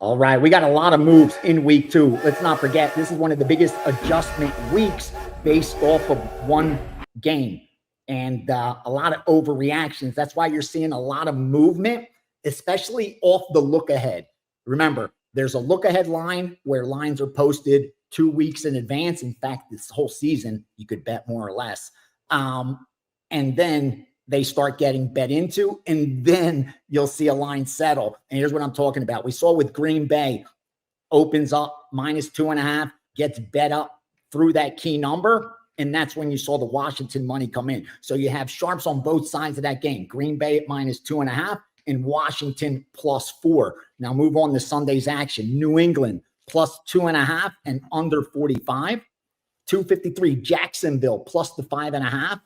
All right. We got a lot of moves in week 2. Let's not forget, this is one of the biggest adjustment weeks based off of one game and a lot of overreactions. That's why you're seeing a lot of movement, especially off the look ahead. Remember, there's a look ahead line where lines are posted 2 weeks in advance. In fact, this whole season, you could bet more or less. And then they start getting bet into, and then you'll see a line settle. And here's what I'm talking about. We saw with Green Bay, opens up -2.5, gets bet up through that key number. And that's when you saw the Washington money come in. So you have sharps on both sides of that game. Green Bay at -2.5 and Washington +4. Now move on to Sunday's action. New England +2.5 and under 45. 253 Jacksonville plus the 5.5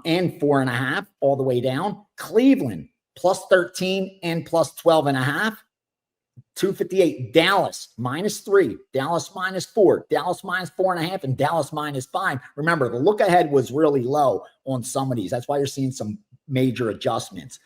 and 4.5 all the way down. Cleveland +13 and +12.5. 258 Dallas -3, Dallas -4, Dallas -4.5, and Dallas -5. Remember, the look ahead was really low on some of these. That's why you're seeing some major adjustments.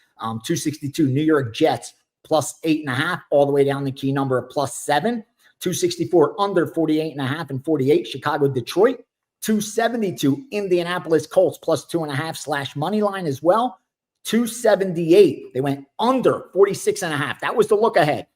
262 New York Jets +8.5 all the way down the key number of +7. 264 under 48.5 and 48 Chicago Detroit. 272 Indianapolis Colts +2.5 / money line as well. 278 they went under 46.5. That was the look ahead.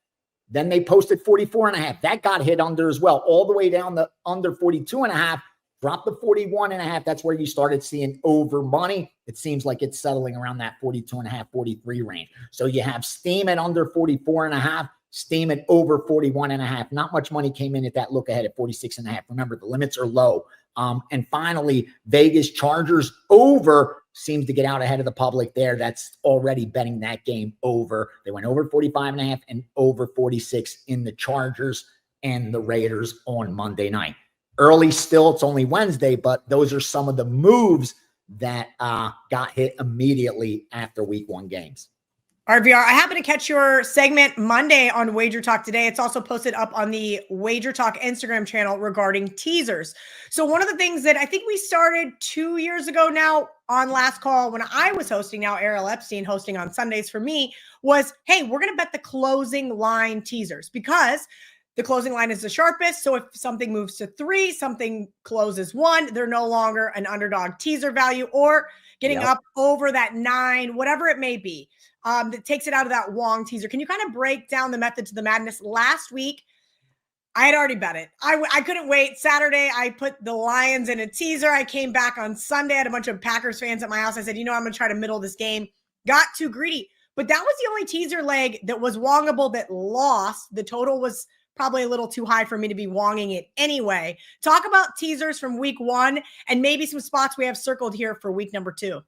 Then they posted 44.5. That got hit under as well, all the way down the under 42.5, dropped to 41.5. That's where you started seeing over money. It seems like it's settling around that 42.5, 43 range. So you have steam at under 44.5, steam at over 41.5. Not much money came in at that look ahead at 46.5. Remember, the limits are low. And finally, Vegas Chargers over seems to get out ahead of the public there. That's already betting that game over. They went over 45.5 and over 46 in the Chargers and the Raiders on Monday night. Early still, it's only Wednesday, but those are some of the moves that got hit immediately after week 1 games. RVR, I happened to catch your segment Monday on WagerTalk today. It's also posted up on the WagerTalk Instagram channel regarding teasers. So one of the things that I think we started 2 years ago now on Last Call when I was hosting, now Errol Epstein hosting on Sundays for me, was, hey, we're going to bet the closing line teasers because the closing line is the sharpest. So if something moves to 3, something closes 1, they're no longer an underdog teaser value or getting up over that 9, whatever it may be. That takes it out of that Wong teaser. Can you kind of break down the method to the madness? Last week, I had already bet it. I couldn't wait. Saturday, I put the Lions in a teaser. I came back on Sunday. I had a bunch of Packers fans at my house. I said, I'm going to try to middle this game. Got too greedy. But that was the only teaser leg that was Wongable that lost. The total was probably a little too high for me to be wonging it anyway. Talk about teasers from week 1 and maybe some spots we have circled here for week number 2.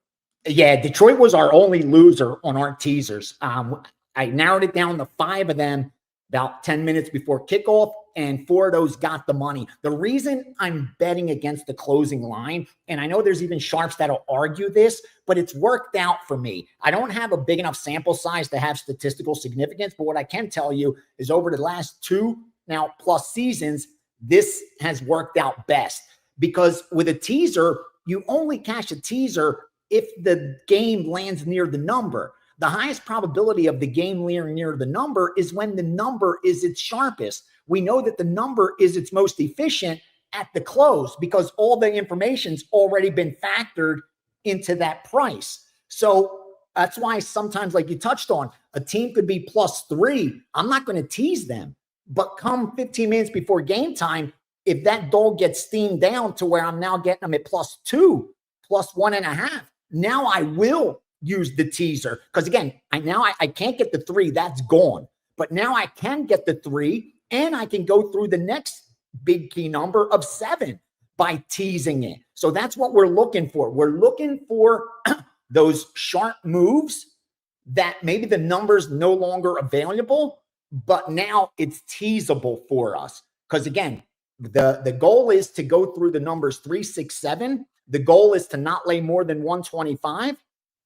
Yeah, Detroit was our only loser on our teasers. I narrowed it down to 5 of them about 10 minutes before kickoff, and 4 of those got the money. The reason I'm betting against the closing line, and I know there's even sharps that'll argue this, but it's worked out for me. I don't have a big enough sample size to have statistical significance, but what I can tell you is over the last 2 now plus seasons, this has worked out best. Because with a teaser, you only cash a teaser if the game lands near the number. The highest probability of the game landing near the number is when the number is its sharpest. We know that the number is its most efficient at the close because all the information's already been factored into that price. So that's why sometimes, like you touched on, a team could be +3. I'm not going to tease them. But come 15 minutes before game time, if that dog gets steamed down to where I'm now getting them at +2, +1.5, now I will use the teaser. Because again, I can't get the 3, that's gone. But now I can get the 3 and I can go through the next big key number of 7 by teasing it. So that's what we're looking for. We're looking for those sharp moves that maybe the number's no longer available, but now it's teasable for us. Because again, the goal is to go through the numbers 3, 6, 7. The goal is to not lay more than 125.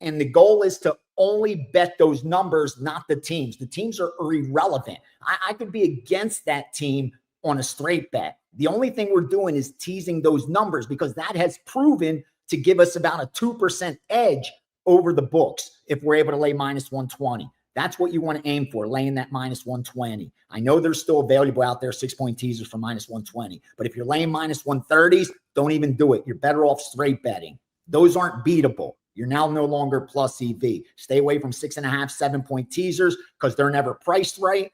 And the goal is to only bet those numbers, not the teams. The teams are irrelevant. I could be against that team on a straight bet. The only thing we're doing is teasing those numbers because that has proven to give us about a 2% edge over the books if we're able to lay -120. That's what you want to aim for, laying that -120. I know there's still available out there 6-point teasers for -120. But if you're laying -130s, don't even do it. You're better off straight betting. Those aren't beatable. You're now no longer plus EV. Stay away from 6.5, 7-point teasers because they're never priced right.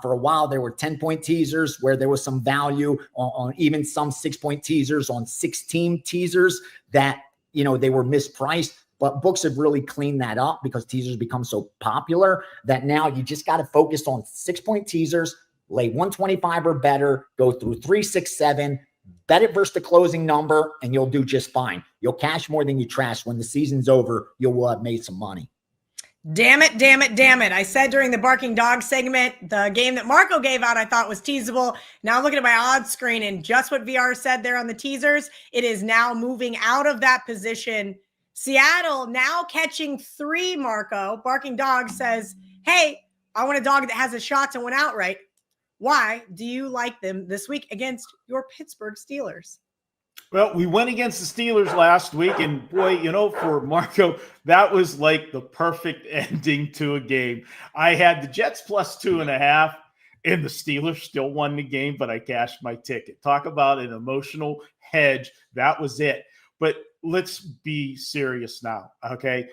For a while, there were 10-point teasers where there was some value on even some 6-point teasers on 6-team teasers that, they were mispriced. But books have really cleaned that up because teasers become so popular that now you just got to focus on 6-point teasers, lay 125 or better, go through 3, 6, 7, Bet it versus the closing number, and you'll do just fine. You'll cash more than you trash. When the season's over, you'll have made some money. Damn it, damn it, damn it. I said during the Barking Dog segment, the game that Marco gave out I thought was teasable. Now I'm looking at my odds screen, and just what VR said there on the teasers, it is now moving out of that position. Seattle now catching 3, Marco. Barking Dog says, hey, I want a dog that has a shot to win outright. Why do you like them this week against your Pittsburgh Steelers? Well, we went against the Steelers last week, and boy, for Marco, that was like the perfect ending to a game. I had the Jets plus 2.5, and the Steelers still won the game, but I cashed my ticket. Talk about an emotional hedge. That was it. But let's be serious now, okay?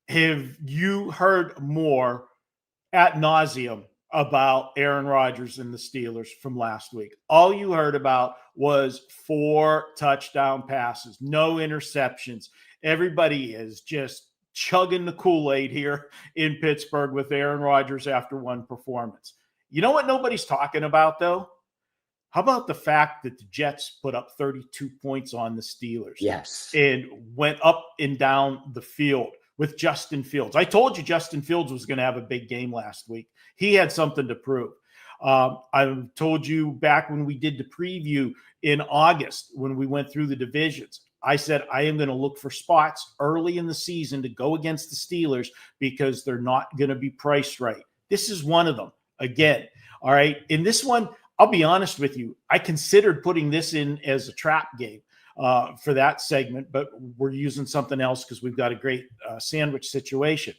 Have you heard more ad nauseum about Aaron Rodgers and the Steelers from last week? All you heard about was 4 touchdown passes, no interceptions. Everybody is just chugging the Kool-Aid here in Pittsburgh with Aaron Rodgers after one performance. You know what nobody's talking about, though? How about the fact that the Jets put up 32 points on the Steelers? Yes. And went up and down the field with Justin Fields. I told you Justin Fields was going to have a big game last week. He had something to prove. I told you back when we did the preview in August, when we went through the divisions, I said I am going to look for spots early in the season to go against the Steelers because they're not going to be priced right. This is one of them. Again, all right. In this one, I'll be honest with you, I considered putting this in as a trap game for that segment, but we're using something else because we've got a great sandwich situation.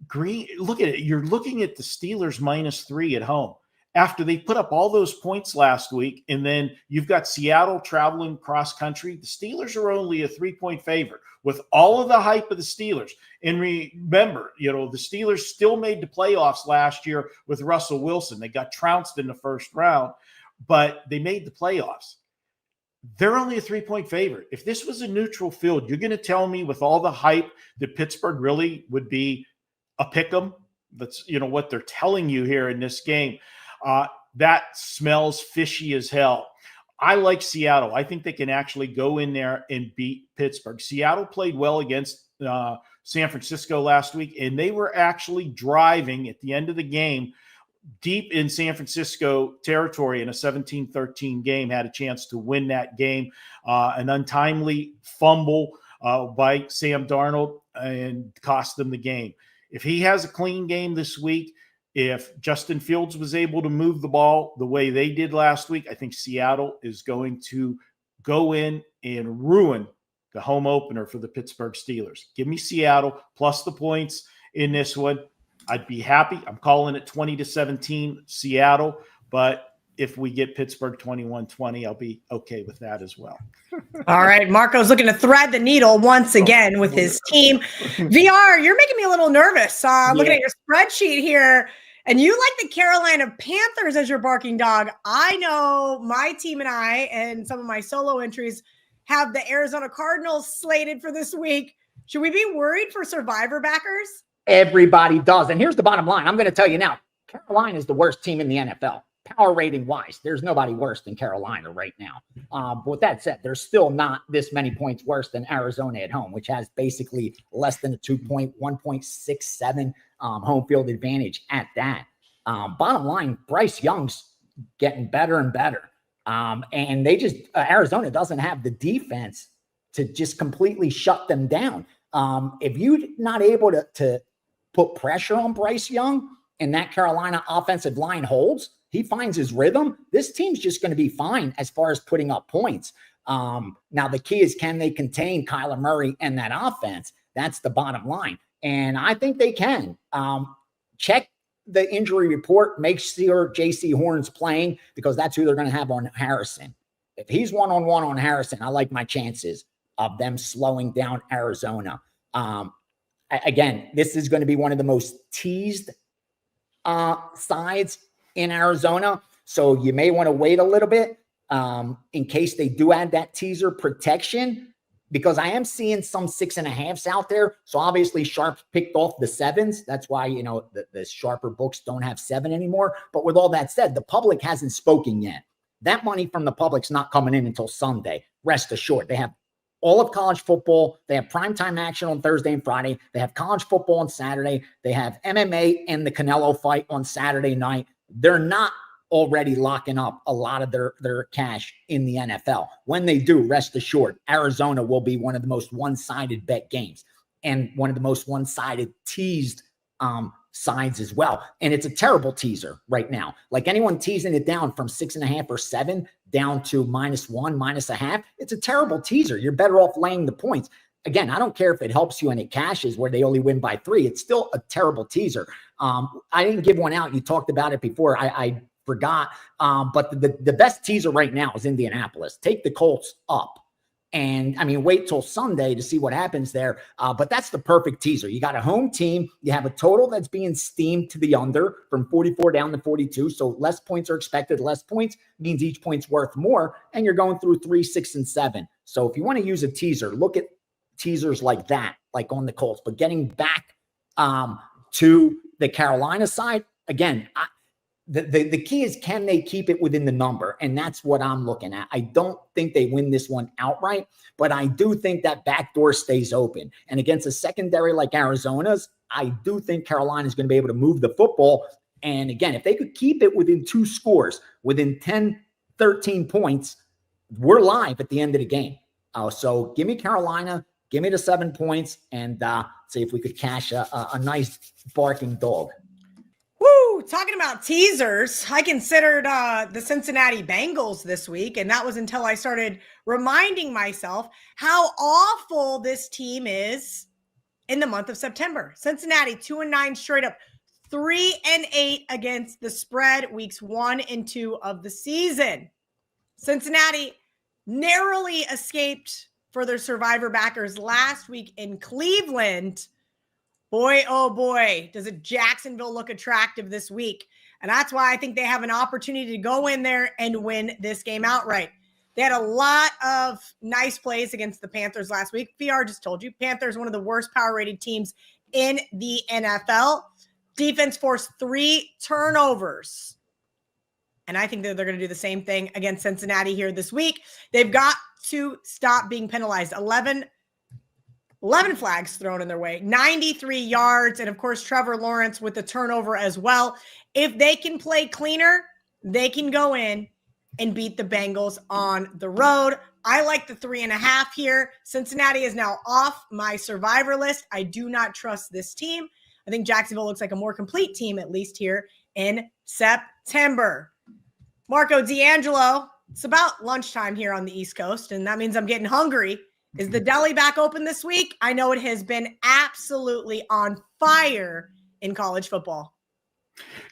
Green, look at it. You're looking at the Steelers -3 at home after they put up all those points last week. And then you've got Seattle traveling cross country. The Steelers are only a 3-point favorite with all of the hype of the Steelers. And remember, the Steelers still made the playoffs last year with Russell Wilson. They got trounced in the first round, but they made the playoffs. They're only a 3-point favorite. If this was a neutral field, you're going to tell me with all the hype that Pittsburgh really would be a pick 'em? That's what they're telling you here in this game. That smells fishy as hell. I like Seattle. I think they can actually go in there and beat Pittsburgh. Seattle played well against San Francisco last week, and they were actually driving at the end of the game deep in San Francisco territory in a 17-13 game, had a chance to win that game. An untimely fumble by Sam Darnold and cost them the game. If he has a clean game this week, if Justin Fields was able to move the ball the way they did last week, I think Seattle is going to go in and ruin the home opener for the Pittsburgh Steelers. Give me Seattle plus the points in this one. I'd be happy. I'm calling it 20-17 Seattle, but if we get Pittsburgh 21-20, I'll be okay with that as well. All right. Marco's looking to thread the needle once again with his team. VR, you're making me a little nervous. Looking at your spreadsheet here, and you like the Carolina Panthers as your barking dog. I know my team and I, and some of my solo entries, have the Arizona Cardinals slated for this week. Should we be worried for survivor backers? Everybody does. And here's the bottom line. I'm going to tell you now, Carolina is the worst team in the NFL. Power rating wise, there's nobody worse than Carolina right now. But with that said, there's still not this many points worse than Arizona at home, which has basically less than a 1.67 home field advantage at that. Bottom line, Bryce Young's getting better and better. And they just, Arizona doesn't have the defense to just completely shut them down. If you're not able to put pressure on Bryce Young and that Carolina offensive line holds, he finds his rhythm, this team's just going to be fine as far as putting up points. Now, the key is, can they contain Kyler Murray and that offense? That's the bottom line. And I think they can. Check the injury report. Make sure J.C. Horn's playing, because that's who they're going to have on Harrison. If he's one-on-one on Harrison, I like my chances of them slowing down Arizona. Again, this is going to be one of the most teased sides in Arizona. So you may want to wait a little bit in case they do add that teaser protection, because I am seeing some 6.5s out there. So obviously Sharp picked off the 7s. That's why, the sharper books don't have 7 anymore. But with all that said, the public hasn't spoken yet. That money from the public's not coming in until Sunday. Rest assured. They have all of college football. They have primetime action on Thursday and Friday. They have college football on Saturday. They have MMA and the Canelo fight on Saturday night. They're not already locking up a lot of their cash in the NFL. When they do, rest assured, Arizona will be one of the most one-sided bet games and one of the most one-sided teased sides as well. And it's a terrible teaser right now. Like anyone teasing it down from 6.5 or 7 down to -1, -0.5, it's a terrible teaser. You're better off laying the points. Again, I don't care if it helps you and it cashes where they only win by 3. It's still a terrible teaser. I didn't give one out. You talked about it before. I forgot. But the best teaser right now is Indianapolis. Take the Colts up. And I mean, wait till Sunday to see what happens there. But that's the perfect teaser. You got a home team. You have a total that's being steamed to the under from 44 down to 42. So less points are expected. Less points means each point's worth more. And you're going through 3, 6, and 7. So if you want to use a teaser, look at teasers like that, like on the Colts. But getting back to the Carolina side, again, the key is, can they keep it within the number? And that's what I'm looking at. I don't think they win this one outright, but I do think that back door stays open. And against a secondary like Arizona's, I do think Carolina is going to be able to move the football. And again, if they could keep it within 2 scores, within 10, 13 points, we're live at the end of the game. So give me Carolina, give me the 7 points, and see if we could cash a nice barking dog. Woo! Talking about teasers, I considered the Cincinnati Bengals this week, and that was until I started reminding myself how awful this team is in the month of September. Cincinnati 2-9 straight up, 3-8 against the spread weeks 1 and 2 of the season. Cincinnati narrowly escaped for their survivor backers last week in Cleveland. Boy, oh boy, does it Jacksonville look attractive this week. And that's why I think they have an opportunity to go in there and win this game outright. They had a lot of nice plays against the Panthers last week. VR just told you, Panthers, one of the worst power-rated teams in the NFL. Defense forced 3 turnovers. And I think that they're going to do the same thing against Cincinnati here this week. They've got to stop being penalized. 11 flags thrown in their way, 93 yards, and of course, Trevor Lawrence with the turnover as well. If they can play cleaner, they can go in and beat the Bengals on the road. I like the 3.5 here. Cincinnati is now off my survivor list. I do not trust this team. I think Jacksonville looks like a more complete team, at least here in September. Marco D'Angelo, it's about lunchtime here on the East Coast, and that means I'm getting hungry. Is the deli back open this week? I know it has been absolutely on fire in college football.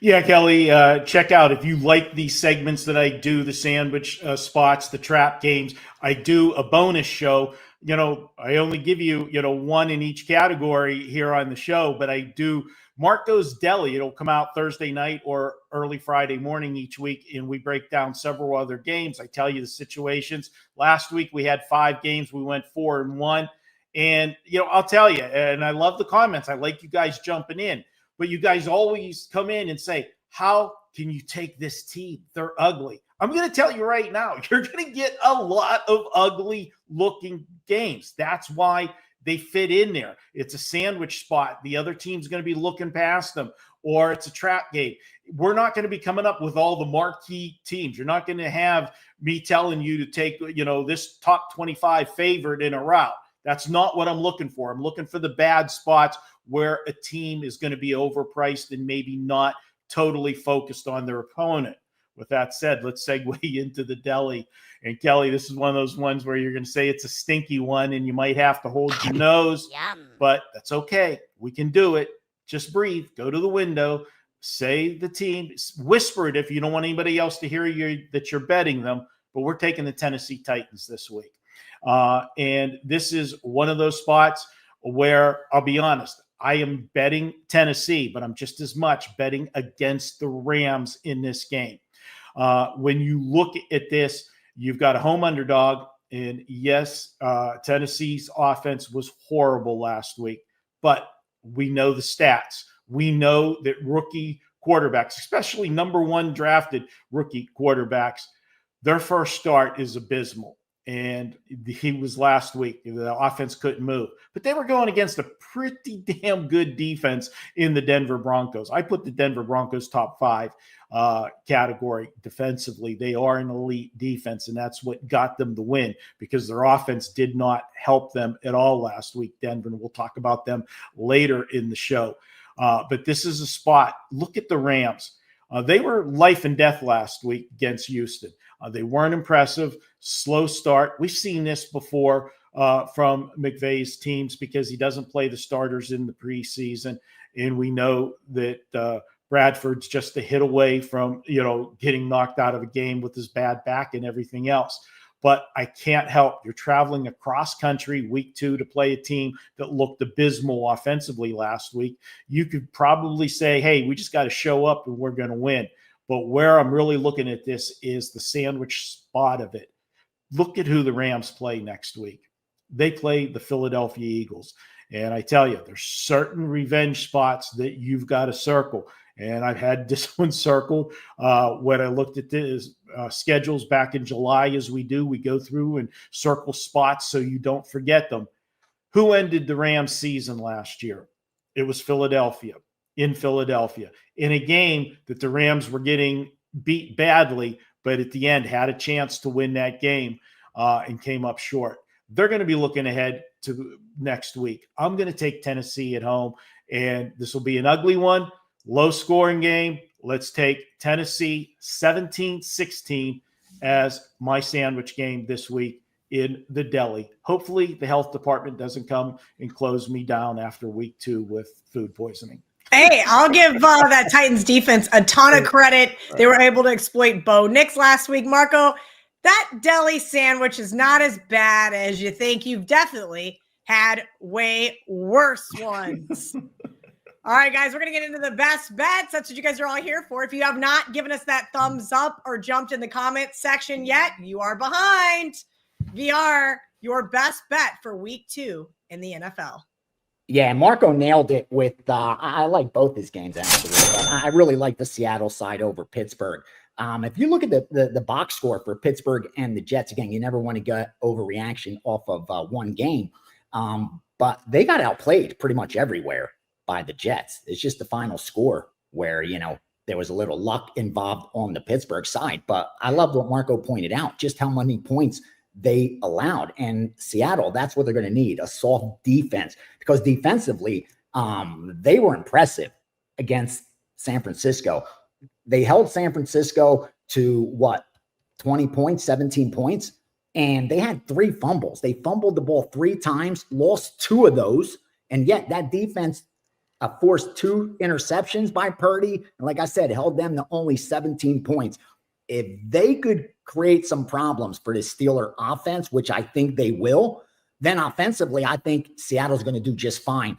Yeah, Kelly, check out if you like these segments that I do, the sandwich spots, the trap games. I do a bonus show. You know, I only give you, one in each category here on the show, but I do Marco's Deli. It'll come out Thursday night or early Friday morning each week, and we break down several other games. I tell you the situations. Last week we had 5 games. We went 4-1. And, I'll tell you, and I love the comments. I like you guys jumping in. But you guys always come in and say, how can you take this team? They're ugly. I'm going to tell you right now, you're going to get a lot of ugly-looking games. That's why they fit in there. It's a sandwich spot. The other team's going to be looking past them, or it's a trap game. We're not going to be coming up with all the marquee teams. You're not going to have me telling you to take, this top 25 favorite in a route. That's not what I'm looking for. I'm looking for the bad spots where a team is going to be overpriced and maybe not totally focused on their opponent. With that said, let's segue into the deli. And Kelly, this is one of those ones where you're going to say it's a stinky one and you might have to hold your nose, but that's okay. We can do it. Just breathe, go to the window, say the team, whisper it if you don't want anybody else to hear you that you're betting them, but we're taking the Tennessee Titans this week. And this is one of those spots where I'll be honest, I am betting Tennessee, but I'm just as much betting against the Rams in this game. When you look at this, you've got a home underdog, and yes, Tennessee's offense was horrible last week, but we know the stats. We know that rookie quarterbacks, especially number 1 drafted rookie quarterbacks, Their first start is abysmal. And he was last week. The offense couldn't move. But they were going against a pretty damn good defense in the Denver Broncos. I put the Denver Broncos top 5 category defensively. They are an elite defense, and that's what got them the win, because their offense did not help them at all last week, Denver. And we'll talk about them later in the show. But this is a spot. Look at the Rams. They were life and death last week against Houston. They weren't impressive. Slow start. We've seen this before from McVay's teams because he doesn't play the starters in the preseason. And we know that Bradford's just a hit away from, getting knocked out of a game with his bad back and everything else. But I can't help. You're traveling across country week 2 to play a team that looked abysmal offensively last week. You could probably say, hey, we just got to show up and we're going to win. But where I'm really looking at this is the sandwich spot of it. Look at who the Rams play next week. They play the Philadelphia Eagles. And I tell you, there's certain revenge spots that you've got to circle. And I've had this one circled when I looked at this schedules back in July, as we do. We go through and circle spots so you don't forget them. Who ended the Rams season last year? It was Philadelphia. In Philadelphia, in a game that the Rams were getting beat badly, but at the end had a chance to win that game and came up short. They're going to be looking ahead to next week. I'm going to take Tennessee at home, and this will be an ugly one, low-scoring game. Let's take Tennessee 17-16 as my sandwich game this week in the deli. Hopefully the health department doesn't come and close me down after week 2 with food poisoning. Hey, I'll give that Titans defense a ton of credit. They were able to exploit Bo Nix last week. Marco, that deli sandwich is not as bad as you think. You've definitely had way worse ones. All right, guys, we're going to get into the best bets. That's what you guys are all here for. If you have not given us that thumbs up or jumped in the comment section yet, you are behind. VR, your best bet for week 2 in the NFL. Yeah, Marco nailed it with, I like both his games, actually. But I really like the Seattle side over Pittsburgh. If you look at the box score for Pittsburgh and the Jets, again, you never want to get overreaction off of one game. But they got outplayed pretty much everywhere by the Jets. It's just the final score where, there was a little luck involved on the Pittsburgh side. But I love what Marco pointed out, just how many points they allowed. And Seattle, that's what they're going to need, a soft defense, because defensively, they were impressive against San Francisco. They held San Francisco to 20 points, 17 points, and they had 3 fumbles. They fumbled the ball 3 times, lost 2 of those, and yet that defense forced 2 interceptions by Purdy. And like I said, held them to only 17 points. If they could create some problems for this Steeler offense, which I think they will, then offensively, I think Seattle's going to do just fine.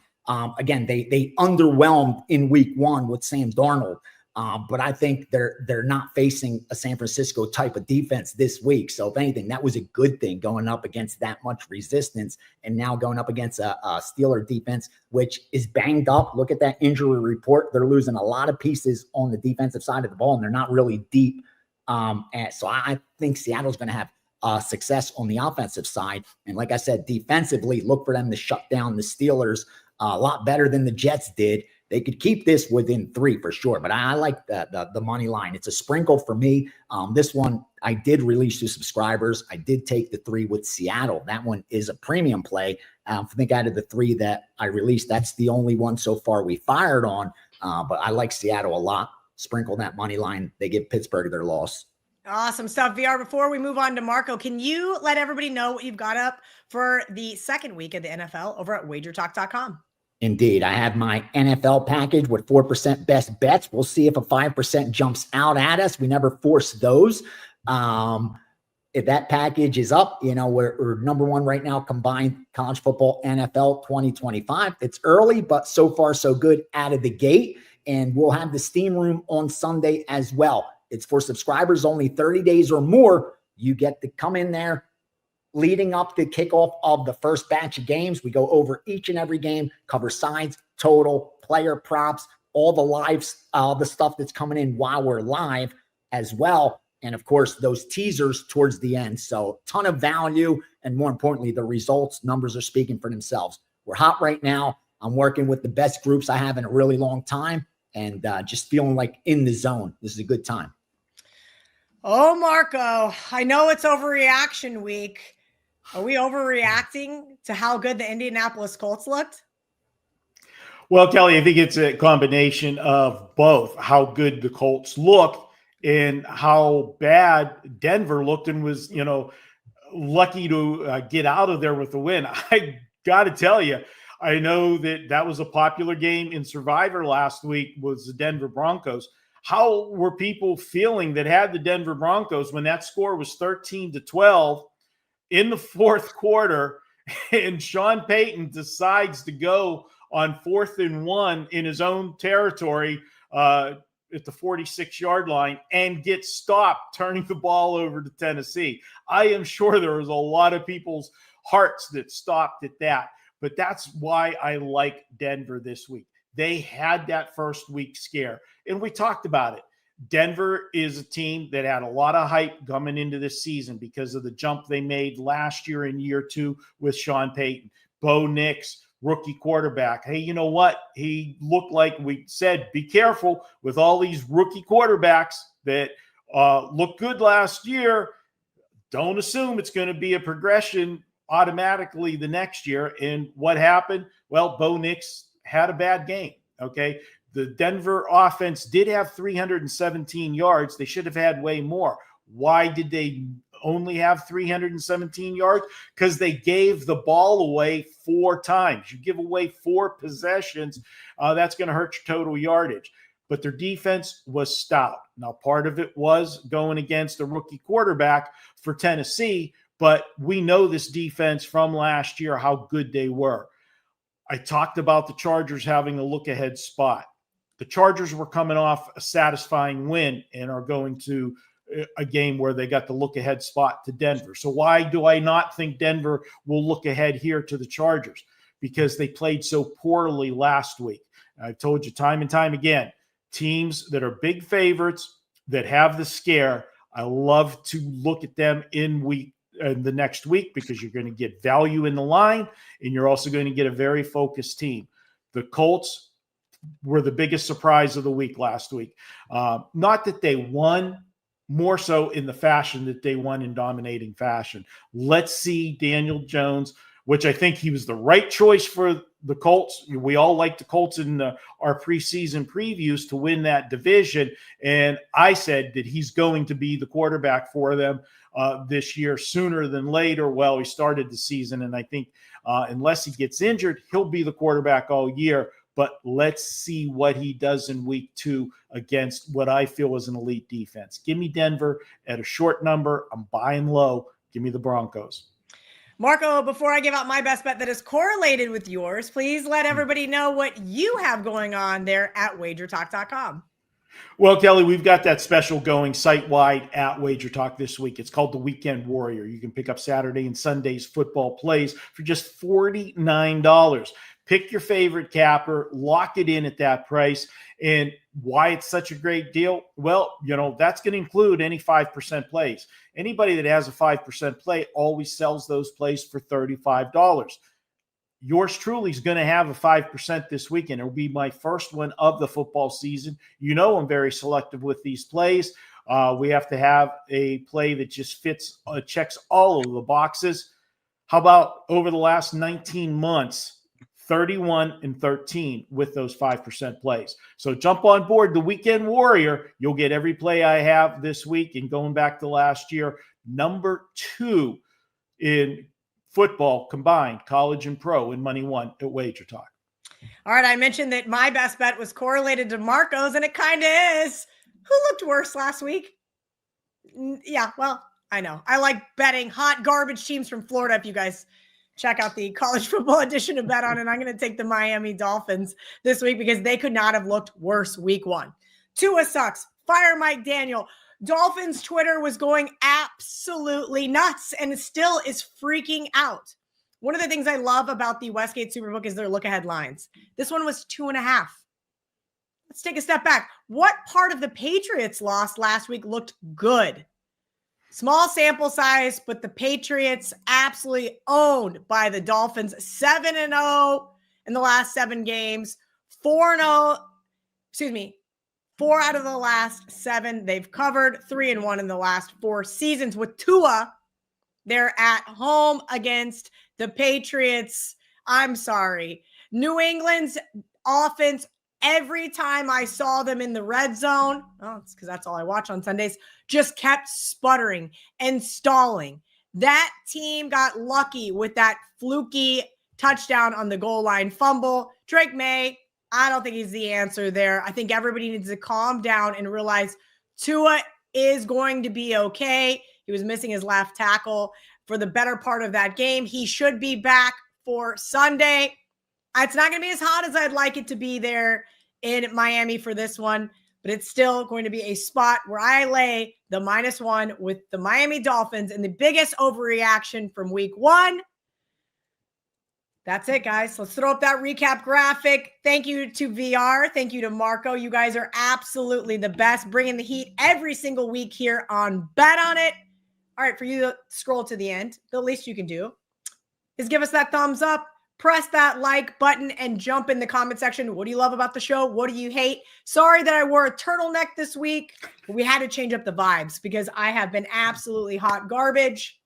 Again, they underwhelmed in week 1 with Sam Darnold, but I think they're not facing a San Francisco type of defense this week. So if anything, that was a good thing, going up against that much resistance and now going up against a Steeler defense, which is banged up. Look at that injury report. They're losing a lot of pieces on the defensive side of the ball, and they're not really deep. And so I think Seattle's going to have success on the offensive side. And like I said, defensively, look for them to shut down the Steelers a lot better than the Jets did. They could keep this within 3 for sure, but I like the money line. It's a sprinkle for me. This one I did release to subscribers. I did take the 3 with Seattle. That one is a premium play. I think out of the 3 that I released, that's the only one so far we fired on. But I like Seattle a lot. Sprinkle that money line. They give Pittsburgh their loss. Awesome stuff, VR. Before we move on to Marco, can you let everybody know what you've got up for the second week of the NFL over at WagerTalk.com? Indeed. I have my NFL package with 4% best bets. We'll see if a 5% jumps out at us. We never force those. If that package is up, we're number 1 right now, combined college football, NFL 2025. It's early, but so far so good out of the gate. And we'll have the steam room on Sunday as well. It's for subscribers only 30 days or more. You get to come in there leading up to kickoff of the first batch of games. We go over each and every game, cover sides, total, player props, all the lives, the stuff that's coming in while we're live as well. and of course, those teasers towards the end. So ton of value. And more importantly, the results numbers are speaking for themselves. We're hot right now. I'm working with the best groups I have in a really long time, and just feeling like in the zone. This is a good time. Oh, Marco, I know it's overreaction week. Are we overreacting to how good the Indianapolis Colts looked? Well, Kelly, I think it's a combination of both how good the Colts looked and how bad Denver looked and was, lucky to get out of there with the win. I got to tell you, I know that was a popular game in Survivor last week, was the Denver Broncos. How were people feeling that had the Denver Broncos when that score was 13-12 in the fourth quarter, and Sean Payton decides to go on 4th and 1 in his own territory at the 46-yard line and get stopped turning the ball over to Tennessee? I am sure there was a lot of people's hearts that stopped at that. But that's why I like Denver this week. They had that first week scare, and we talked about it. Denver is a team that had a lot of hype coming into this season because of the jump they made last year in year 2 with Sean Payton. Bo Nix, rookie quarterback. Hey, you know what? He looked like we said, be careful with all these rookie quarterbacks that looked good last year. Don't assume it's going to be a progression automatically the next year. And what happened? Well, Bo Nix had a bad game. Okay. The Denver offense did have 317 yards. They should have had way more. Why did they only have 317 yards? Because they gave the ball away 4 times. You give away 4 possessions, that's going to hurt your total yardage. But their defense was stout. Now, part of it was going against a rookie quarterback for Tennessee, but we know this defense from last year, how good they were. I talked about the Chargers having a look-ahead spot. The Chargers were coming off a satisfying win and are going to a game where they got the look-ahead spot to Denver. So why do I not think Denver will look ahead here to the Chargers? Because they played so poorly last week. I've told you time and time again, teams that are big favorites, that have the scare, I love to look at them in the next week because you're going to get value in the line and you're also going to get a very focused team. The Colts were the biggest surprise of the week last week. Not that they won, more so in the fashion that they won in dominating fashion. Let's see Daniel Jones, which I think he was the right choice for the Colts. We all like the Colts in our preseason previews to win that division. And I said that he's going to be the quarterback for them this year sooner than later. Well, he started the season, and I think unless he gets injured, he'll be the quarterback all year. But let's see what he does in week 2 against what I feel is an elite defense. Give me Denver at a short number. I'm buying low. Give me the Broncos. Marco, before I give out my best bet that is correlated with yours, please let everybody know what you have going on there at WagerTalk.com. Well, Kelly, we've got that special going site-wide at WagerTalk this week. It's called the Weekend Warrior. You can pick up Saturday and Sunday's football plays for just $49. Pick your favorite capper, lock it in at that price. And why it's such a great deal? Well, that's going to include any 5% plays. Anybody that has a 5% play always sells those plays for $35. Yours truly is going to have a 5% this weekend. It will be my first one of the football season. I'm very selective with these plays. We have to have a play that just fits, checks all of the boxes. How about over the last 19 months? 31-13 with those 5% plays. So jump on board the Weekend Warrior. You'll get every play I have this week. And going back to last year, number 2 in football combined, college and pro, in Money One at WagerTalk. All right, I mentioned that my best bet was correlated to Marco's, and it kind of is. Who looked worse last week? Yeah, well, I know. I like betting hot garbage teams from Florida. If you guys check out the college football edition of Bet On, and I'm going to take the Miami Dolphins this week because they could not have looked worse week 1. Tua sucks. Fire Mike Daniel. Dolphins Twitter was going absolutely nuts and still is freaking out. One of the things I love about the Westgate Superbook is their look-ahead lines. This one was 2.5. let's take a step back. What part of the Patriots loss last week looked good? Small sample size, but the Patriots absolutely owned by the Dolphins. 7-0 in the last 7 games. 4-0, 4 out of the last 7 they've covered. 3-1 in the last 4 seasons. With Tua, they're at home against the Patriots. I'm sorry. New England's offense, every time I saw them in the red zone, it's because that's all I watch on Sundays, just kept sputtering and stalling. That team got lucky with that fluky touchdown on the goal line fumble. Drake May, I don't think he's the answer there. I think everybody needs to calm down and realize Tua is going to be okay. He was missing his left tackle for the better part of that game. He should be back for Sunday. It's not going to be as hot as I'd like it to be there in Miami for this one, but it's still going to be a spot where I lay the -1 with the Miami Dolphins and the biggest overreaction from week 1. That's it, guys. Let's throw up that recap graphic. Thank you to VR. Thank you to Marco. You guys are absolutely the best, bringing the heat every single week here on Bet On It. All right, for you to scroll to the end, the least you can do is give us that thumbs up, press that like button, and jump in the comment section. What do you love about the show? What do you hate? Sorry that I wore a turtleneck this week, but we had to change up the vibes because I have been absolutely hot garbage.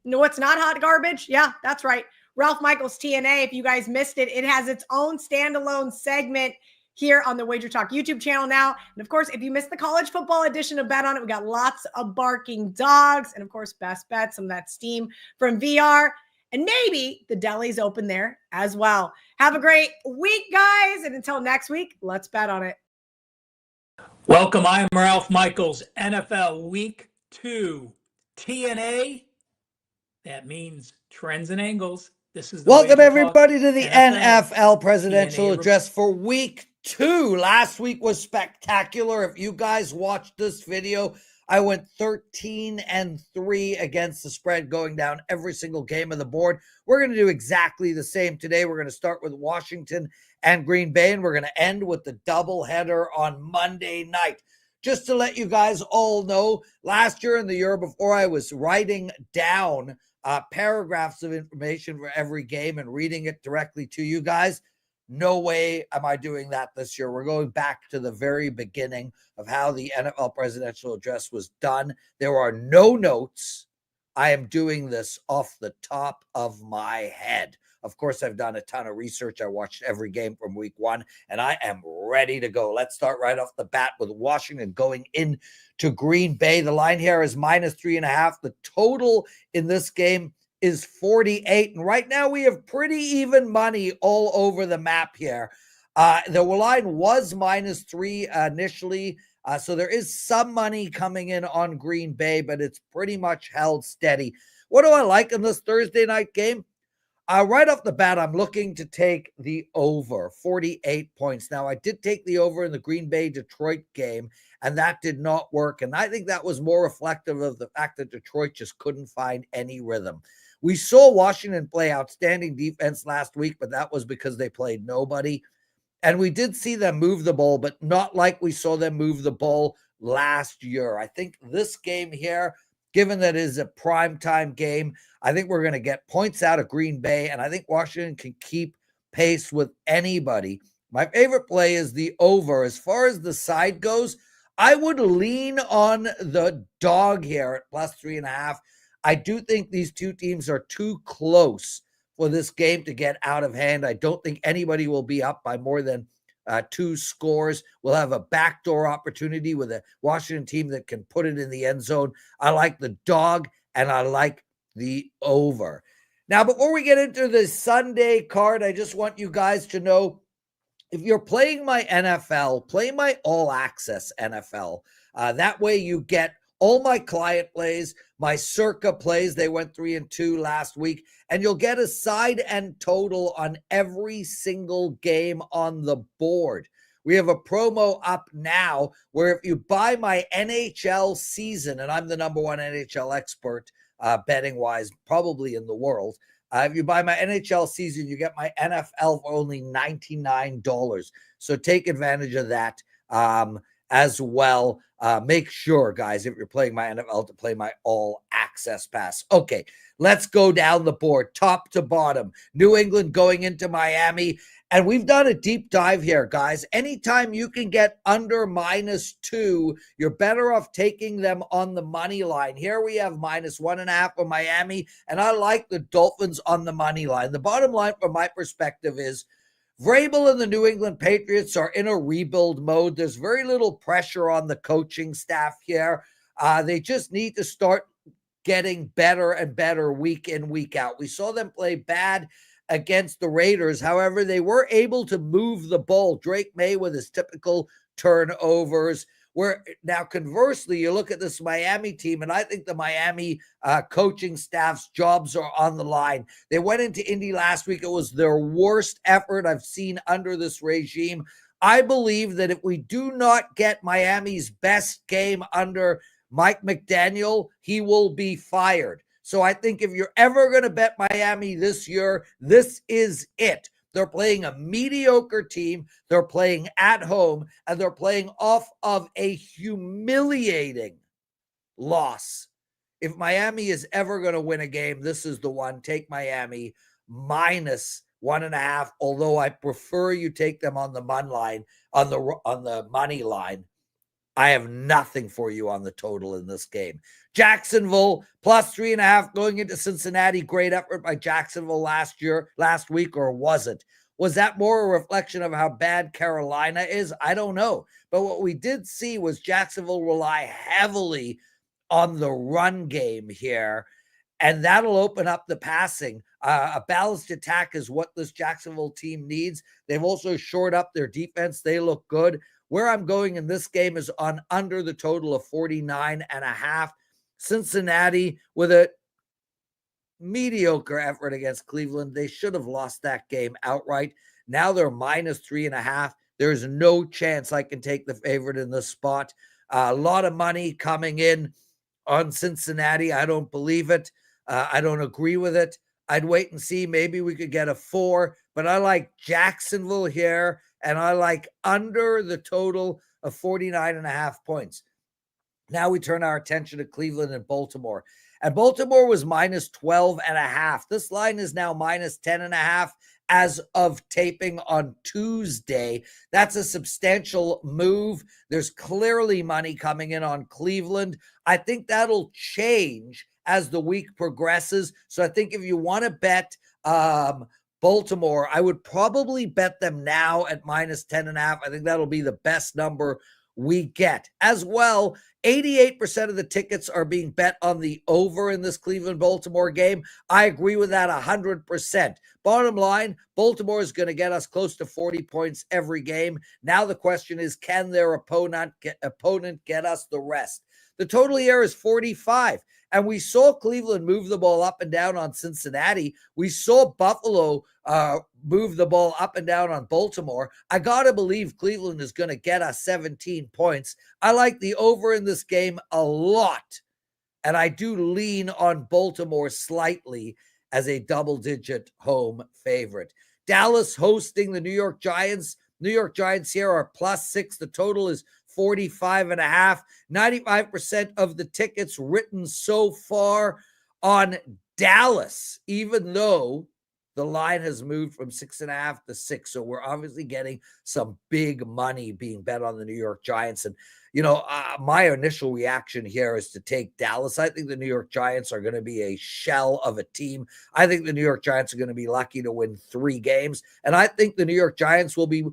You know what's not hot garbage? Yeah, that's right. Ralph Michaels TNA. If you guys missed it, it has its own standalone segment here on the WagerTalk YouTube channel now. And of course, if you missed the college football edition of Bet On It, we got lots of barking dogs and of course, best bets, some of that steam from VR. And maybe the deli's open there as well. Have a great week, guys. And until next week, let's bet on it. Welcome. I am Ralph Michaels, NFL Week 2 TNA. That means trends and angles. This is the Welcome WagerTalk everybody to the NFL presidential TNA address for week 2. Last week was spectacular. If you guys watched this video, I went 13-3 against the spread, going down every single game of the board. We're going to do exactly the same today. We're going to start with Washington and Green Bay, and we're going to end with the doubleheader on Monday night. Just to let you guys all know, last year and the year before, I was writing down paragraphs of information for every game and reading it directly to you guys. No way am I doing that this year. We're going back to the very beginning of how the NFL presidential address was done. There are no notes. I am doing this off the top of my head. Of course, I've done a ton of research. I watched every game from week 1, and I am ready to go. Let's start right off the bat with Washington going in to Green Bay. The line here is -3.5. The total in this game is 48. And right now we have pretty even money all over the map here. The line was -3 initially. So there is some money coming in on Green Bay, but it's pretty much held steady. What do I like in this Thursday night game? Right off the bat, I'm looking to take the over 48 points. Now, I did take the over in the Green Bay-Detroit game, and that did not work. And I think that was more reflective of the fact that Detroit just couldn't find any rhythm. We saw Washington play outstanding defense last week, but that was because they played nobody. And we did see them move the ball, but not like we saw them move the ball last year. I think this game here, given that it is a primetime game, I think we're going to get points out of Green Bay, and I think Washington can keep pace with anybody. My favorite play is the over. As far as the side goes, I would lean on the dog here at +3.5. I do think these two teams are too close for this game to get out of hand. I don't think anybody will be up by more than 2 scores. We'll have a backdoor opportunity with a Washington team that can put it in the end zone. I like the dog, and I like the over. Now, before we get into the Sunday card, I just want you guys to know, if you're playing my NFL, play my All Access NFL. That way you get all my client plays, my Circa plays. They went 3-2 last week, and you'll get a side and total on every single game on the board. We have a promo up now where if you buy my NHL season, and I'm the #1 NHL expert betting wise, probably in the world, If you buy my NHL season, you get my NFL for only $99. So take advantage of that as well. Make sure, guys, if you're playing my NFL, to play my all access pass. Okay, let's go down the board, top to bottom. New England going into Miami. And we've done a deep dive here, guys. Anytime you can get under -2, you're better off taking them on the money line. Here we have -1.5 for Miami, and I like the Dolphins on the money line. The bottom line from my perspective is Vrabel and the New England Patriots are in a rebuild mode. There's very little pressure on the coaching staff here. They just need to start getting better and better week in, week out. We saw them play bad against the Raiders. However, they were able to move the ball. Drake May with his typical turnovers. Where now, conversely, you look at this Miami team, and I think the Miami coaching staff's jobs are on the line. They went into Indy last week. It was their worst effort I've seen under this regime. I believe that if we do not get Miami's best game under Mike McDaniel, he will be fired. So I think if you're ever going to bet Miami this year, this is it. They're playing a mediocre team. They're playing at home, and they're playing off of a humiliating loss. If Miami is ever going to win a game, this is the one. Take Miami -1.5. Although I prefer you take them on the money line. On the money line, I have nothing for you on the total in this game. Jacksonville +3.5 going into Cincinnati. Great effort by Jacksonville last week, or was it? Was that more a reflection of how bad Carolina is? I don't know. But what we did see was Jacksonville rely heavily on the run game here, and that'll open up the passing. A balanced attack is what this Jacksonville team needs. They've also shored up their defense. They look good. Where I'm going in this game is on under the total of 49.5. Cincinnati with a mediocre effort against Cleveland. They should have lost that game outright. Now they're -3.5. There's no chance I can take the favorite in this spot. A lot of money coming in on Cincinnati. I don't believe it. I don't agree with it. I'd wait and see. Maybe we could get a 4, but I like Jacksonville here, and I like under the total of 49.5 points. Now we turn our attention to Cleveland and Baltimore. And Baltimore was -12.5. This line is now -10.5 as of taping on Tuesday. That's a substantial move. There's clearly money coming in on Cleveland. I think that'll change as the week progresses. So I think if you want to bet Baltimore, I would probably bet them now at -10.5. I think that'll be the best number we get. As well, 88% of the tickets are being bet on the over in this Cleveland-Baltimore game. I agree with that 100%. Bottom line, Baltimore is going to get us close to 40 points every game. Now the question is, can their opponent get us the rest? The total here is 45. And we saw Cleveland move the ball up and down on Cincinnati. We saw Buffalo move the ball up and down on Baltimore. I got to believe Cleveland is going to get us 17 points. I like the over in this game a lot. And I do lean on Baltimore slightly as a double-digit home favorite. Dallas hosting the New York Giants. New York Giants here are +6. The total is 45.5. 95% of the tickets written so far on Dallas, even though the line has moved from 6.5 to 6. So we're obviously getting some big money being bet on the New York Giants. And, my initial reaction here is to take Dallas. I think the New York Giants are going to be a shell of a team. I think the New York Giants are going to be lucky to win 3 games. And I think the New York Giants will be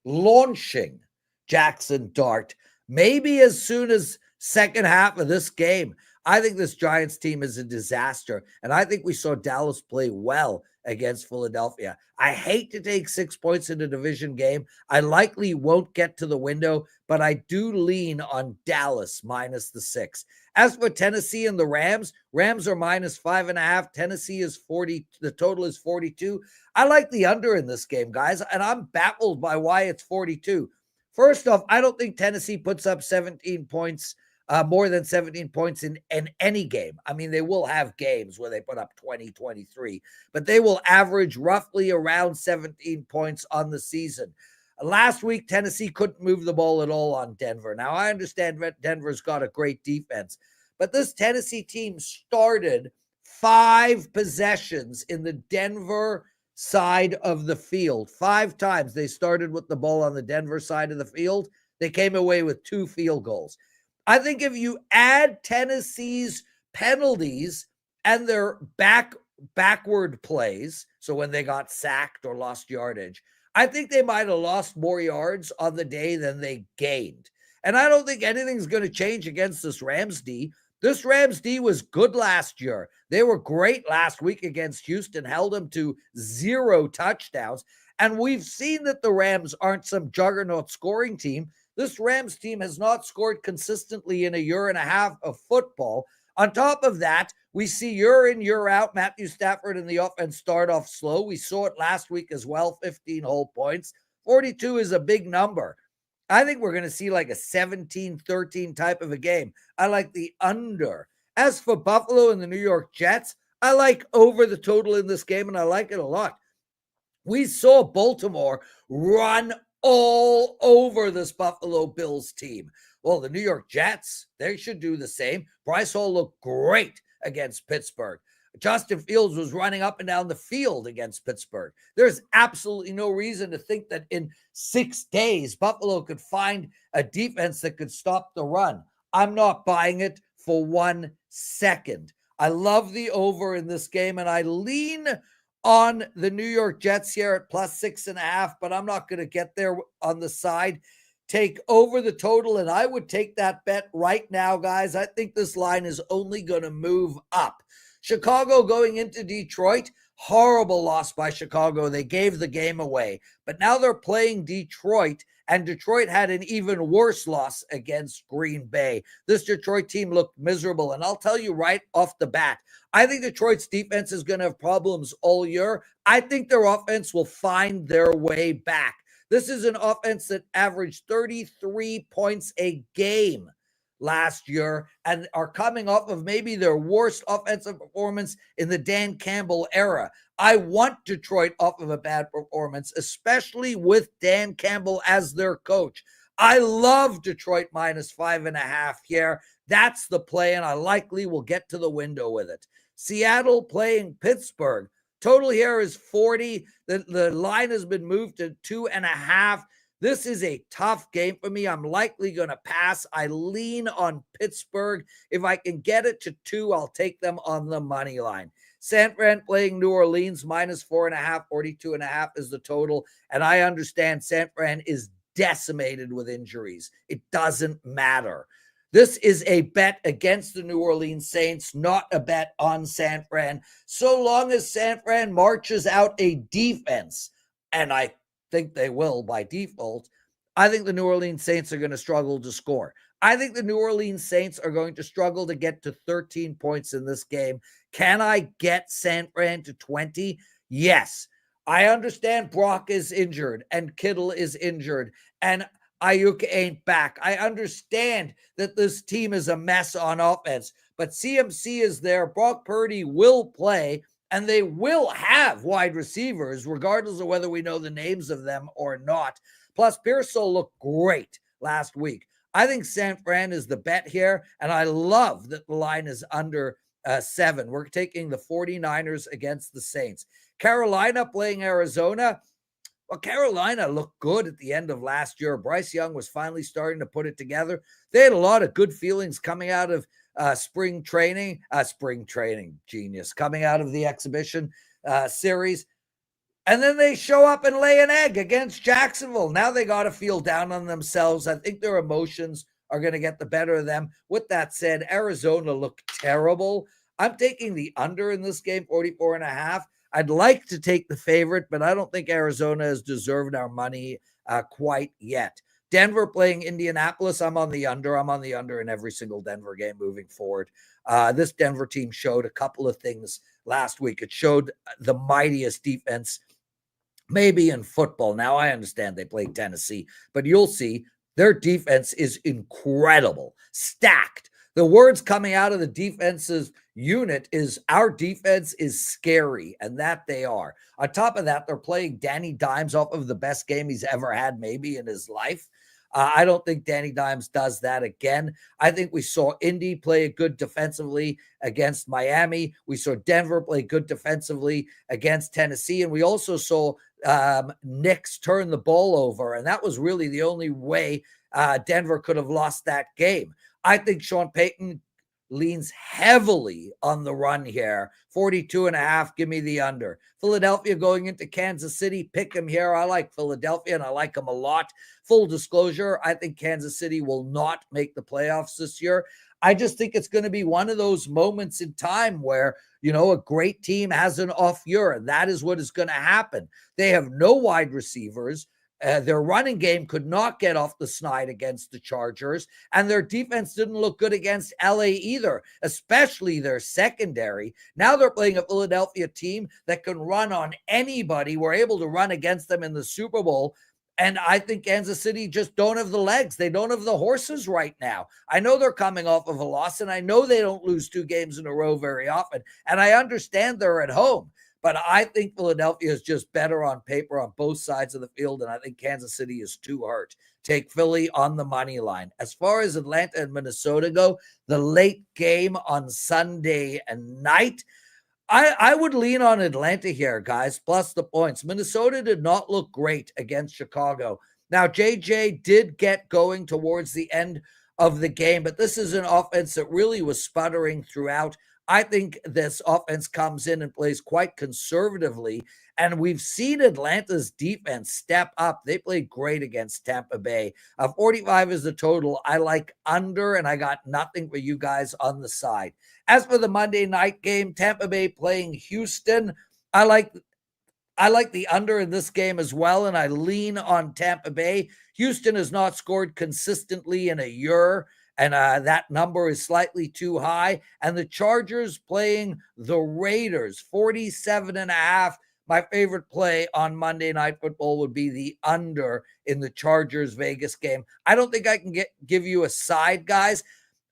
launching Jackson Dart maybe as soon as second half of this game. I think this Giants team is a disaster, and I think we saw Dallas play well against Philadelphia. I hate to take 6 points in a division game. I likely won't get to the window, but I do lean on Dallas -6. As for Tennessee and the Rams are -5.5. Tennessee is 40. The total is 42. I like the under in this game, guys, and I'm baffled by why it's 42. First off, I don't think Tennessee puts up 17 points more than 17 points in any game. I mean, they will have games where they put up 20, 23, but they will average roughly around 17 points on the season. Last week, Tennessee couldn't move the ball at all on Denver. Now, I understand Denver's got a great defense, but this Tennessee team started 5 possessions in the Denver side of the field. 5 times they started with the ball on the Denver side of the field. They came away with 2 field goals. I think if you add Tennessee's penalties and their backward plays, so when they got sacked or lost yardage, I think they might have lost more yards on the day than they gained. And I don't think anything's going to change against this Rams D. This Rams D was good last year. They were great last week against Houston, held them to 0 touchdowns. And we've seen that the Rams aren't some juggernaut scoring team. This Rams team has not scored consistently in a year and a half of football. On top of that, we see year in, year out, Matthew Stafford and the offense start off slow. We saw it last week as well, 15 whole points. 42 is a big number. I think we're going to see like a 17-13 type of a game. I like the under. As for Buffalo and the New York Jets, I like over the total in this game, and I like it a lot. We saw Baltimore run all over this Buffalo Bills team. Well, the New York Jets, they should do the same. Bryce Hall looked great against Pittsburgh. Justin Fields was running up and down the field against Pittsburgh. There's absolutely no reason to think that in 6 days, Buffalo could find a defense that could stop the run. I'm not buying it for 1 second. I love the over in this game, and I lean on the New York Jets here at +6.5, but I'm not going to get there on the side. Take over the total, and I would take that bet right now, guys. I think this line is only going to move up. Chicago going into Detroit, horrible loss by Chicago. They gave the game away, but now they're playing Detroit, and Detroit had an even worse loss against Green Bay. This Detroit team looked miserable, and I'll tell you right off the bat, I think Detroit's defense is going to have problems all year. I think their offense will find their way back. This is an offense that averaged 33 points a game last year and are coming off of maybe their worst offensive performance in the Dan Campbell era. I want Detroit off of a bad performance, especially with Dan Campbell as their coach. I love Detroit -5.5 here. That's the play, and I likely will get to the window with it. Seattle playing Pittsburgh. Total here is 40. The line has been moved to 2.5. This is a tough game for me. I'm likely going to pass. I lean on Pittsburgh. If I can get it to 2, I'll take them on the money line. San Fran playing New Orleans -4.5. 42.5 is the total. And I understand San Fran is decimated with injuries. It doesn't matter. This is a bet against the New Orleans Saints, not a bet on San Fran. So long as San Fran marches out a defense, and I think they will by default, I think the New Orleans Saints are going to struggle to score. I think the New Orleans Saints are going to struggle to get to 13 points in this game. Can I get San Fran to 20? Yes. I understand Brock is injured and Kittle is injured and Ayuk ain't back. I understand that this team is a mess on offense, but CMC is there. Brock Purdy will play, and they will have wide receivers, regardless of whether we know the names of them or not. Plus, Pearsall looked great last week. I think San Fran is the bet here, and I love that the line is under 7. We're taking the 49ers against the Saints. Carolina playing Arizona. Well, Carolina looked good at the end of last year. Bryce Young was finally starting to put it together. They had a lot of good feelings coming out of spring training, genius, coming out of the exhibition series. And then they show up and lay an egg against Jacksonville. Now they got to feel down on themselves. I think their emotions are going to get the better of them. With that said, Arizona looked terrible. I'm taking the under in this game, 44.5. I'd like to take the favorite, but I don't think Arizona has deserved our money quite yet. Denver playing Indianapolis. I'm on the under. I'm on the under in every single Denver game moving forward. This Denver team showed a couple of things last week. It showed the mightiest defense maybe in football. Now I understand they played Tennessee, but you'll see Their defense is incredible, stacked. The words coming out of the defensive unit is our defense is scary, and that they are. On top of that, they're playing Danny Dimes off of the best game he's ever had maybe in his life. I don't think Danny Dimes does that again. I think we saw Indy play good defensively against Miami. We saw Denver play good defensively against Tennessee. And we also saw Knicks turn the ball over. And that was really the only way Denver could have lost that game. I think Sean Payton leans heavily on the run here. 42.5, give me the under. Philadelphia going into Kansas City, pick him here. I like Philadelphia, and I like them a lot. Full disclosure, I think Kansas City will not make the playoffs this year. I just think it's going to be one of those moments in time where, you know, a great team has an off year, and that is what is going to happen. They have no wide receivers. Their running game could not get off the snide against the Chargers, and their defense didn't look good against LA either, especially their secondary. Now they're playing a Philadelphia team that can run on anybody. We're able to run against them in the Super Bowl, and I think Kansas City just don't have the legs. They don't have the horses right now. I know they're coming off of a loss, and I know they don't lose 2 games in a row very often, and I understand they're at home. But I think Philadelphia is just better on paper on both sides of the field, and I think Kansas City is too hurt. Take Philly on the money line. As far as Atlanta and Minnesota go, the late game on Sunday night, I would lean on Atlanta here, guys, plus the points. Minnesota did not look great against Chicago. Now, JJ did get going towards the end of the game, but this is an offense that really was sputtering throughout. I think this offense comes in and plays quite conservatively, and we've seen Atlanta's defense step up. They played great against Tampa Bay. 45 is the total. I like under, and I got nothing for you guys on the side. As for the Monday night game, Tampa Bay playing Houston, I like the under in this game as well, and I lean on Tampa Bay. Houston has not scored consistently in a year, and that number is slightly too high. And the Chargers playing the Raiders, 47.5. My favorite play on Monday Night Football would be the under in the Chargers-Vegas game. I don't think I can give you a side, guys.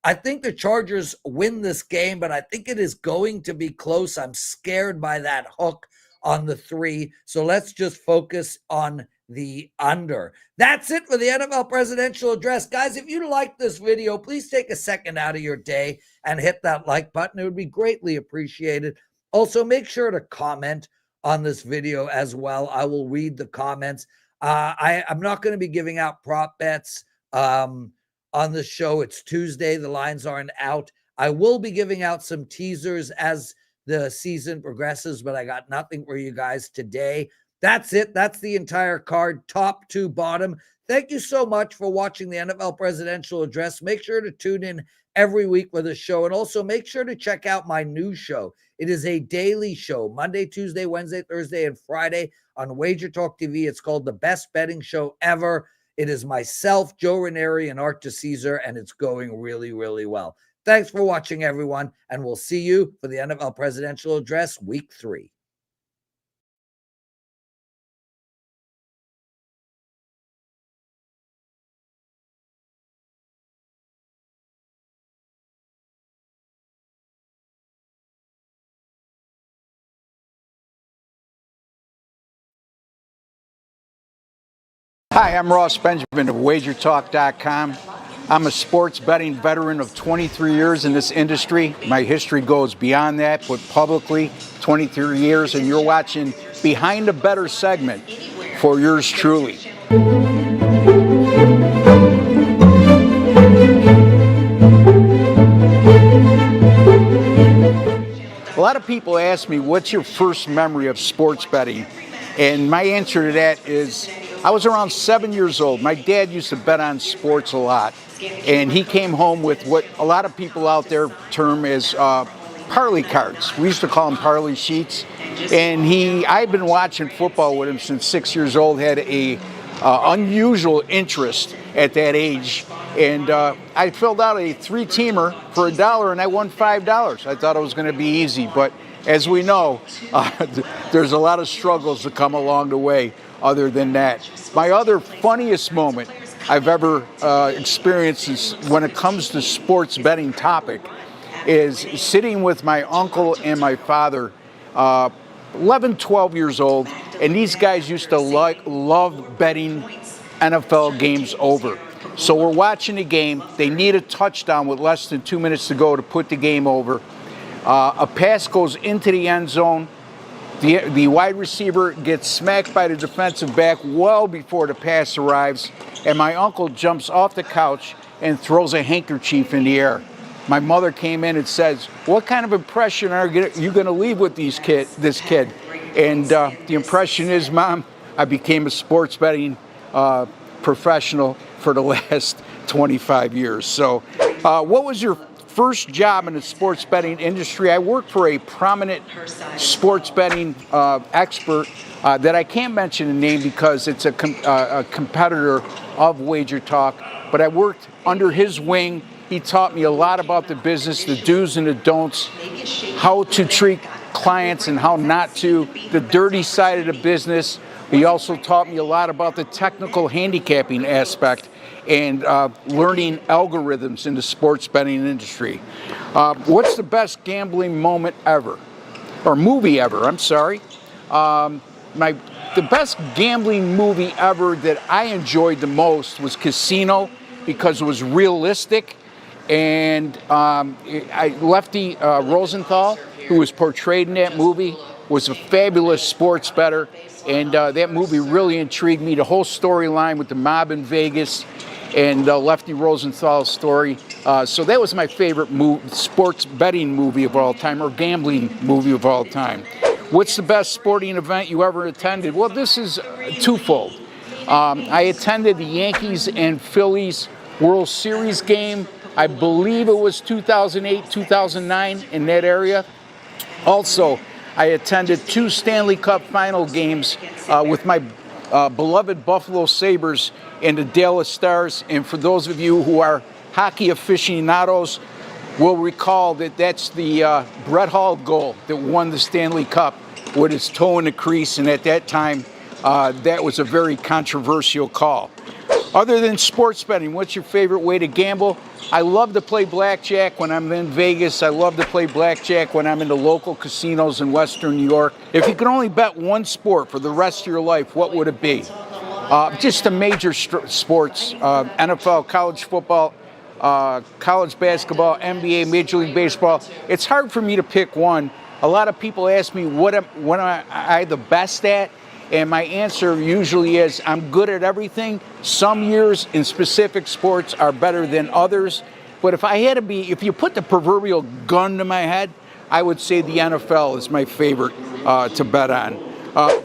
I think the Chargers win this game, but I think it is going to be close. I'm scared by that hook on the 3. So let's just focus on the under. That's it for the NFL presidential address. Guys, if you like this video, please take a second out of your day and hit that like button. It would be greatly appreciated. Also, make sure to comment on this video as well. I will read the comments. I'm not going to be giving out prop bets on the show. It's Tuesday. The lines aren't out. I will be giving out some teasers as the season progresses, but I got nothing for you guys today. That's it. That's the entire card, top to bottom. Thank you so much for watching the NFL presidential address. Make sure to tune in every week for the show, and also make sure to check out my new show. It is a daily show, Monday, Tuesday, Wednesday, Thursday, and Friday on WagerTalk TV. It's called The Best Betting Show Ever. It is myself, Joe Ranieri, and Art DeCesar, and it's going really, really well. Thanks for watching, everyone, and we'll see you for the NFL presidential address, week 3. Hi, I'm Ross Benjamin of WagerTalk.com. I'm a sports betting veteran of 23 years in this industry. My history goes beyond that, but publicly 23 years, and you're watching Behind the Bettor segment for yours truly. A lot of people ask me, what's your first memory of sports betting? And my answer to that is, I was around 7 years old. My dad used to bet on sports a lot. And he came home with what a lot of people out there term as parlay cards. We used to call them parlay sheets. And I've been watching football with him since 6 years old, had a unusual interest at that age. And I filled out a 3-teamer for $1 and I won $5. I thought it was going to be easy. But as we know, there's a lot of struggles that come along the way other than that. My other funniest moment I've ever experienced when it comes to sports betting topic is sitting with my uncle and my father, 11, 12 years old, and these guys used to love betting NFL games over. So we're watching the game. They need a touchdown with less than 2 minutes to go to put the game over. A pass goes into the end zone. The wide receiver gets smacked by the defensive back well before the pass arrives, and my uncle jumps off the couch and throws a handkerchief in the air. My mother came in and says, "What kind of impression are you going to leave with this kid?" And the impression is, "Mom, I became a sports betting professional for the last 25 years." So what was your first job in the sports betting industry? I worked for a prominent sports betting expert that I can't mention the name because it's a competitor of WagerTalk, but I worked under his wing. He taught me a lot about the business, the do's and the don'ts, how to treat clients and how not to, the dirty side of the business. He also taught me a lot about the technical handicapping aspect and learning algorithms in the sports betting industry. What's the best gambling moment ever? Or movie ever, I'm sorry. The best gambling movie ever that I enjoyed the most was Casino because it was realistic. And Lefty Rosenthal, who was portrayed in that movie, was a fabulous sports bettor. And that movie really intrigued me. The whole storyline with the mob in Vegas and Lefty Rosenthal's story. So that was my favorite sports betting movie of all time, or gambling movie of all time. What's the best sporting event you ever attended? Well, this is twofold. I attended the Yankees and Phillies World Series game. I believe it was 2008, 2009 in that area. Also, I attended 2 Stanley Cup final games with my beloved Buffalo Sabres and the Dallas Stars. And for those of you who are hockey aficionados will recall that that's the Brett Hall goal that won the Stanley Cup with his toe in the crease. And at that time, that was a very controversial call. Other than sports betting, what's your favorite way to gamble? I love to play blackjack when I'm in Vegas. I love to play blackjack when I'm in the local casinos in Western New York. If you could only bet one sport for the rest of your life, what would it be? Just the major sports, NFL, college football, college basketball, NBA, Major League Baseball. It's hard for me to pick one. A lot of people ask me what am I the best at? And my answer usually is I'm good at everything. Some years in specific sports are better than others. But if you put the proverbial gun to my head, I would say the NFL is my favorite to bet on.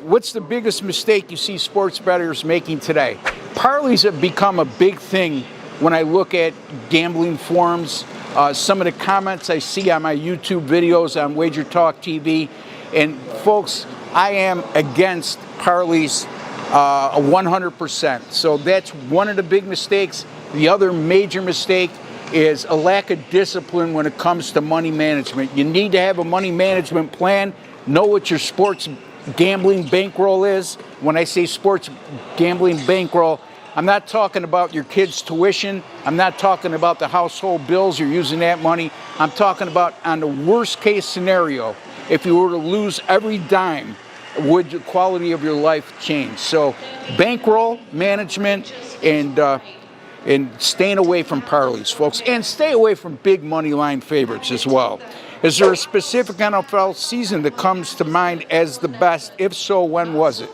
What's the biggest mistake you see sports bettors making today? Parlays have become a big thing when I look at gambling forums. Some of the comments I see on my YouTube videos on WagerTalk TV. And folks, I am against parlays 100%. So that's one of the big mistakes. The other major mistake is a lack of discipline when it comes to money management. You need to have a money management plan, know what your sports gambling bankroll is. When I say sports gambling bankroll, I'm not talking about your kids' tuition. I'm not talking about the household bills you're using that money. I'm talking about on the worst case scenario, if you were to lose every dime, would the quality of your life change? So bankroll management and staying away from parlays, folks, and stay away from big money line favorites as well. Is there a specific NFL season that comes to mind as the best? If so, when was it?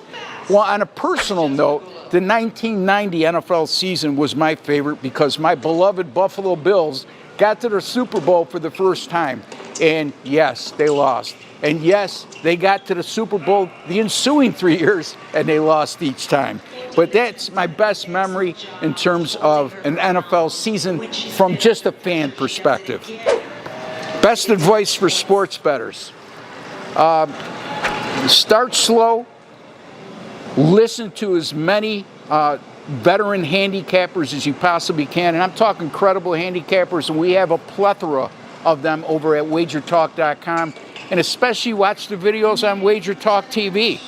Well, on a personal note, the 1990 NFL season was my favorite because my beloved Buffalo Bills got to the Super Bowl for the first time. And yes, they lost. And yes, they got to the Super Bowl the ensuing 3 years, and they lost each time. But that's my best memory in terms of an NFL season from just a fan perspective. Best advice for sports bettors. Start slow. Listen to as many veteran handicappers as you possibly can. And I'm talking credible handicappers, and we have a plethora of them over at WagerTalk.com. And especially watch the videos on WagerTalk TV.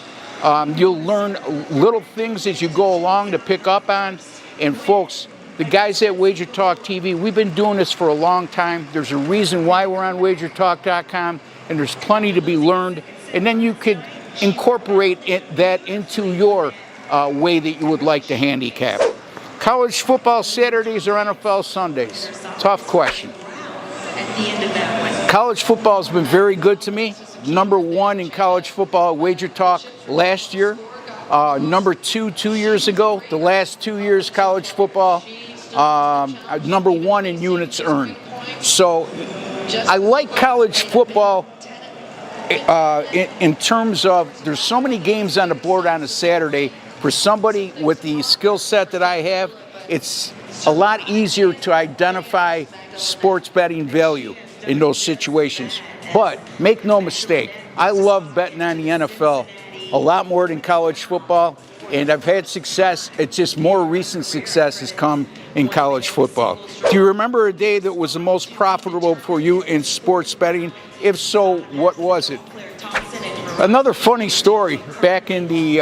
You'll learn little things as you go along to pick up on. And folks, the guys at WagerTalk TV, we've been doing this for a long time. There's a reason why we're on WagerTalk.com, and there's plenty to be learned. And then you could incorporate that into your way that you would like to handicap. College football Saturdays or NFL Sundays? Tough question. College football has been very good to me. Number 1 in college football at WagerTalk last year. Number 2 2 years ago. The last 2 years college football. Number 1 in units earned. So I like college football in terms of there's so many games on the board on a Saturday. For somebody with the skill set that I have, it's a lot easier to identify sports betting value in those situations. But make no mistake, I love betting on the NFL a lot more than college football, and I've had success. It's just more recent success has come in college football. Do you remember a day that was the most profitable for you in sports betting? If so, what was it? Another funny story, back in the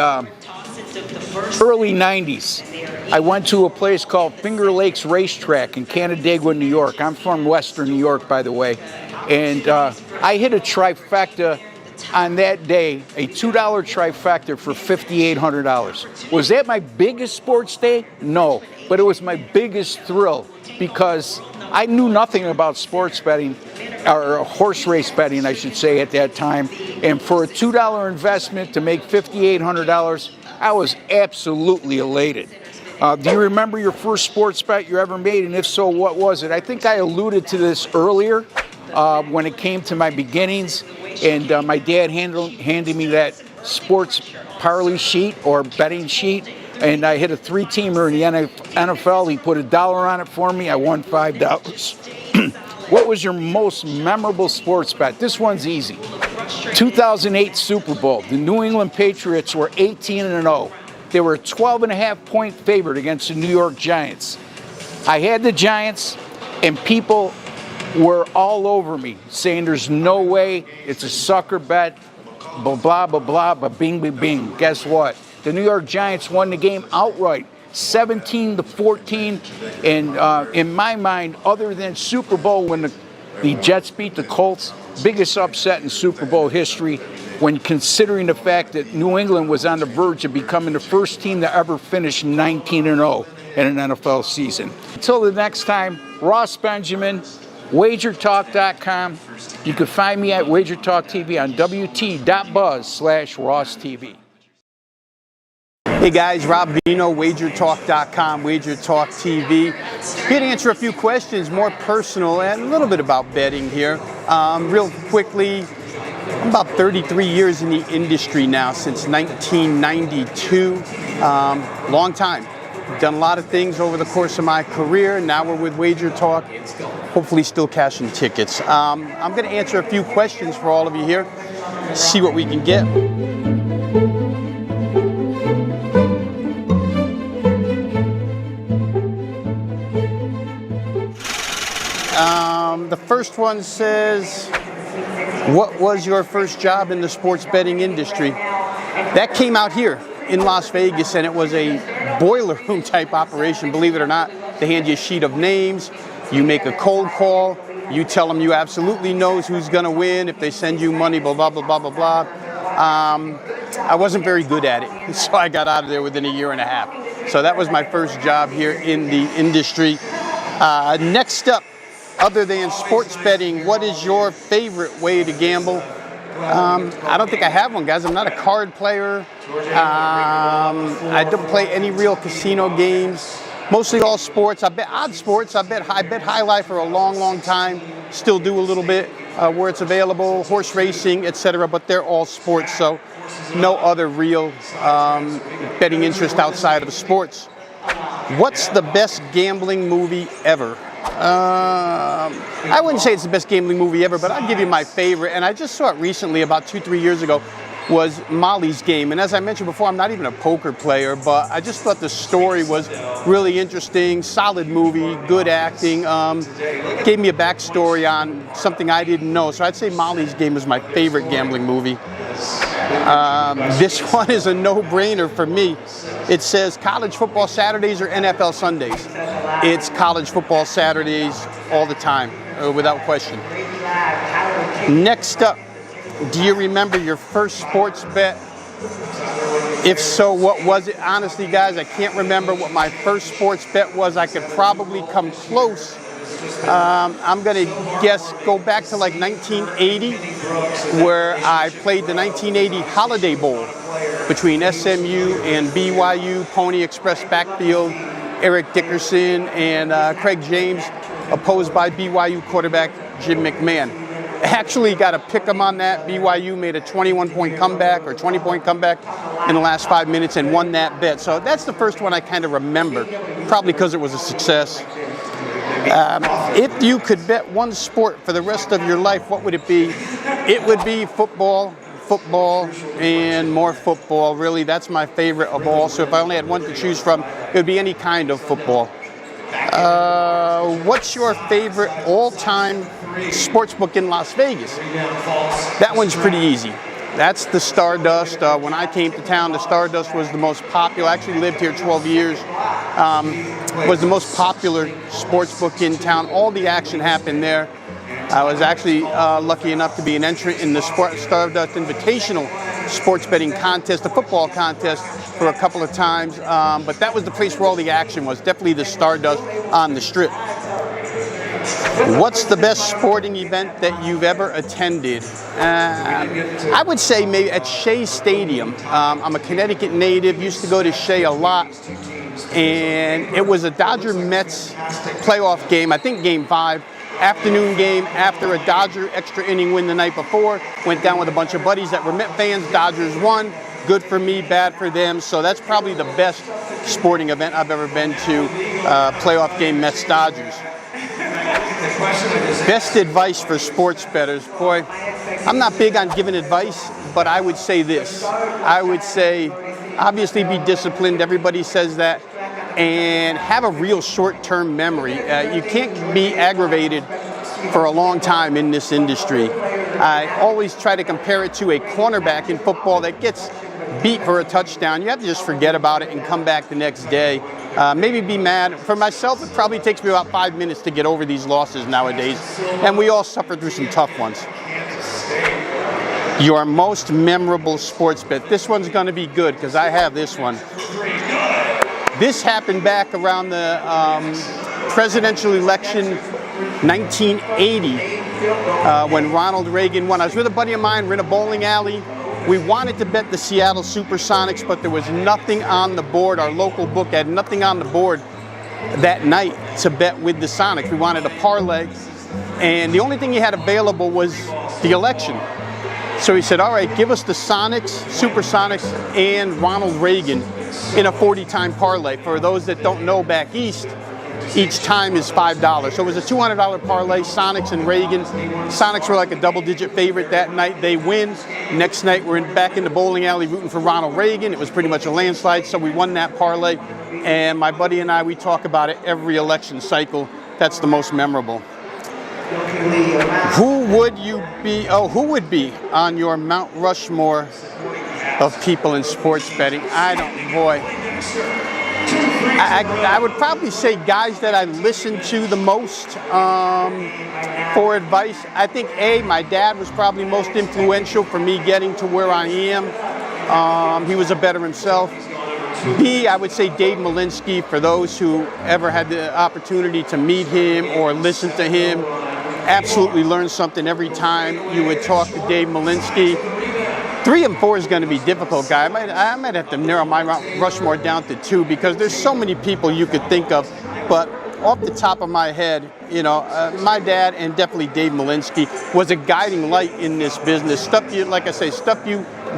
early 90s, I went to a place called Finger Lakes Racetrack in Canandaigua, New York. I'm from Western New York, by the way. And I hit a trifecta on that day, a $2 trifecta for $5,800. Was that my biggest sports day? No, but it was my biggest thrill because I knew nothing about sports betting, or horse race betting, I should say, at that time. And for a $2 investment to make $5,800, I was absolutely elated. Do you remember your first sports bet you ever made? And if so, what was it? I think I alluded to this earlier when it came to my beginnings. And my dad handed me that sports parlay sheet or betting sheet. And I hit a 3-teamer in the NFL. He put $1 on it for me. I won $5. What was your most memorable sports bet? This one's easy. 2008 Super Bowl. The New England Patriots were 18-0. They were a 12.5-point favorite against the New York Giants. I had the Giants, and people were all over me saying there's no way, it's a sucker bet, blah, blah, blah, blah, but bing, bing, bing. Guess what? The New York Giants won the game outright, 17-14. And in my mind, other than Super Bowl when the Jets beat the Colts, biggest upset in Super Bowl history when considering the fact that New England was on the verge of becoming the first team to ever finish 19-0 in an NFL season. Until the next time, Ross Benjamin, WagerTalk.com. You can find me at WagerTalk TV on WT.buzz/RossTV. Hey guys, Rob Vino, WagerTalk.com, WagerTalk TV. Here to answer a few questions, more personal and a little bit about betting here. Real quickly, I'm about 33 years in the industry now, since 1992. Long time. Done a lot of things over the course of my career. Now we're with WagerTalk, hopefully still cashing tickets. I'm going to answer a few questions for all of you here, see what we can get. The first one says, what was your first job in the sports betting industry? That came out here in Las Vegas, and it was a boiler room type operation, believe it or not. They hand you a sheet of names, you make a cold call, you tell them you absolutely knows who's gonna win, if they send you money, blah, blah, blah, blah, blah, blah. I wasn't very good at it, so I got out of there within a year and a half. So that was my first job here in the industry. Next up, other than sports betting, what is your favorite way to gamble? I don't think I have one, guys. I'm not a card player. I don't play any real casino games. Mostly all sports. I bet odd sports. I bet high life for a long, long time. Still do a little bit where it's available, horse racing, etc. But they're all sports, so no other real betting interest outside of sports. What's the best gambling movie ever? I wouldn't say it's the best gambling movie ever, but I'll give you my favorite, and I just saw it recently, about 2-3 years ago, was Molly's Game. And as I mentioned before, I'm not even a poker player, but I just thought the story was really interesting, solid movie, good acting, gave me a backstory on something I didn't know. So I'd say Molly's Game is my favorite gambling movie. This one is a no-brainer for me. It says college football Saturdays or NFL Sundays. It's college football Saturdays all the time, without question. Next up, do you remember your first sports bet? If so, what was it? Honestly, guys, I can't remember what my first sports bet was. I could probably come close. I'm going to guess, go back to like 1980, where I played the 1980 Holiday Bowl between SMU and BYU, Pony Express backfield, Eric Dickerson and Craig James, opposed by BYU quarterback Jim McMahon. Actually got a pick 'em on that. BYU made a 21-point comeback or 20-point comeback in the last 5 minutes and won that bet. So that's the first one I kind of remember, probably because it was a success. If you could bet one sport for the rest of your life, what would it be? It would be football, and more football. Really, that's my favorite of all. So if I only had one to choose from, it would be any kind of football. What's your favorite all-time sports book in Las Vegas? That one's pretty easy. That's the Stardust. When I came to town, the Stardust was the most popular. I actually lived here 12 years. Was the most popular sports book in town. All the action happened there. I was actually lucky enough to be an entrant in the Stardust Invitational sports betting contest, the football contest, for a couple of times. But that was the place where all the action was. Definitely the Stardust on the Strip. What's the best sporting event that you've ever attended? I would say maybe at Shea Stadium. I'm a Connecticut native, used to go to Shea a lot. And it was a Dodger-Mets playoff game, I think game 5. Afternoon game after a Dodger extra inning win the night before. Went down with a bunch of buddies that were Met fans. Dodgers won. Good for me, bad for them. So that's probably the best sporting event I've ever been to. Playoff game, Mets-Dodgers. Best advice for sports bettors. Boy, I'm not big on giving advice, but I would say this. I would say, obviously be disciplined. Everybody says that. And have a real short-term memory. You can't be aggravated for a long time in this industry. I always try to compare it to a cornerback in football that gets beat for a touchdown. You have to just forget about it and come back the next day. Maybe be mad. For myself, it probably takes me about 5 minutes to get over these losses nowadays. And we all suffer through some tough ones. Your most memorable sports bet. This one's going to be good because I have this one. This happened back around the presidential election 1980 when Ronald Reagan won. I was with a buddy of mine, we're in a bowling alley. We wanted to bet the Seattle Supersonics, but there was nothing on the board. Our local book had nothing on the board that night to bet with the Sonics. We wanted a parlay, and the only thing he had available was the election. So he said, all right, give us the Sonics, Supersonics, and Ronald Reagan in a 40-time parlay. For those that don't know, back east, each time is $5. So it was a $200 parlay, Sonics and Reagan. Sonics were like a double-digit favorite that night. They win. Next night, we're back in the bowling alley rooting for Ronald Reagan. It was pretty much a landslide, so we won that parlay. And my buddy and I, we talk about it every election cycle. That's the most memorable. Who would be on your Mount Rushmore of people in sports betting? I would probably say guys that I listen to the most for advice. I think my dad was probably most influential for me getting to where I am. He was a bettor himself. B, I would say Dave Malinsky, for those who ever had the opportunity to meet him or listen to him. Absolutely learn something every time you would talk to Dave Malinsky. 3 and 4 is going to be difficult, guy. I might have to narrow my Rushmore down to 2 because there's so many people you could think of. But off the top of my head, my dad and definitely Dave Malinsky was a guiding light in this business. Stuff you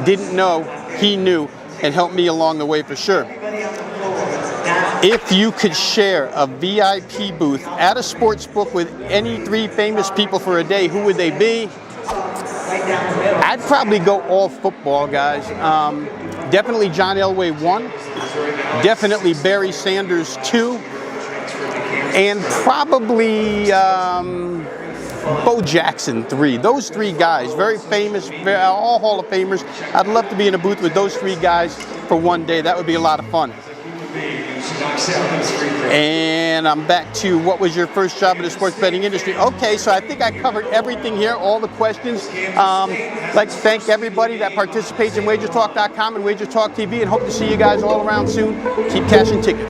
didn't know, he knew, and helped me along the way for sure. If you could share a VIP booth at a sports book with any 3 famous people for a day, who would they be? I'd probably go all football, guys. Definitely John Elway 1. Definitely Barry Sanders 2. And probably Bo Jackson 3. Those three guys, very famous, all Hall of Famers. I'd love to be in a booth with those three guys for one day. That would be a lot of fun. And I'm back to what was your first job in the sports betting industry? Okay, so I think I covered everything here, all the questions. I'd like to thank everybody that participates in WagerTalk.com and WagerTalk TV, and hope to see you guys all around soon. Keep cashing tickets.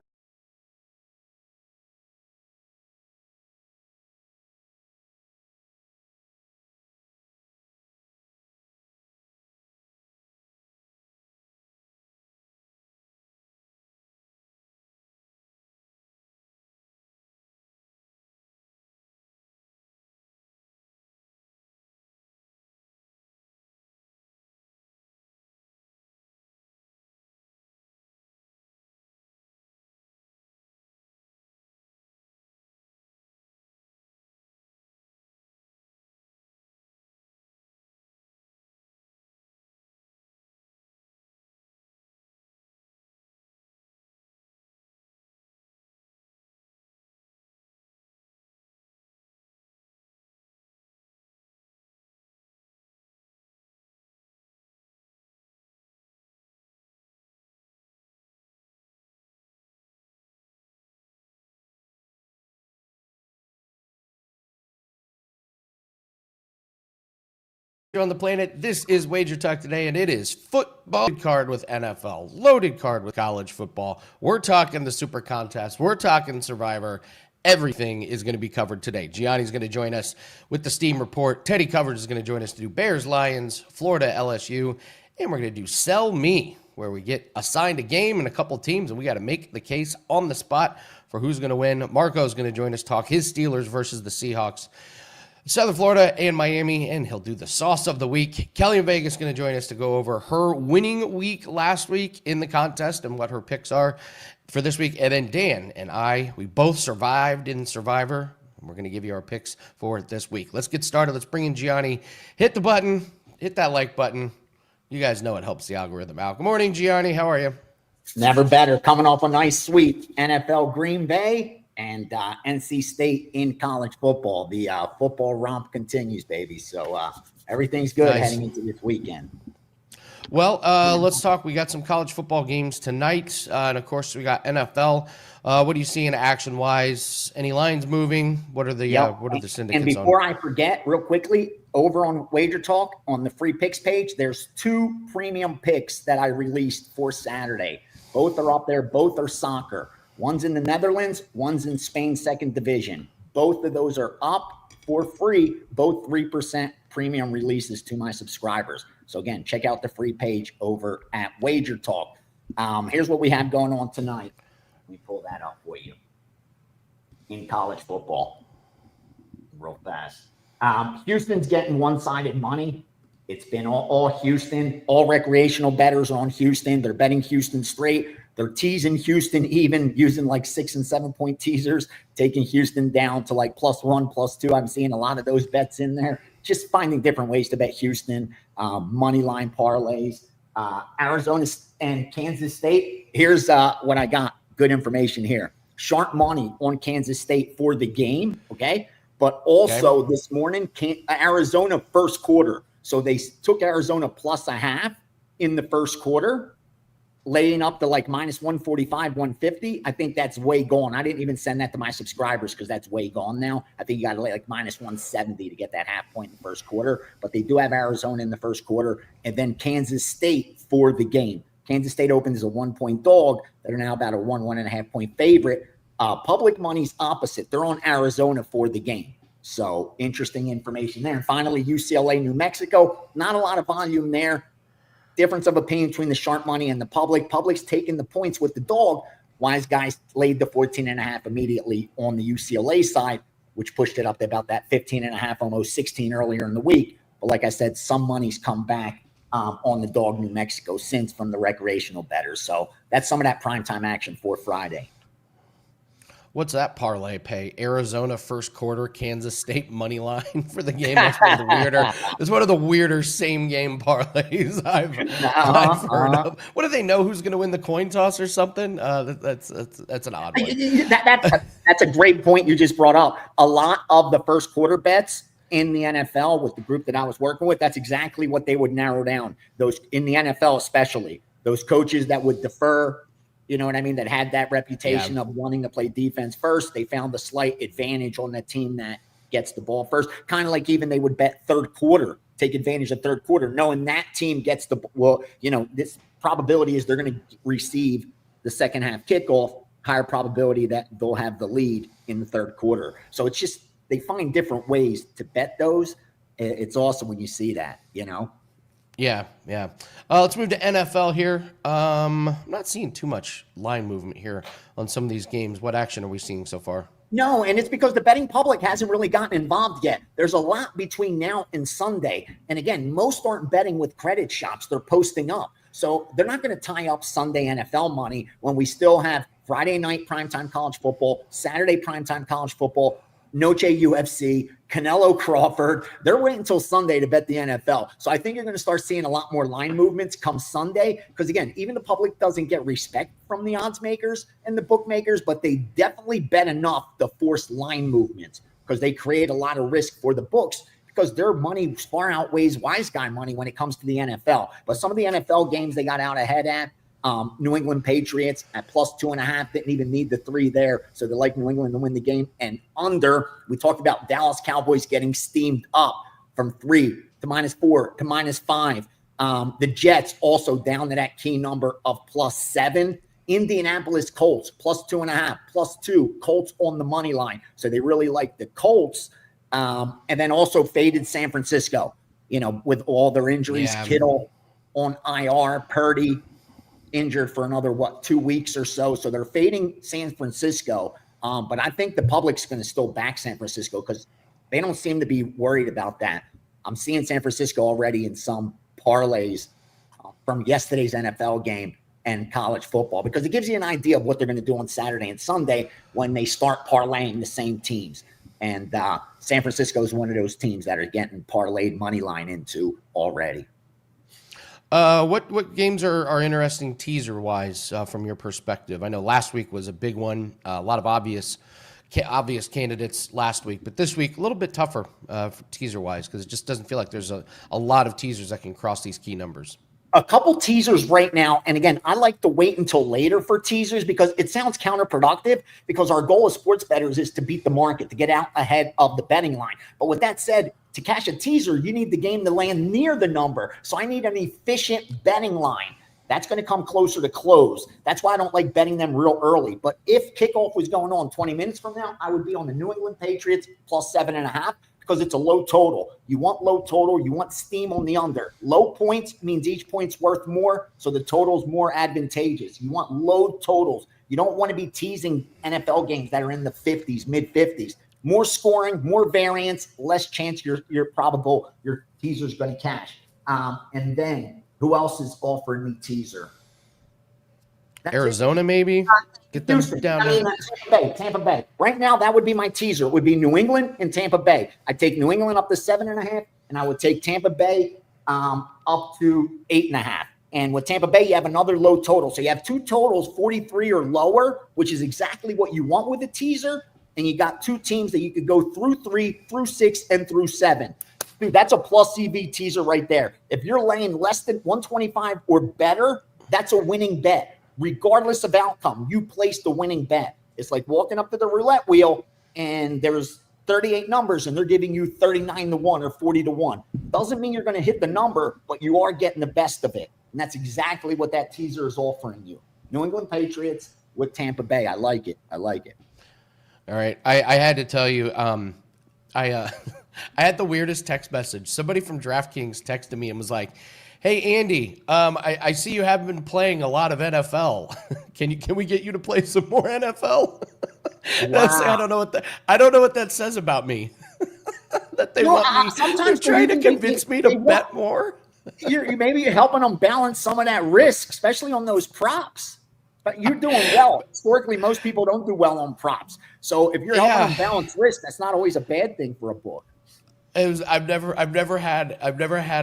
On the planet, this is Wager Talk today, and it is football card with NFL, loaded card with college football. We're talking the Super Contest. We're talking Survivor. Everything is going to be covered today. Gianni's going to join us with the Steam Report. Teddy Coverage is going to join us to do Bears, Lions, Florida, LSU, and we're going to do Sell Me, where we get assigned a game and a couple teams, and we got to make the case on the spot for who's going to win. Marco's going to join us, talk his Steelers versus the Seahawks, Southern Florida and Miami, and he'll do the sauce of the week. Kelly in Vegas is going to join us to go over her winning week last week in the contest and what her picks are for this week. And then Dan and I, we both survived in Survivor, and we're going to give you our picks for this week. Let's get started. Let's bring in Gianni. Hit the button. Hit that like button. You guys know it helps the algorithm out. Good morning, Gianni. How are you? Never better. Coming off a nice sweep. NFL Green Bay and NC State in college football. The football romp continues, baby. So everything's good heading into this weekend. Well, let's talk. We got some college football games tonight. And, of course, we got NFL. What do you see in action-wise? Any lines moving? What are the syndicates And before I forget, real quickly, over on Wager Talk, on the free picks page, there's 2 premium picks that I released for Saturday. Both are up there. Both are soccer. One's in the Netherlands, one's in Spain's second division. Both of those are up for free, both 3% premium releases to my subscribers. So again, check out the free page over at Wager Talk. Here's what we have going on tonight. Let me pull that up for you. In college football, real fast. Houston's getting one-sided money. It's been all Houston. All recreational bettors on Houston. They're betting Houston straight. They're teasing Houston even, using like 6 and 7 point teasers, taking Houston down to like +1, +2. I'm seeing a lot of those bets in there. Just finding different ways to bet Houston, money line parlays. Arizona and Kansas State. Here's what I got. Good information here. Sharp money on Kansas State for the game, okay? But also this morning, Arizona first quarter. So they took Arizona +0.5 in the first quarter, laying up to like -145, 150. I think that's way gone. I didn't even send that to my subscribers because that's way gone now. I think you got to lay like -170 to get that half point in the first quarter. But they do have Arizona in the first quarter, and then Kansas State for the game. Kansas State opens as a 1-point dog. They're now about a 1.5 point favorite. Public money's opposite. They're on Arizona for the game. So interesting information there. And finally, UCLA, New Mexico. Not a lot of volume there. Difference of opinion between the sharp money and the public. Public's taking the points with the dog. Wise guys laid the 14.5 immediately on the UCLA side, which pushed it up to about that 15.5, almost 16 earlier in the week. But like I said, some money's come back on the dog New Mexico since from the recreational bettors. So that's some of that primetime action for Friday. What's that parlay pay? Arizona first quarter, Kansas State money line for the game. That's one of the weirder. It's one of the weirder same game parlays I've heard of. What do they know? Who's going to win the coin toss or something? That's an odd one. That's a great point you just brought up. A lot of the first quarter bets in the NFL with the group that I was working with, that's exactly what they would narrow down. Those in the NFL, especially those coaches that would defer, you know what I mean, that had that reputation of wanting to play defense first. They found the slight advantage on the team that gets the ball first. Kind of like even they would bet third quarter, take advantage of third quarter, knowing that team gets the, well, you know, this probability is they're going to receive the second half kickoff, higher probability that they'll have the lead in the third quarter. So it's just, they find different ways to bet those. It's awesome when you see that, you know? Yeah. Let's move to NFL here. I'm not seeing too much line movement here on some of these games. What action are we seeing so far? No, and it's because the betting public hasn't really gotten involved yet. There's a lot between now and Sunday. And again, most aren't betting with credit shops. They're posting up. So they're not going to tie up Sunday NFL money when we still have Friday night primetime college football, Saturday primetime college football, Notre UFC, Canelo Crawford. They're waiting until Sunday to bet the NFL. So I think you're going to start seeing a lot more line movements come Sunday. Because again, even the public doesn't get respect from the odds makers and the bookmakers, but they definitely bet enough to force line movements because they create a lot of risk for the books because their money far outweighs wise guy money when it comes to the NFL. But some of the NFL games they got out ahead at, New England Patriots at +2.5, didn't even need the 3 there. So they like New England to win the game. And under, we talked about Dallas Cowboys getting steamed up from 3 to -4 to -5. The Jets also down to that key number of +7. Indianapolis Colts +2.5, +2. Colts on the money line. So they really like the Colts. And then also faded San Francisco, you know, with all their injuries. Yeah. Kittle on IR, Purdy injured for another, 2 weeks or so. So they're fading San Francisco. But I think the public's going to still back San Francisco because they don't seem to be worried about that. I'm seeing San Francisco already in some parlays from yesterday's NFL game and college football because it gives you an idea of what they're going to do on Saturday and Sunday when they start parlaying the same teams. And San Francisco is one of those teams that are getting parlayed money line into already. What games are interesting teaser-wise from your perspective? I know last week was a big one, a lot of obvious candidates last week, but this week a little bit tougher teaser-wise because it just doesn't feel like there's a lot of teasers that can cross these key numbers. A couple teasers right now, and again, I like to wait until later for teasers because it sounds counterproductive because our goal as sports bettors is to beat the market, to get out ahead of the betting line. But with that said, to cash a teaser, you need the game to land near the number. So I need an efficient betting line. That's going to come closer to close. That's why I don't like betting them real early. But if kickoff was going on 20 minutes from now, I would be on the New England Patriots +7.5 because it's a low total. You want low total. You want steam on the under. Low points means each point's worth more, so the total's more advantageous. You want low totals. You don't want to be teasing NFL games that are in the 50s, mid-50s. More scoring, more variance, less chance your teaser's going to cash. And then who else is offering me teaser? That's Arizona, maybe? Get them down there. Tampa Bay. Right now, that would be my teaser. It would be New England and Tampa Bay. I'd take New England up to 7.5, and I would take Tampa Bay up to 8.5. And with Tampa Bay, you have another low total. So you have two totals, 43 or lower, which is exactly what you want with a teaser. And you got two teams that you could go through 3, through 6, and through 7. Dude, that's a plus CV teaser right there. If you're laying less than 125 or better, that's a winning bet. Regardless of outcome, you place the winning bet. It's like walking up to the roulette wheel and there's 38 numbers and they're giving you 39-1 or 40-1. Doesn't mean you're going to hit the number, but you are getting the best of it. And that's exactly what that teaser is offering you. New England Patriots with Tampa Bay. I like it. I like it. All right. I had to tell you, I had the weirdest text message. Somebody from DraftKings texted me and was like, "Hey, Andy, I see you haven't been playing a lot of NFL. Can we get you to play some more NFL?" Wow. I don't know what that says about me. That they want me. Sometimes they're trying to convince me to bet more. Maybe you're helping them balance some of that risk, especially on those props. But you're doing well. Historically, most people don't do well on props. So if you're helping them balance risk, that's not always a bad thing for a book. I've never had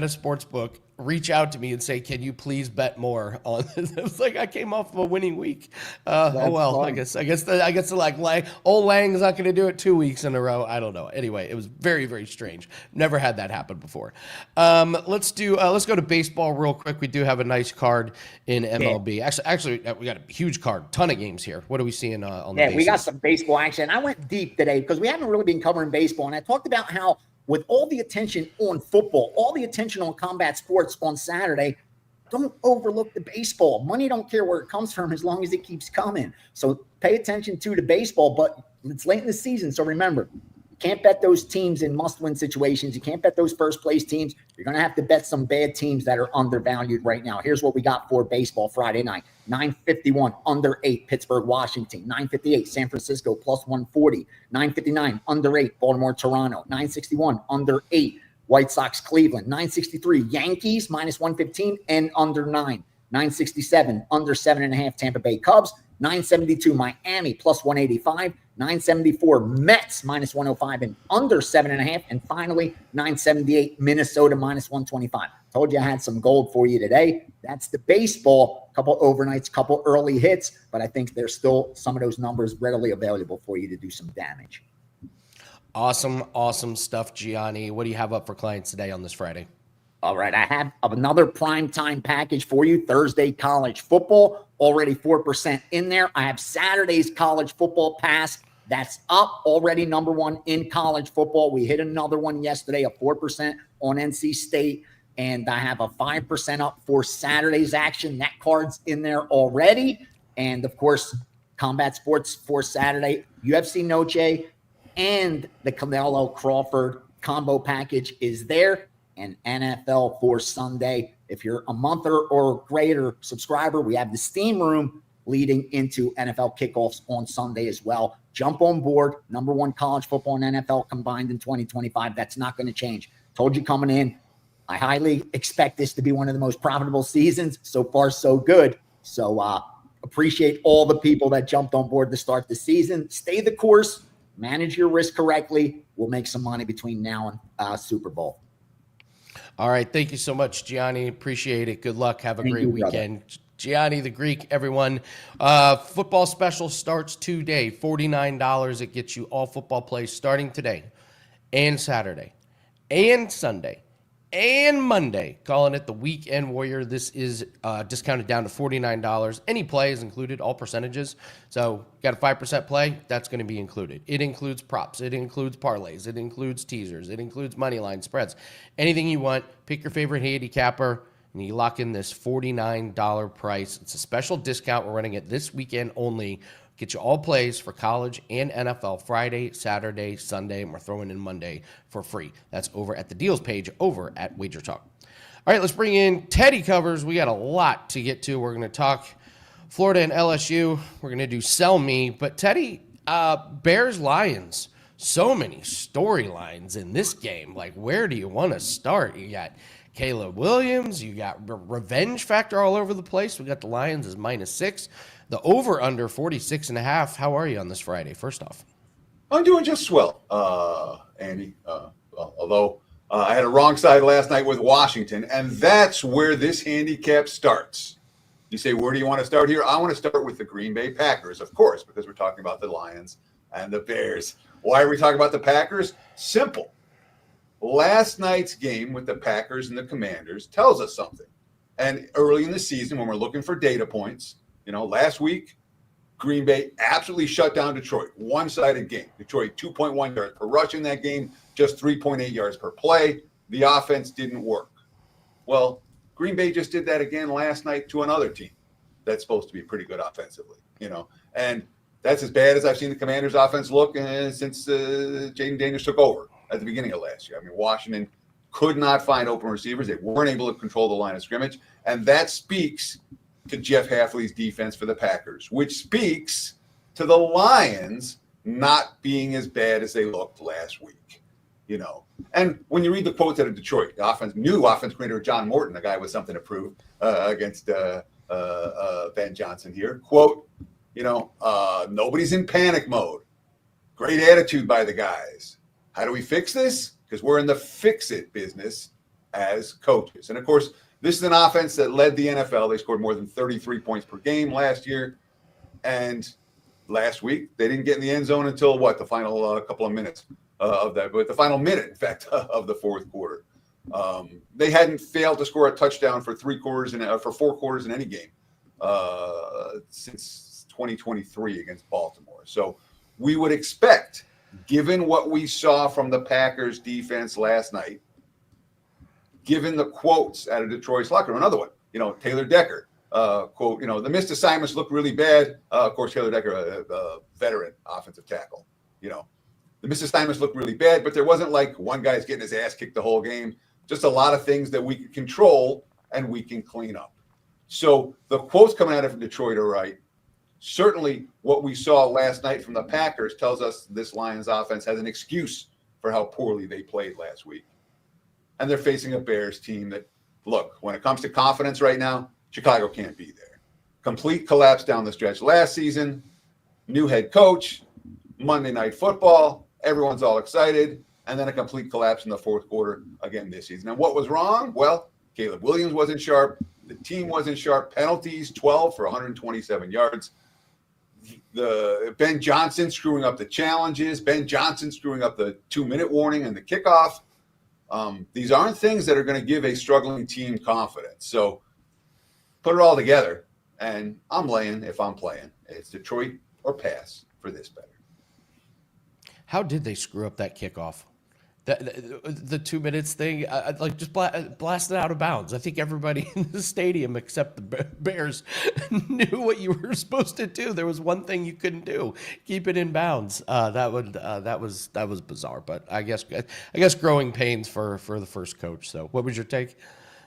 a sports book reach out to me and say, "Can you please bet more on this?" It was like I came off of a winning week. Oh well, fun. I guess like old Lang's not going to do it 2 weeks in a row. I don't know. Anyway, it was very, very strange. Never had that happen before. Let's go to baseball real quick. We do have a nice card in MLB. Actually, we got a huge card. Ton of games here. What are we seeing on the bases? We got some baseball action. I went deep today because we haven't really been covering baseball, and I talked about how, with all the attention on football, all the attention on combat sports on Saturday, don't overlook the baseball. Money don't care where it comes from as long as it keeps coming. So pay attention to the baseball, but it's late in the season. So remember, you can't bet those teams in must-win situations. You can't bet those first-place teams. You're going to have to bet some bad teams that are undervalued right now. Here's what we got for baseball Friday night. 9:51, under 8, Pittsburgh, Washington. 9:58, San Francisco, plus 140. 9:59, under 8, Baltimore, Toronto. 9:61, under 8, White Sox, Cleveland. 9:63, Yankees, minus 115, and under 9. 9:67, under 7.5, Tampa Bay Cubs. 9:72, Miami, plus 185. 9:74, Mets, minus 105, and under 7.5. And finally, 9:78, Minnesota, minus 125. Told you I had some gold for you today. That's the baseball. Couple overnights, couple early hits, but I think there's still some of those numbers readily available for you to do some damage. Awesome stuff, Gianni. What do you have up for clients today on this Friday? All right, I have another primetime package for you. Thursday college football, already 4% in there. I have Saturday's college football pass. That's up, already number 1 in college football. We hit another one yesterday, a 4% on NC State. And I have a 5% up for Saturday's action. That card's in there already. And, of course, combat sports for Saturday, UFC Noche and the Canelo Crawford combo package is there. And NFL for Sunday. If you're a month or greater subscriber, we have the Steam Room leading into NFL kickoffs on Sunday as well. Jump on board. Number 1 college football and NFL combined in 2025. That's not going to change. Told you coming in, I highly expect this to be one of the most profitable seasons. So far, so good. So appreciate all the people that jumped on board to start the season. Stay the course. Manage your risk correctly. We'll make some money between now and Super Bowl. All right. Thank you so much, Gianni. Appreciate it. Good luck. Have a great weekend. Brother. Gianni The Greek, everyone. Football special starts today. $49. It gets you all football plays starting today and Saturday and Sunday and Monday. Calling it the Weekend Warrior. This is discounted down to $49. Any play is included, all percentages. So got a 5% play, that's going to be included. It includes props. It includes parlays. It includes teasers. It includes money line spreads. Anything you want, pick your favorite handicapper, and you lock in this $49 price. It's a special discount. We're running it this weekend only. Get you all plays for college and NFL Friday, Saturday, Sunday, and we're throwing in Monday for free. That's over at the deals page over at WagerTalk. All right, let's bring in Teddy Covers. We got a lot to get to. We're going to talk Florida and LSU. We're going to do Sell Me. But Teddy, Bears, Lions, so many storylines in this game. Like, where do you want to start? You got Caleb Williams. You got revenge factor all over the place. We got the Lions as -6. The over-under 46.5. How are you on this Friday, first off? I'm doing just swell, Andy. Although I had a wrong side last night with Washington, and that's where this handicap starts. You say, where do you want to start here? I want to start with the Green Bay Packers, of course, because we're talking about the Lions and the Bears. Why are we talking about the Packers? Simple. Last night's game with the Packers and the Commanders tells us something. And early in the season, when we're looking for data points, last week, Green Bay absolutely shut down Detroit. One-sided game. Detroit 2.1 yards per rush in that game, just 3.8 yards per play. The offense didn't work. Well, Green Bay just did that again last night to another team that's supposed to be pretty good offensively, And that's as bad as I've seen the Commanders' offense look since Jaden Daniels took over at the beginning of last year. I mean, Washington could not find open receivers. They weren't able to control the line of scrimmage. And that speaks to Jeff Hafley's defense for the Packers, which speaks to the Lions not being as bad as they looked last week, And when you read the quotes out of Detroit, the new offense coordinator John Morton, a guy with something to prove against Ben Johnson here, quote, nobody's in panic mode. Great attitude by the guys. How do we fix this? Because we're in the fix-it business as coaches. And, of course, This is an offense that led the NFL. They scored more than 33 points per game last year. And last week, they didn't get in the end zone until the final couple of minutes of that. But the final minute, in fact, of the fourth quarter. They hadn't failed to score a touchdown for 4 quarters in any game since 2023 against Baltimore. So we would expect, given what we saw from the Packers defense last night, given the quotes out of Detroit's locker room, another one, Taylor Decker, quote, the missed assignments look really bad. Of course, Taylor Decker, a veteran offensive tackle, the missed assignments look really bad, but there wasn't like one guy's getting his ass kicked the whole game. Just a lot of things that we can control and we can clean up. So the quotes coming out of Detroit are right. Certainly what we saw last night from the Packers tells us this Lions offense has an excuse for how poorly they played last week. And they're facing a Bears team that, look, when it comes to confidence right now, Chicago can't be there. Complete collapse down the stretch last season, new head coach, Monday Night Football, everyone's all excited, and then a complete collapse in the fourth quarter again this season. And what was wrong? Well, Caleb Williams wasn't sharp. The team wasn't sharp. Penalties, 12 for 127 yards. Ben Johnson screwing up the challenges. Ben Johnson screwing up the 2-minute warning and the kickoff. These aren't things that are going to give a struggling team confidence. So put it all together, and I'm laying if I'm playing. It's Detroit or pass for this better. How did they screw up that kickoff? The 2 minutes thing, just blast it out of bounds. I think everybody in the stadium except the Bears knew what you were supposed to do. There was one thing you couldn't do: keep it in bounds. That was bizarre. But I guess growing pains for the first coach. So, what was your take?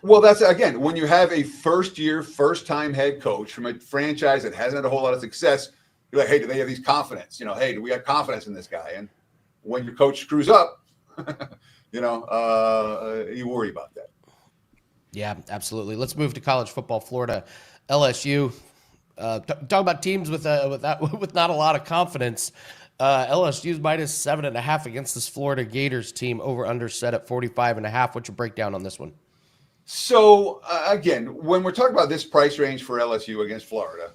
Well, that's again when you have a first-time head coach from a franchise that hasn't had a whole lot of success. You're like, hey, do they have these confidence? Hey, do we have confidence in this guy? And when your coach screws up, you worry about that. Yeah, absolutely. Let's move to college football. Florida, LSU. Talk about teams with not a lot of confidence. LSU's minus 7.5 against this Florida Gators team. Over under set at 45.5. What's your breakdown on this one? So again, when we're talking about this price range for LSU against Florida,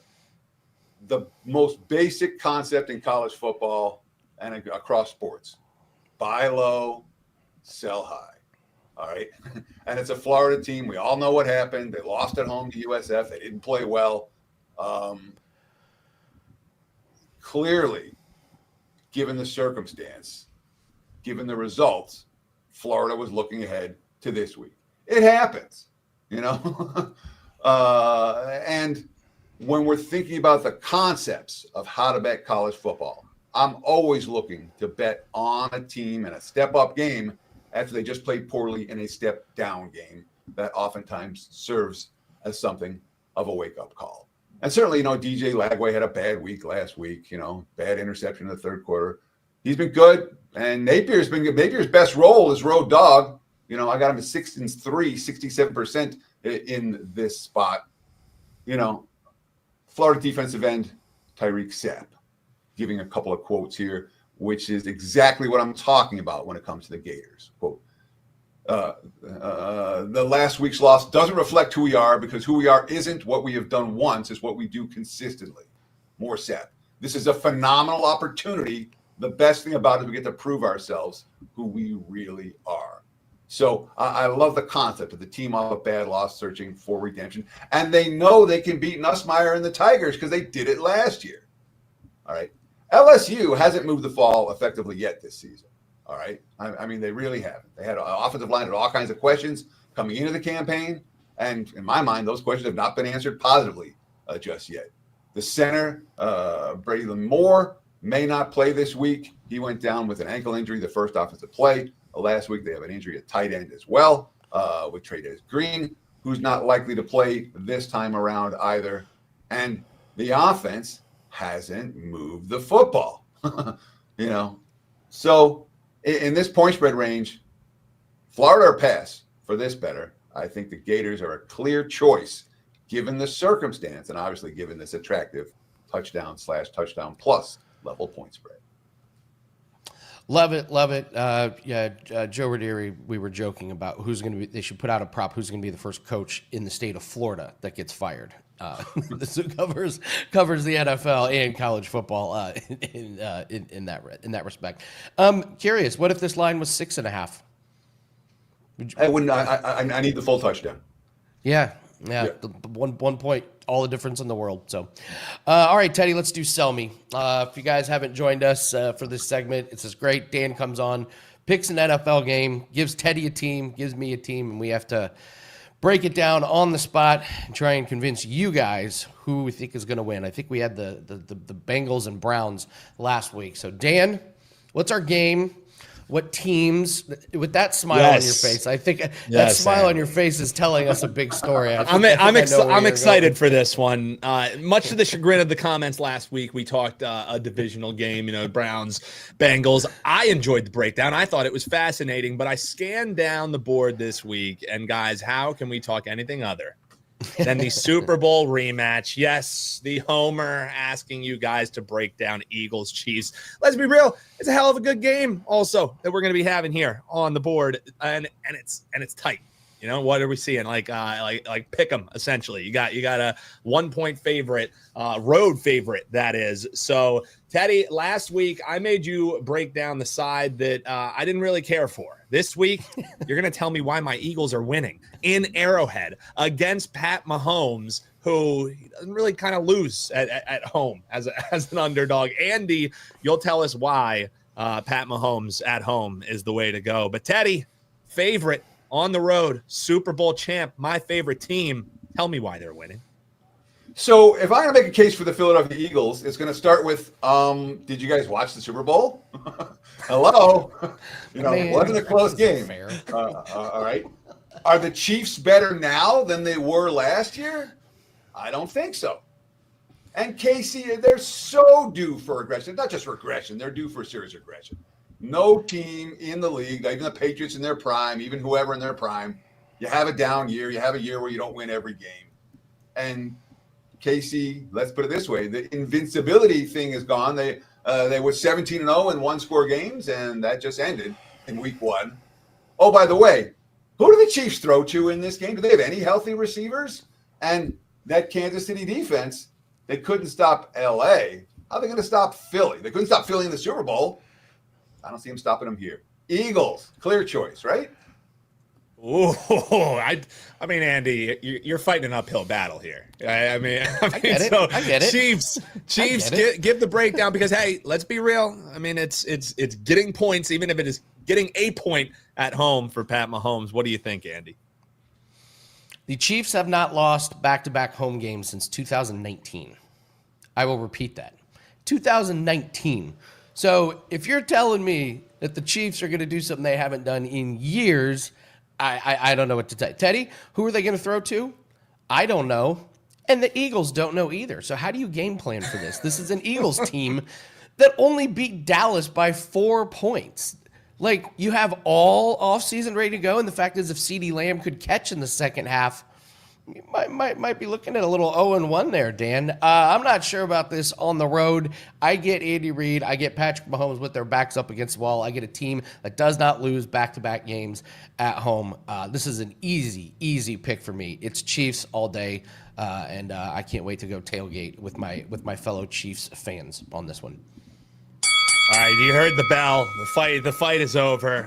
the most basic concept in college football and across sports: buy low, sell high. All right. And it's a Florida team. We all know what happened. They lost at home to USF. They didn't play well. Clearly, given the circumstance, given the results, Florida was looking ahead to this week. It happens, and when we're thinking about the concepts of how to bet college football, I'm always looking to bet on a team in a step-up game after they just played poorly in a step-down game. That oftentimes serves as something of a wake-up call. And certainly, DJ Lagway had a bad week last week, bad interception in the third quarter. He's been good, and Napier's been good. Napier's best role is road dog. I got him at 6-3, 67% in this spot. Florida defensive end Tyreek Sapp, giving a couple of quotes here, which is exactly what I'm talking about when it comes to the Gators. Quote, the last week's loss doesn't reflect who we are, because who we are isn't what we have done once, it's what we do consistently. More Sapp. This is a phenomenal opportunity. The best thing about it is we get to prove ourselves who we really are. So I love the concept of the team off a bad loss searching for redemption. And they know they can beat Nussmeier and the Tigers because they did it last year. All right. LSU hasn't moved the ball effectively yet this season. All right. I mean, they really haven't. They had an offensive line with all kinds of questions coming into the campaign. And in my mind, those questions have not been answered positively just yet. The center, Braylon Moore, may not play this week. He went down with an ankle injury the first offensive play. Last week, they have an injury at tight end as well with Trey'Dez Green, who's not likely to play this time around either. And the offense hasn't moved the football, So in this point spread range, Florida or pass for this better. I think the Gators are a clear choice given the circumstance and obviously given this attractive touchdown/touchdown plus level point spread. Love it, love it. Joe Ranieri, we were joking about who's going to be. They should put out a prop. Who's going to be the first coach in the state of Florida that gets fired? This covers the NFL and college football in that respect. Curious, what if this line was 6.5? I wouldn't. I need the full touchdown. Yeah. The one point, all the difference in the world. So, all right, Teddy, let's do Sell Me. If you guys haven't joined us for this segment, it's just great. Dan comes on, picks an NFL game, gives Teddy a team, gives me a team, and we have to break it down on the spot and try and convince you guys who we think is going to win. I think we had the Bengals and Browns last week. So, Dan, what's our game? What teams, with that smile on your face? I think that smile on your face is telling us a big story. I'm excited for this one. Much to the chagrin of the comments last week, we talked a divisional game, Browns, Bengals. I enjoyed the breakdown. I thought it was fascinating, but I scanned down the board this week, and guys, how can we talk anything other than the Super Bowl rematch? Yes, the homer asking you guys to break down Eagles Chiefs. Let's be real, it's a hell of a good game also that we're going to be having here on the board, and it's tight. What are we seeing? Like pick 'em essentially. You got a 1-point favorite, road favorite that is. So Teddy, last week I made you break down the side that I didn't really care for. This week you're going to tell me why my Eagles are winning in Arrowhead against Pat Mahomes, who doesn't really kind of lose at home as an underdog. Andy, you'll tell us why Pat Mahomes at home is the way to go. But Teddy, favorite on the road, Super Bowl champ, my favorite team. Tell me why they're winning. So if I'm going to make a case for the Philadelphia Eagles, it's going to start with, did you guys watch the Super Bowl? Hello? It wasn't a close game. Fair. All right. Are the Chiefs better now than they were last year? I don't think so. And Casey, they're so due for aggression. Not just for aggression, they're due for serious aggression. No team in the league, even the Patriots in their prime, even whoever in their prime, you have a down year. You have a year where you don't win every game. And Casey, let's put it this way: the invincibility thing is gone. They were 17-0 in 1-score games, and that just ended in week 1. Oh, by the way, who do the Chiefs throw to in this game? Do they have any healthy receivers? And that Kansas City defense, they couldn't stop L.A. How are they going to stop Philly? They couldn't stop Philly in the Super Bowl. I don't see them stopping them here. Eagles, clear choice, right? Oh, I mean, Andy, you're fighting an uphill battle here. I get it. Chiefs, give the breakdown because, hey, let's be real. I mean, it's getting points, even if it is getting a point at home for Pat Mahomes. What do you think, Andy? The Chiefs have not lost back-to-back home games since 2019. I will repeat that. 2019. So if you're telling me that the Chiefs are going to do something they haven't done in years, I don't know what to tell you. Teddy, who are they going to throw to? I don't know. And the Eagles don't know either. So how do you game plan for this? This is an Eagles team that only beat Dallas by 4 points. Like, you have all offseason ready to go, and the fact is if CeeDee Lamb could catch in the second half, you might be looking at a little 0-1 there, Dan. I'm not sure about this on the road. I get Andy Reid. I get Patrick Mahomes with their backs up against the wall. I get a team that does not lose back-to-back games at home. This is an easy pick for me. It's Chiefs all day, and I can't wait to go tailgate with my fellow Chiefs fans on this one. All right, you heard the bell. The fight is over.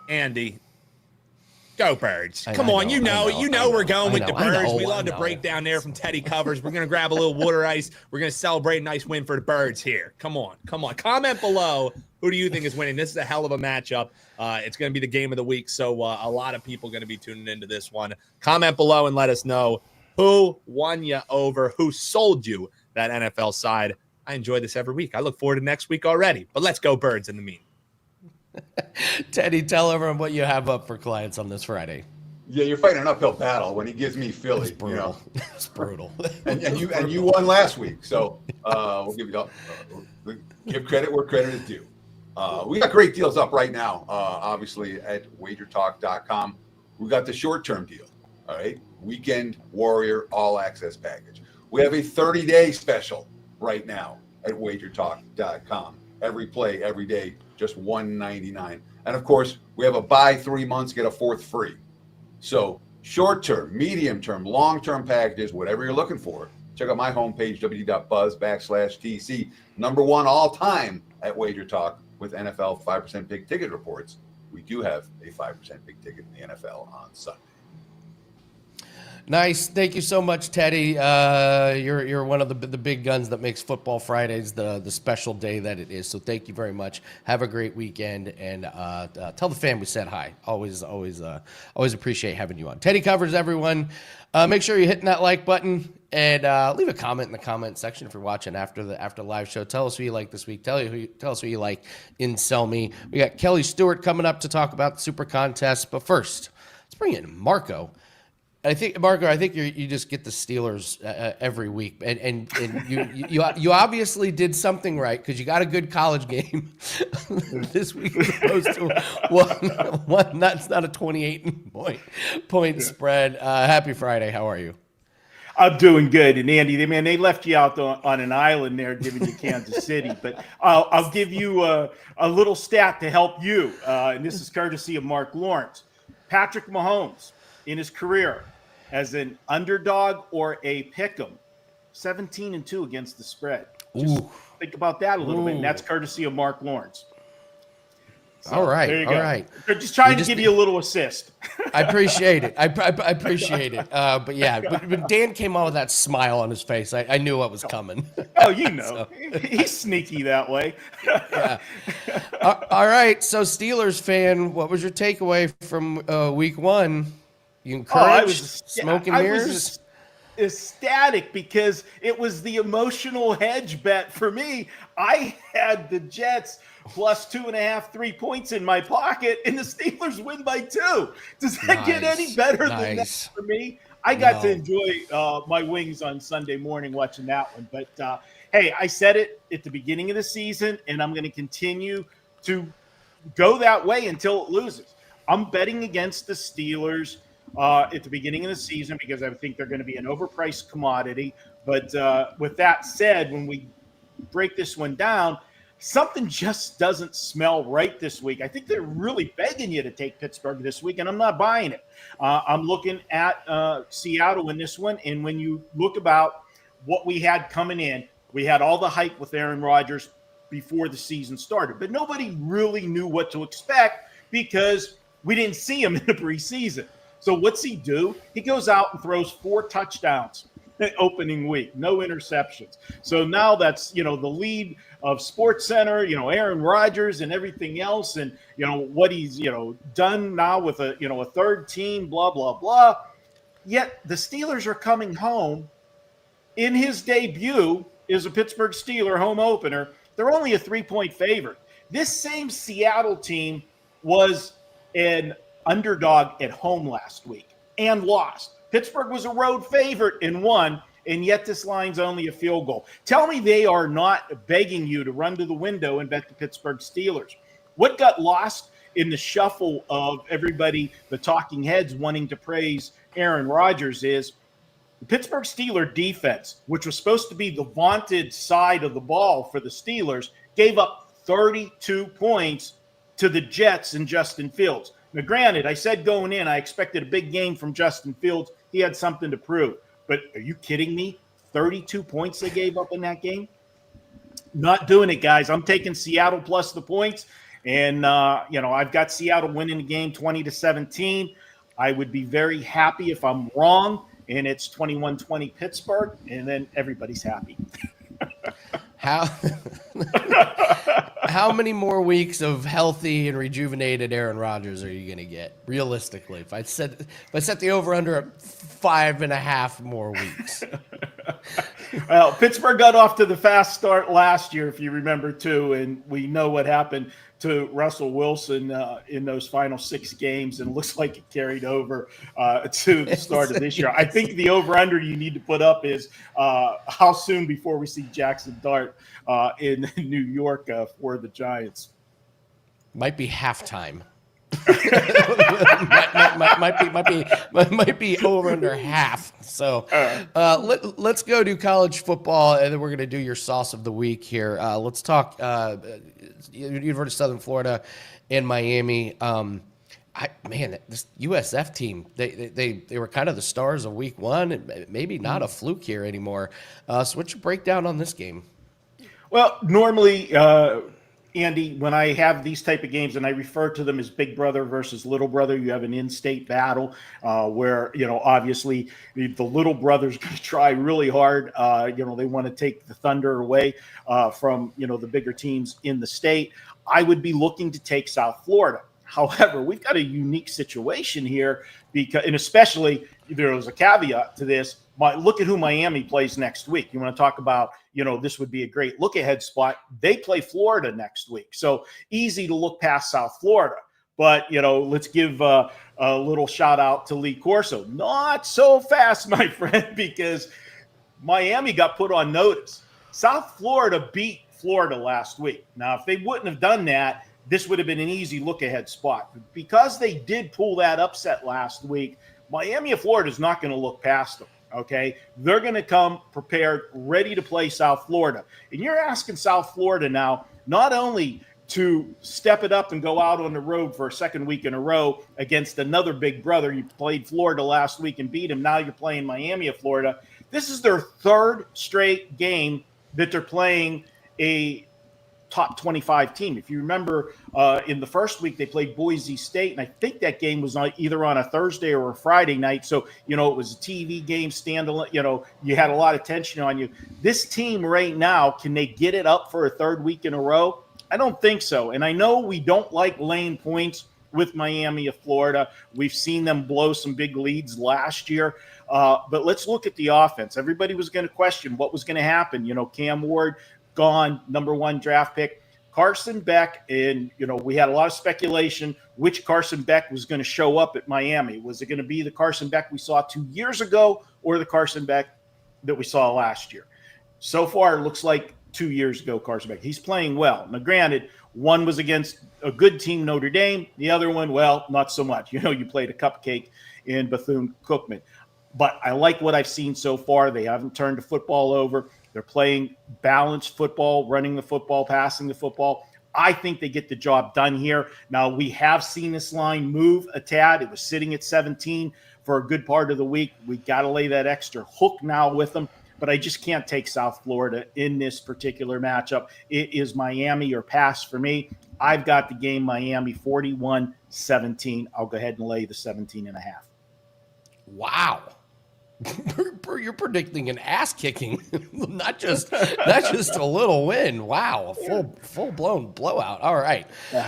Andy. Go Birds. Come on, you know we're going with the Birds. We love to break down there from Teddy covers. We're going to grab a little water ice. We're going to celebrate a nice win for the Birds here. Come on. Comment below. Who do you think is winning? This is a hell of a matchup. It's going to be the game of the week, so a lot of people going to be tuning into this one. Comment below and let us know who won you over, who sold you that NFL side. I enjoy this every week. I look forward to next week already, but let's go Birds in the meantime. Teddy, tell everyone what you have up for clients on this Friday. Yeah, you're fighting an uphill battle when he gives me Philly. It's brutal. It's brutal. and you won last week, so we'll give you give credit where credit is due. We got great deals up right now, obviously at WagerTalk.com. We got the short-term deal. All right, Weekend Warrior All Access Package. We have a 30-day special right now at WagerTalk.com. every play, every day, just $1.99. And of course, we have a buy 3 months, get a fourth free. So short-term, medium-term, long-term packages, whatever you're looking for, check out my homepage, www.buzz.com/TC. Number one all time at WagerTalk with NFL 5% big ticket reports. We do have a 5% big ticket in the NFL on Sunday. Nice. Thank you so much, Teddy. You're one of the big guns that makes Football Fridays the special day that it is. So thank you very much. Have a great weekend, and tell the fam we said hi. Always appreciate having you on. Teddy covers everyone. Make sure you're hitting that like button and leave a comment in the comment section if you're watching after the live show. Tell us who you like this week. Tell us who you like in Sell Me. We got Kelly Stewart coming up to talk about the Super Contest. But first, let's bring in Marco. I think you just get the Steelers every week, and you obviously did something right because you got a good college game this week as opposed to one that's not a 28 point spread. Happy Friday. How are you? I'm doing good. And Andy, man, they left you out on an island there, giving you Kansas City. But I'll give you a little stat to help you, and this is courtesy of Mark Lawrence. Patrick Mahomes, in his career as an underdog or a pick'em, 17-2 against the spread. Just think about that a little bit. And that's courtesy of Mark Lawrence. So, all right. There you all go. right. They're just trying to give you a little assist. I appreciate it. I appreciate it. But yeah, when Dan came on with that smile on his face, I knew what was coming. Oh, you know, he's sneaky that way. Yeah. All right. So Steelers fan, what was your takeaway from week one? You encouraged smoke and mirrors? I was ecstatic because it was the emotional hedge bet for me. I had the Jets plus 2.5, 3 points in my pocket, and the Steelers win by 2. Does that get any better than that for me? I got to enjoy my wings on Sunday morning watching that one. But, hey, I said it at the beginning of the season, and I'm going to continue to go that way until it loses. I'm betting against the Steelers at the beginning of the season because I think they're going to be an overpriced commodity. But with that said, when we break this one down, something just doesn't smell right this week. I think they're really begging you to take Pittsburgh this week, and I'm not buying it. I'm looking at Seattle in this one, and when you look about what we had coming in, we had all the hype with Aaron Rodgers before the season started, but nobody really knew what to expect because we didn't see him in the preseason. So what's he do? He goes out and throws 4 touchdowns opening week, no interceptions. So now that's, the lead of SportsCenter, Aaron Rodgers and everything else. And, what he's, done now with a third team, blah, blah, blah. Yet the Steelers are coming home. In his debut is a Pittsburgh Steeler home opener. They're only a 3-point favorite. This same Seattle team was an underdog at home last week and lost. Pittsburgh was a road favorite and won, and yet this line's only a field goal. Tell me they are not begging you to run to the window and bet the Pittsburgh Steelers. What got lost in the shuffle of everybody, the talking heads wanting to praise Aaron Rodgers, is the Pittsburgh Steelers defense, which was supposed to be the vaunted side of the ball for the Steelers, gave up 32 points to the Jets and Justin Fields. Now, granted, I said going in, I expected a big game from Justin Fields. He had something to prove. But are you kidding me? 32 points they gave up in that game? Not doing it, guys. I'm taking Seattle plus the points. And, I've got Seattle winning the game 20-17. I would be very happy if I'm wrong and it's 21-20 Pittsburgh, and then everybody's happy. How many more weeks of healthy and rejuvenated Aaron Rodgers are you going to get realistically? If I set the over under at 5.5 more weeks. Well, Pittsburgh got off to the fast start last year, if you remember too, and we know what happened to Russell Wilson in those final 6 games, and it looks like it carried over to the start of this year. I think the over-under you need to put up is how soon before we see Jackson Dart in New York for the Giants. Might be halftime. might be over under half. So let's go to college football, and then we're going to do your sauce of the week here. Let's talk University of Southern Florida and Miami. This USF team, they were kind of the stars of week one, and maybe not a fluke here anymore. So what's your breakdown on this game? Well, normally, Andy, when I have these type of games and I refer to them as big brother versus little brother, you have an in-state battle where, obviously the little brother's going to try really hard. They want to take the thunder away from, the bigger teams in the state. I would be looking to take South Florida. However, we've got a unique situation here and especially there was a caveat to this. Look at who Miami plays next week. You want to talk about, this would be a great look ahead spot. They play Florida next week. So easy to look past South Florida. But, let's give a little shout out to Lee Corso. Not so fast, my friend, because Miami got put on notice. South Florida beat Florida last week. Now, if they wouldn't have done that, this would have been an easy look ahead spot. Because they did pull that upset last week, Miami of Florida is not going to look past them. Okay, they're going to come prepared, ready to play South Florida. And you're asking South Florida now not only to step it up and go out on the road for a second week in a row against another big brother. You played Florida last week and beat them. Now you're playing Miami of Florida. This is their third straight game that they're playing a top 25 team. If you remember, in the first week, they played Boise State, and I think that game was either on a Thursday or a Friday night. So, it was a TV game, standalone, you had a lot of tension on you. This team right now, can they get it up for a third week in a row? I don't think so. And I know we don't like laying points with Miami of Florida. We've seen them blow some big leads last year. But let's look at the offense. Everybody was going to question what was going to happen. Cam Ward, gone, number one draft pick. Carson Beck, and we had a lot of speculation which Carson Beck was going to show up at Miami. Was it going to be the Carson Beck we saw 2 years ago or the Carson Beck that we saw last year? So far, it looks like 2 years ago, Carson Beck. He's playing well. Now, granted, one was against a good team, Notre Dame. The other one, well, not so much. You played a cupcake in Bethune-Cookman. But I like what I've seen so far. They haven't turned the football over. They're playing balanced football, running the football, passing the football. I think they get the job done here. Now, we have seen this line move a tad. It was sitting at 17 for a good part of the week. We got to lay that extra hook now with them. But I just can't take South Florida in this particular matchup. It is Miami or pass for me. I've got the game Miami 41-17. I'll go ahead and lay the 17.5. Wow. You're predicting an ass kicking, not just a little win. Wow, a full blown blowout. All right,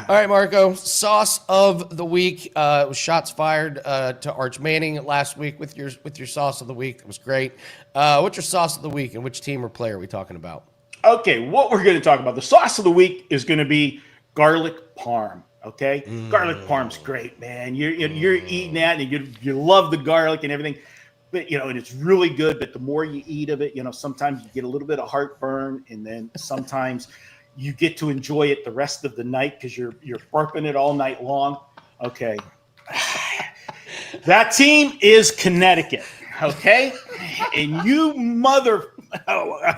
Marco. Sauce of the week. Shots fired to Arch Manning last week with your sauce of the week. It was great. What's your sauce of the week, and which team or player are we talking about? Okay, what we're going to talk about, the sauce of the week is going to be garlic parm. Okay, garlic parm's great, man. You're eating that, and you love the garlic and everything. But, and it's really good. But the more you eat of it, sometimes you get a little bit of heartburn, and then sometimes you get to enjoy it the rest of the night because you're burping it all night long. Okay. That team is Connecticut. Okay. And you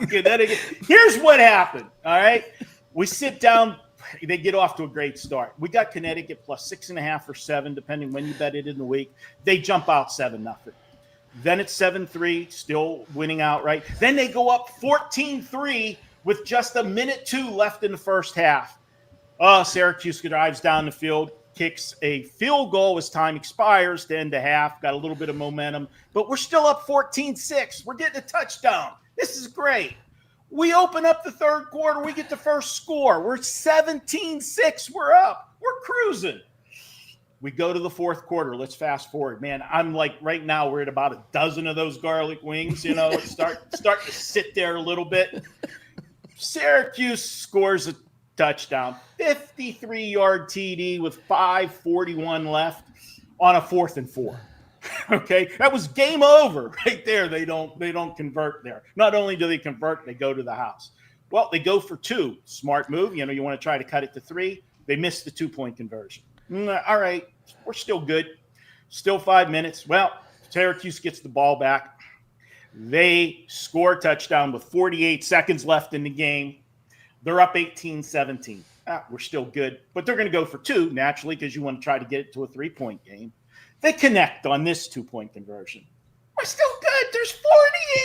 Connecticut. Here's what happened. All right. We sit down. They get off to a great start. We got Connecticut plus 6.5 or 7, depending when you bet it in the week. They jump out 7-0. Then it's 7-3, still winning outright. Then they go up 14-3 with just a minute 2 left in the first half. Syracuse drives down the field, kicks a field goal as time expires to end the half. Got a little bit of momentum, but we're still up 14-6. We're getting a touchdown. This is great. We open up the third quarter. We get the first score. We're 17-6. We're up. We're cruising. We go to the fourth quarter. Let's fast forward, man. I'm like, right now we're at about a dozen of those garlic wings. It's start to sit there a little bit. Syracuse scores a touchdown, 53-yard TD with 5:41 left on a 4th and 4. Okay, that was game over right there. They don't convert there. Not only do they convert, they go to the house. Well, they go for 2. Smart move. You want to try to cut it to 3. They missed the 2-point conversion. All right, we're still good. Still 5 minutes. Well, Syracuse gets the ball back. They score a touchdown with 48 seconds left in the game. They're up 18-17. We're still good, but they're going to go for two, naturally, because you want to try to get it to a 3-point game. They connect on this 2-point conversion. We're still good. There's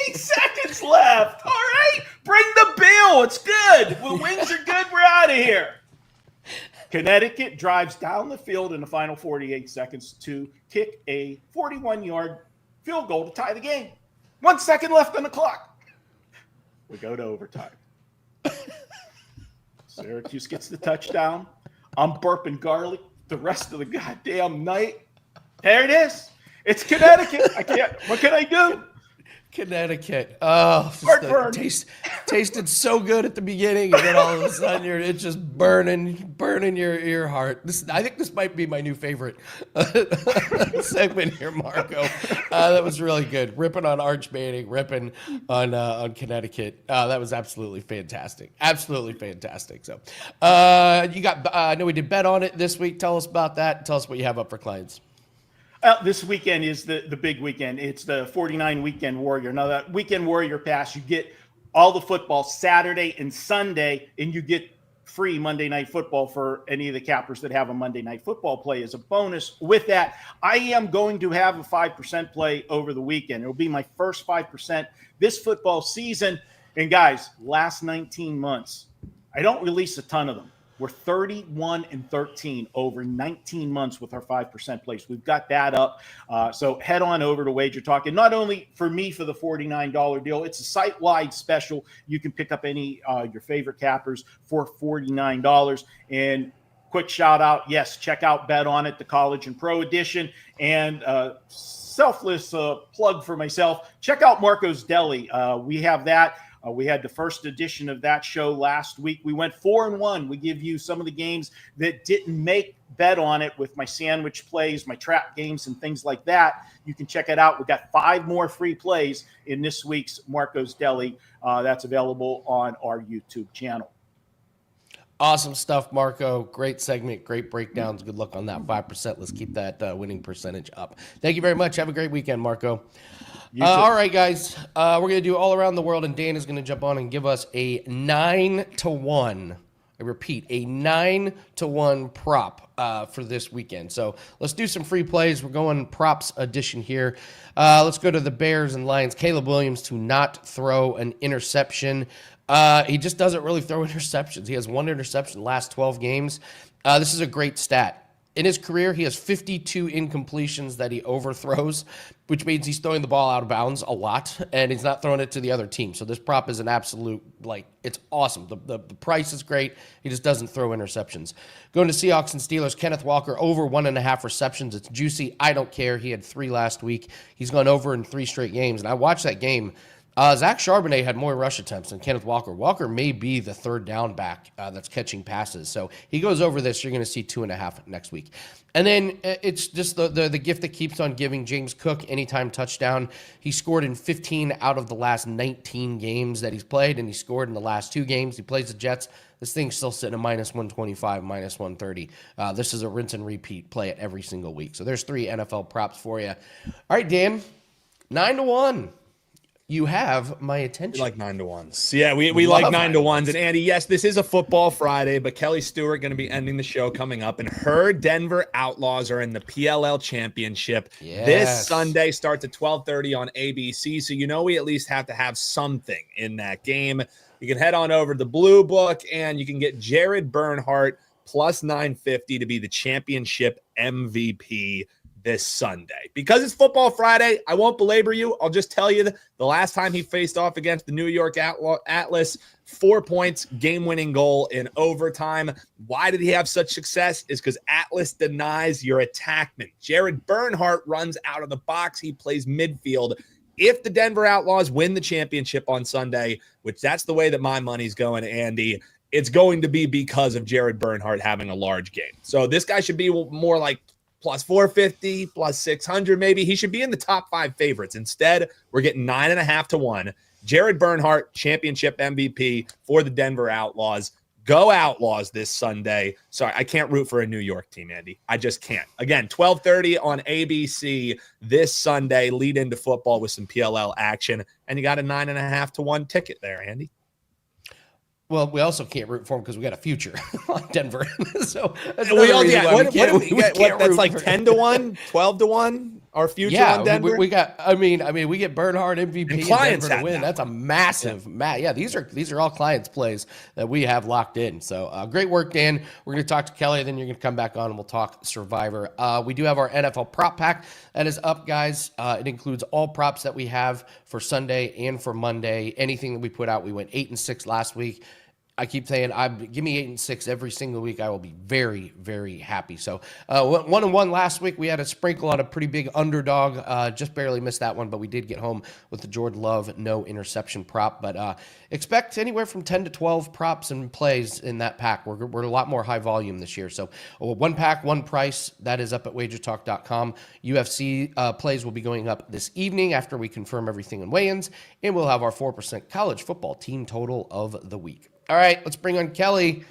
48 seconds left. All right, bring the bill. It's good. The wings are good. We're out of here. Connecticut drives down the field in the final 48 seconds to kick a 41-yard field goal to tie the game. 1 second left on the clock. We go to overtime. Syracuse gets the touchdown. I'm burping garlic the rest of the goddamn night. There it is. It's Connecticut. What can I do? Connecticut. Oh, tasted so good at the beginning, and then all of a sudden it's just burning your heart. I think this might be my new favorite segment here, Marco. That was really good. Ripping on Arch Manning, ripping on Connecticut. That was absolutely fantastic. Absolutely fantastic. So, you got. I know we did bet on it this week. Tell us about that. Tell us what you have up for clients. This weekend is the big weekend. It's the 49 Weekend Warrior. Now, that Weekend Warrior Pass, you get all the football Saturday and Sunday, and you get free Monday Night Football for any of the cappers that have a Monday Night Football play as a bonus. With that, I am going to have a 5% play over the weekend. It'll be my first 5% this football season. And guys, last 19 months, I don't release a ton of them. We're 31-13 over 19 months with our 5% plays. We've got that up. So head on over to WagerTalk. And not only for me for the $49 deal, it's a site-wide special. You can pick up any your favorite cappers for $49. And quick shout out, yes, check out Bet On It, the College and Pro Edition. And selfless plug for myself, check out Marco's Deli. We have that. We had the first edition of that show last week. We went 4-1. We give you some of the games that didn't make Bet On It with my sandwich plays, my trap games, and things like that. You can check it out. We've got 5 more free plays in this week's Marco's Deli. That's available on our YouTube channel. Awesome stuff, Marco. Great segment, great breakdowns. Good luck on that 5%. Let's keep that winning percentage up. Thank you very much. Have a great weekend, Marco. All right, guys. We're going to do all around the world, and Dan is going to jump on and give us a 9-1. I repeat, a 9-1 prop for this weekend. So let's do some free plays. We're going props edition here. Let's go to the Bears and Lions. Caleb Williams to not throw an interception. He just doesn't really throw interceptions. He has 1 interception last 12 games. This is a great stat. In his career, he has 52 incompletions that he overthrows, which means he's throwing the ball out of bounds a lot, and he's not throwing it to the other team. So this prop is an absolute, it's awesome. The price is great. He just doesn't throw interceptions. Going to Seahawks and Steelers, Kenneth Walker, over 1.5 receptions. It's juicy. I don't care. He had 3 last week. He's gone over in 3 straight games, and I watched that game. Zach Charbonnet had more rush attempts than Kenneth Walker. Walker may be the third down back that's catching passes. So he goes over this. You're going to see 2.5 next week. And then it's just the gift that keeps on giving. James Cook, anytime touchdown. He scored in 15 out of the last 19 games that he's played, and he scored in the last 2 games. He plays the Jets. This thing's still sitting at -125, -130. This is a rinse and repeat. Play it every single week. So there's 3 NFL props for you. All right, Dan, 9-1. You have my attention. We like 9-1s. Yeah, we like 9-1s. And Andy, yes, this is a football Friday, but Kelly Stewart going to be ending the show coming up, and her Denver Outlaws are in the PLL Championship. Yes. This Sunday starts at 12:30 on ABC, so we at least have to have something in that game. You can head on over to the Blue Book, and you can get Jared Bernhardt plus 950 to be the championship MVP this Sunday. Because it's football Friday, I won't belabor you. I'll just tell you the last time he faced off against the New York Atlas, 4 points, game-winning goal in overtime. Why did he have such success? Is because Atlas denies your attackman. Jared Bernhardt runs out of the box. He plays midfield. If the Denver Outlaws win the championship on Sunday, which that's the way that my money's going, Andy, it's going to be because of Jared Bernhardt having a large game. So this guy should be more like plus 450, plus 600 maybe. He should be in the top 5 favorites. Instead, we're getting 9.5 to 1. Jared Bernhardt, championship MVP for the Denver Outlaws. Go Outlaws this Sunday. Sorry, I can't root for a New York team, Andy. I just can't. Again, 12:30 on ABC this Sunday. Lead into football with some PLL action. And you got a 9.5 to 1 ticket there, Andy. Well, we also can't root for them because we got a future on Denver. So that's we all, reason yeah, why what do we get? can't That's root like for- 10 to 1, 12 to 1. Our future on Denver. we got. I mean, we get Bernhard MVP And and clients Denver to have win. that. That's a massive, yeah. These are all clients' plays that we have locked in. So great work, Dan. We're going to talk to Kelly, then you're going to come back on and we'll talk Survivor. We do have our NFL prop pack that is up, guys. It includes all props that we have for Sunday and for Monday. Anything that we put out, we went 8-6 last week. I keep saying, give me 8-6 every single week. I will be very, very happy. So 1-1 last week. We had a sprinkle on a pretty big underdog. Just barely missed that one, but we did get home with the Jordan Love no interception prop. But expect anywhere from 10 to 12 props and plays in that pack. We're a lot more high volume this year. So one pack, one price. That is up at WagerTalk.com. UFC plays will be going up this evening after we confirm everything in weigh-ins, and we'll have our 4% college football team total of the week. All right, let's bring on Kelly.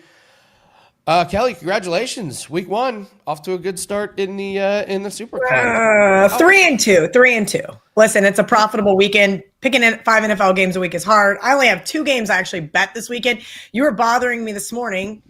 Kelly, congratulations! Week 1, off to a good start in the Super. 3-2. Listen, it's a profitable weekend. Picking 5 NFL games a week is hard. I only have 2 games I actually bet this weekend. You were bothering me this morning,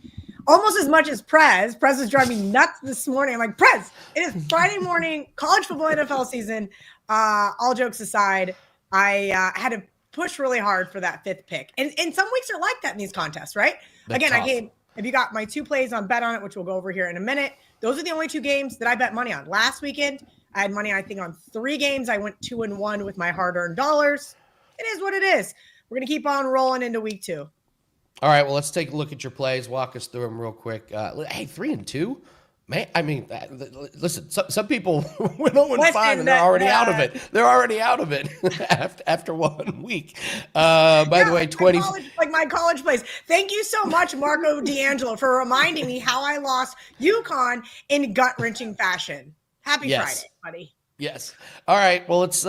almost as much as Prez. Prez is driving me nuts this morning. I'm like, Prez, it is Friday morning, college football NFL season. All jokes aside, I had to push really hard for that 5th pick. And some weeks are like that in these contests, right? They're Again, tough. I gave, if you got my 2 plays on Bet On It, which we'll go over here in a minute, those are the only 2 games that I bet money on. Last weekend, I had money, I think, on 3 games. I went 2-1 with my hard-earned dollars. It is what it is. We're going to keep on rolling into week 2. All right, well, let's take a look at your plays. Walk us through them real quick. Hey, 3-2? Man, I mean, listen, some people went 0-5 and they're already out of it. They're already out of it after 1 week. By the way, 20. Like my college plays. Thank you so much, Marco D'Angelo, for reminding me how I lost UConn in gut-wrenching fashion. Happy Friday, buddy. Yes. All right. Well, let's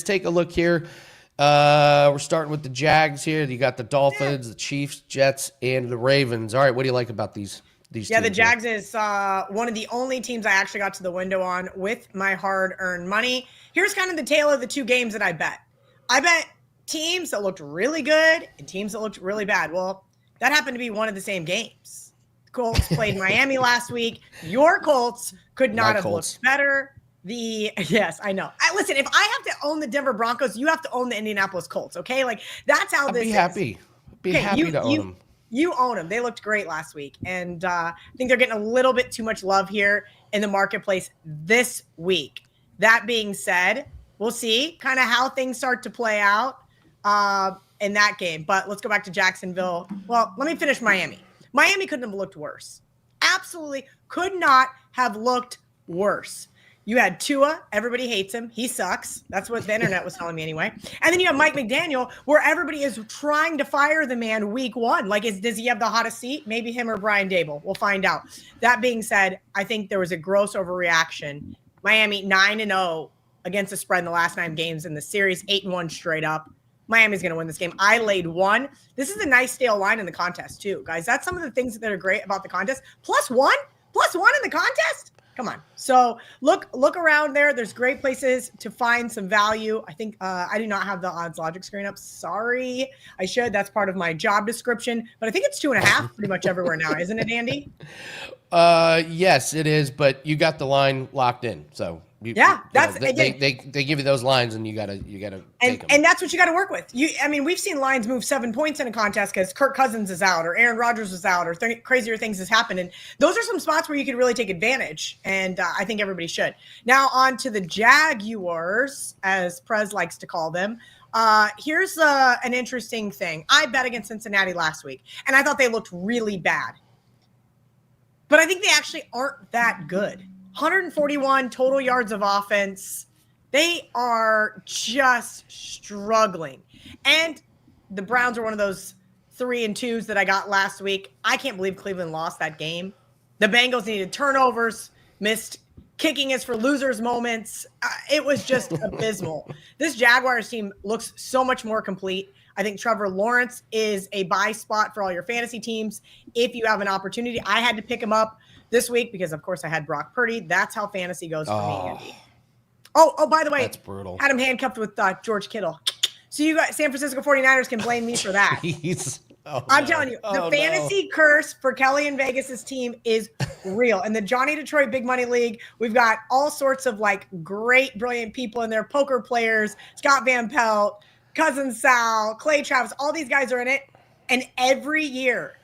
take a look here. We're starting with the Jags here. You got the Dolphins, the Chiefs, Jets, and the Ravens. All right. What do you like about these Yeah, the teams here? Jags is one of the only teams I actually got to the window on with my hard-earned money. Here's kind of the tale of the 2 games that I bet. I bet teams that looked really good and teams that looked really bad. Well, that happened to be one of the same games. The Colts played Miami last week. Your Colts could not have looked better. Yes, I know. Listen, if I have to own the Denver Broncos, you have to own the Indianapolis Colts, okay? Like, that's how this is. Be happy to own them. You own them. They looked great last week. And I think they're getting a little bit too much love here in the marketplace this week. That being said, we'll see kind of how things start to play out in that game. But let's go back to Jacksonville. Well, let me finish Miami. Miami couldn't have looked worse. Absolutely could not have looked worse. You had Tua. Everybody hates him. He sucks. That's what the internet was telling me anyway. And then you have Mike McDaniel, where everybody is trying to fire the man week 1. Like, does he have the hottest seat? Maybe him or Brian Dable. We'll find out. That being said, I think there was a gross overreaction. Miami 9-0 against the spread in the last 9 games in the series, 8-1 straight up. Miami's going to win this game. I laid 1. This is a nice stale line in the contest too, guys. That's some of the things that are great about the contest. +1 in the contest. Come on. So look around there. There's great places to find some value. I think I do not have the odds logic screen up. Sorry. I should. That's part of my job description. But I think it's 2.5 pretty much everywhere now, isn't it, Andy? Yes, it is. But you got the line locked in. So they give you those lines, and you gotta take them. And that's what you got to work with. We've seen lines move 7 points in a contest because Kirk Cousins is out, or Aaron Rodgers was out, or crazier things has happened, and those are some spots where you could really take advantage. And I think everybody should. Now on to the Jaguars, as Prez likes to call them. Here's an interesting thing. I bet against Cincinnati last week, and I thought they looked really bad, but I think they actually aren't that good. 141 total yards of offense. They are just struggling. And the Browns are one of those 3-2s that I got last week. I can't believe Cleveland lost that game. The Bengals needed turnovers, missed kicking is for losers moments. It was just abysmal. This Jaguars team looks so much more complete. I think Trevor Lawrence is a buy spot for all your fantasy teams. If you have an opportunity, I had to pick him up this week because, of course, I had Brock Purdy. That's how fantasy goes for me, Andy. Oh, by the way, That's brutal. had him handcuffed with George Kittle. So you got San Francisco 49ers can blame me for that. I'm telling you, the fantasy curse for Kelly and Vegas's team is real. And the Johnny Detroit Big Money League, we've got all sorts of like great, brilliant people in there, poker players, Scott Van Pelt, Cousin Sal, Clay Travis, all these guys are in it. And every year,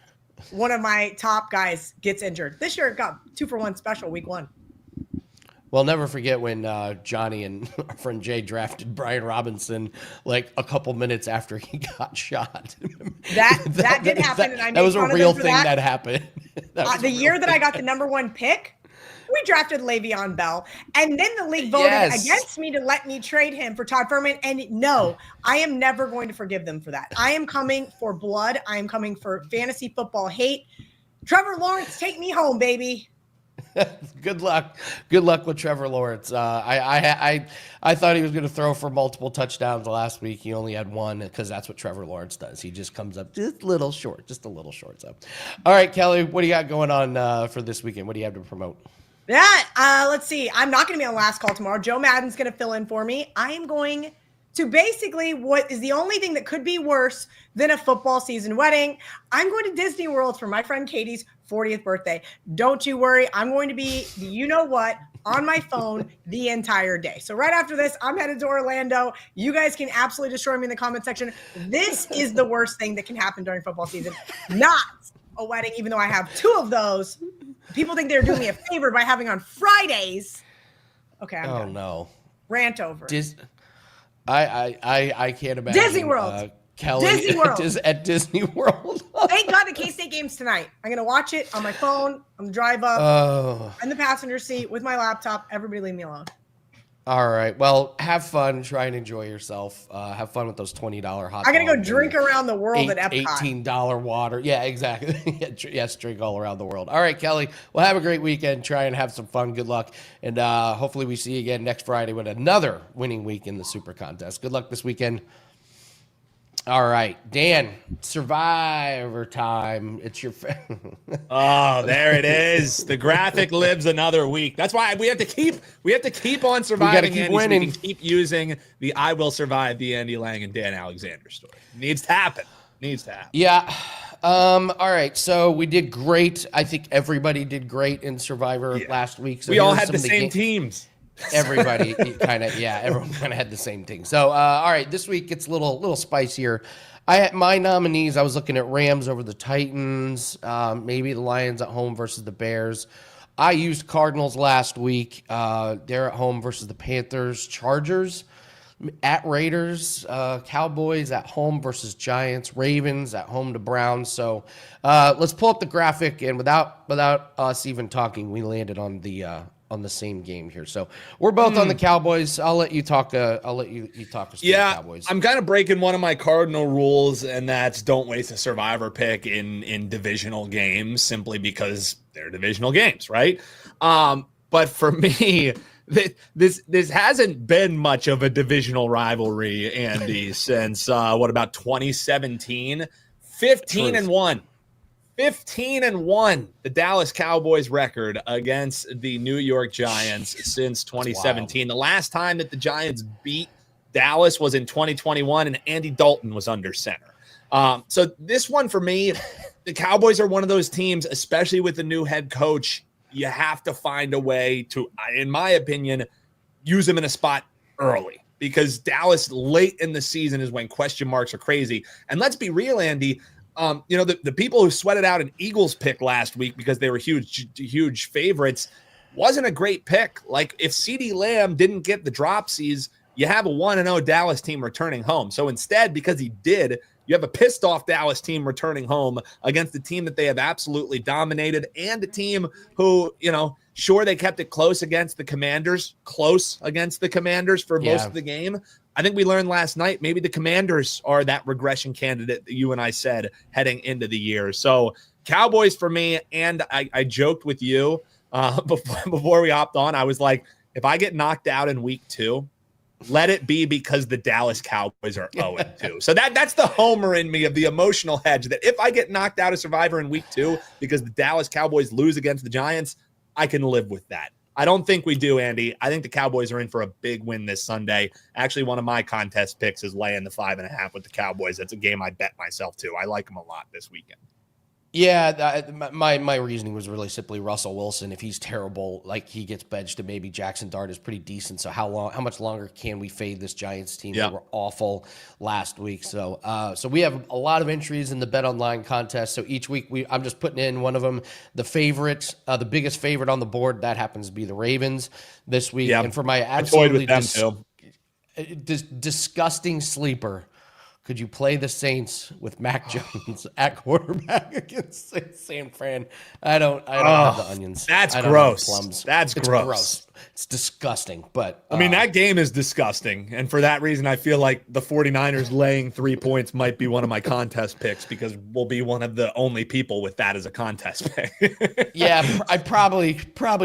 one of my top guys gets injured. This year it got 2-for-1 special week 1. Well, never forget when Johnny and our friend Jay drafted Brian Robinson like a couple minutes after he got shot. That did happen, and I made that was a fun of real them for thing that happened. The year that I got the number 1 pick, we drafted Le'Veon Bell, and then the league voted against me to let me trade him for Todd Furman. And no, I am never going to forgive them for that. I am coming for blood. I am coming for fantasy football hate. Trevor Lawrence, take me home, baby. Good luck with Trevor Lawrence. I thought he was going to throw for multiple touchdowns last week. He only had one because that's what Trevor Lawrence does. He just comes up just a little short. So, all right, Kelly, what do you got going on for this weekend? What do you have to promote? Yeah, let's see. I'm not going to be on last call tomorrow. Joe Madden's going to fill in for me. I am going to basically what is the only thing that could be worse than a football season wedding. I'm going to Disney World for my friend Katie's 40th birthday. Don't you worry. I'm going to be, on my phone the entire day. So right after this, I'm headed to Orlando. You guys can absolutely destroy me in the comment section. This is the worst thing that can happen during football season. Not a wedding, even though I have 2 of those. People think they're doing me a favor by having on Fridays. Okay, I'm done. No. Rant over. I can't imagine. Disney World. Kelly Disney World. at Disney World. Thank God the K-State game's tonight. I'm going to watch it on my phone. I'm going to drive up in the passenger seat with my laptop. Everybody leave me alone. All right. Well, have fun. Try and enjoy yourself. Have fun with those $20 hot dogs. I'm going to go drink around the world at Epcot. $18 water. Yeah, exactly. Yes, drink all around the world. All right, Kelly. Well, have a great weekend. Try and have some fun. Good luck. And hopefully we see you again next Friday with another winning week in the Super Contest. Good luck this weekend. All right, Dan, Survivor time. It's your Oh, there it is. The graphic lives another week. That's why we have to keep on surviving. We gotta keep winning. winning. We can keep using the I Will Survive the Andy Lang and Dan Alexander story. Needs to happen. Yeah. All right. So we did great. I think everybody did great in Survivor last week. So we all had the same teams. Everybody everyone kind of had the same thing. So, all right, this week it's a little spicier. I had my nominees. I was looking at Rams over the Titans, maybe the Lions at home versus the Bears. I used Cardinals last week. They're at home versus the Panthers, Chargers at Raiders, Cowboys at home versus Giants, Ravens at home to Browns. So let's pull up the graphic, and without us even talking, we landed on the same game here. So we're both on the Cowboys. I'll let you talk. I'll let you talk us through the Cowboys. I'm kind of breaking one of my cardinal rules, and that's don't waste a survivor pick in divisional games simply because they're divisional games, right? But for me, this hasn't been much of a divisional rivalry, Andy, since about 2017? 15-1. 15-1, the Dallas Cowboys record against the New York Giants since 2017. The last time that the Giants beat Dallas was in 2021, and Andy Dalton was under center. So this one for me, the Cowboys are one of those teams, especially with the new head coach, you have to find a way to, in my opinion, use them in a spot early, because Dallas late in the season is when question marks are crazy. And let's be real, Andy, the people who sweated out an Eagles pick last week because they were huge favorites wasn't a great pick. Like, if CeeDee Lamb didn't get the dropsies, you have a 1-0 Dallas team returning home. So instead, because he did, you have a pissed off Dallas team returning home against a team that they have absolutely dominated, and a team who, sure, they kept it close against the Commanders for most of the game. I think we learned last night, maybe the Commanders are that regression candidate that you and I said heading into the year. So Cowboys for me, and I joked with you before we hopped on. I was like, if I get knocked out in week 2, let it be because the Dallas Cowboys are 0-2. So that's the homer in me of the emotional hedge that if I get knocked out of Survivor in week 2 because the Dallas Cowboys lose against the Giants, I can live with that. I don't think we do, Andy. I think the Cowboys are in for a big win this Sunday. Actually, one of my contest picks is laying the 5.5 with the Cowboys. That's a game I bet myself to. I like them a lot this weekend. Yeah, my reasoning was really simply Russell Wilson. If he's terrible, like he gets benched, and maybe Jackson Dart is pretty decent. So how much longer can we fade this Giants team? Yeah. They were awful last week. So we have a lot of entries in the Bet Online contest. So each week I'm just putting in one of them. The favorite, the biggest favorite on the board, that happens to be the Ravens this week. Yeah. And for my I toyed with absolutely them too. disgusting sleeper, could you play the Saints with Mac Jones at quarterback against San Fran? I don't have the onions. That's I don't gross. have plums. That's It's gross. It's disgusting. But I mean, that game is disgusting. And for that reason, I feel like the 49ers laying 3 points might be one of my contest picks because we'll be one of the only people with that as a contest pick. yeah, I probably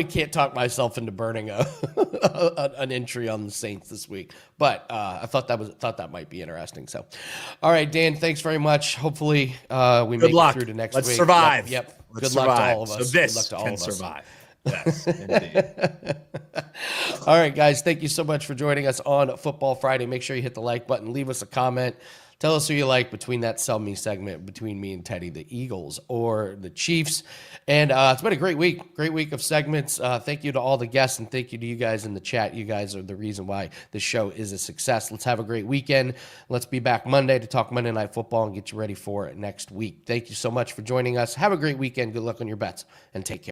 can't talk myself into burning an entry on the Saints this week. But I thought that might be interesting. So, all right, Dan, thanks very much. Hopefully, we make it through to next Let's week. survive. Yep. Let's Good luck to survive. all of us. So this Good luck to all can of us. survive. Yes, indeed. All right, guys, thank you so much for joining us on Football Friday. Make sure you hit the like button, leave us a comment. Tell us who you like between that Sell Me segment between me and Teddy, the Eagles or the Chiefs. And it's been a great week of segments. Thank you to all the guests, and thank you to you guys in the chat. You guys are the reason why this show is a success. Let's have a great weekend. Let's be back Monday to talk Monday Night Football and get you ready for next week. Thank you so much for joining us. Have a great weekend. Good luck on your bets, and take care.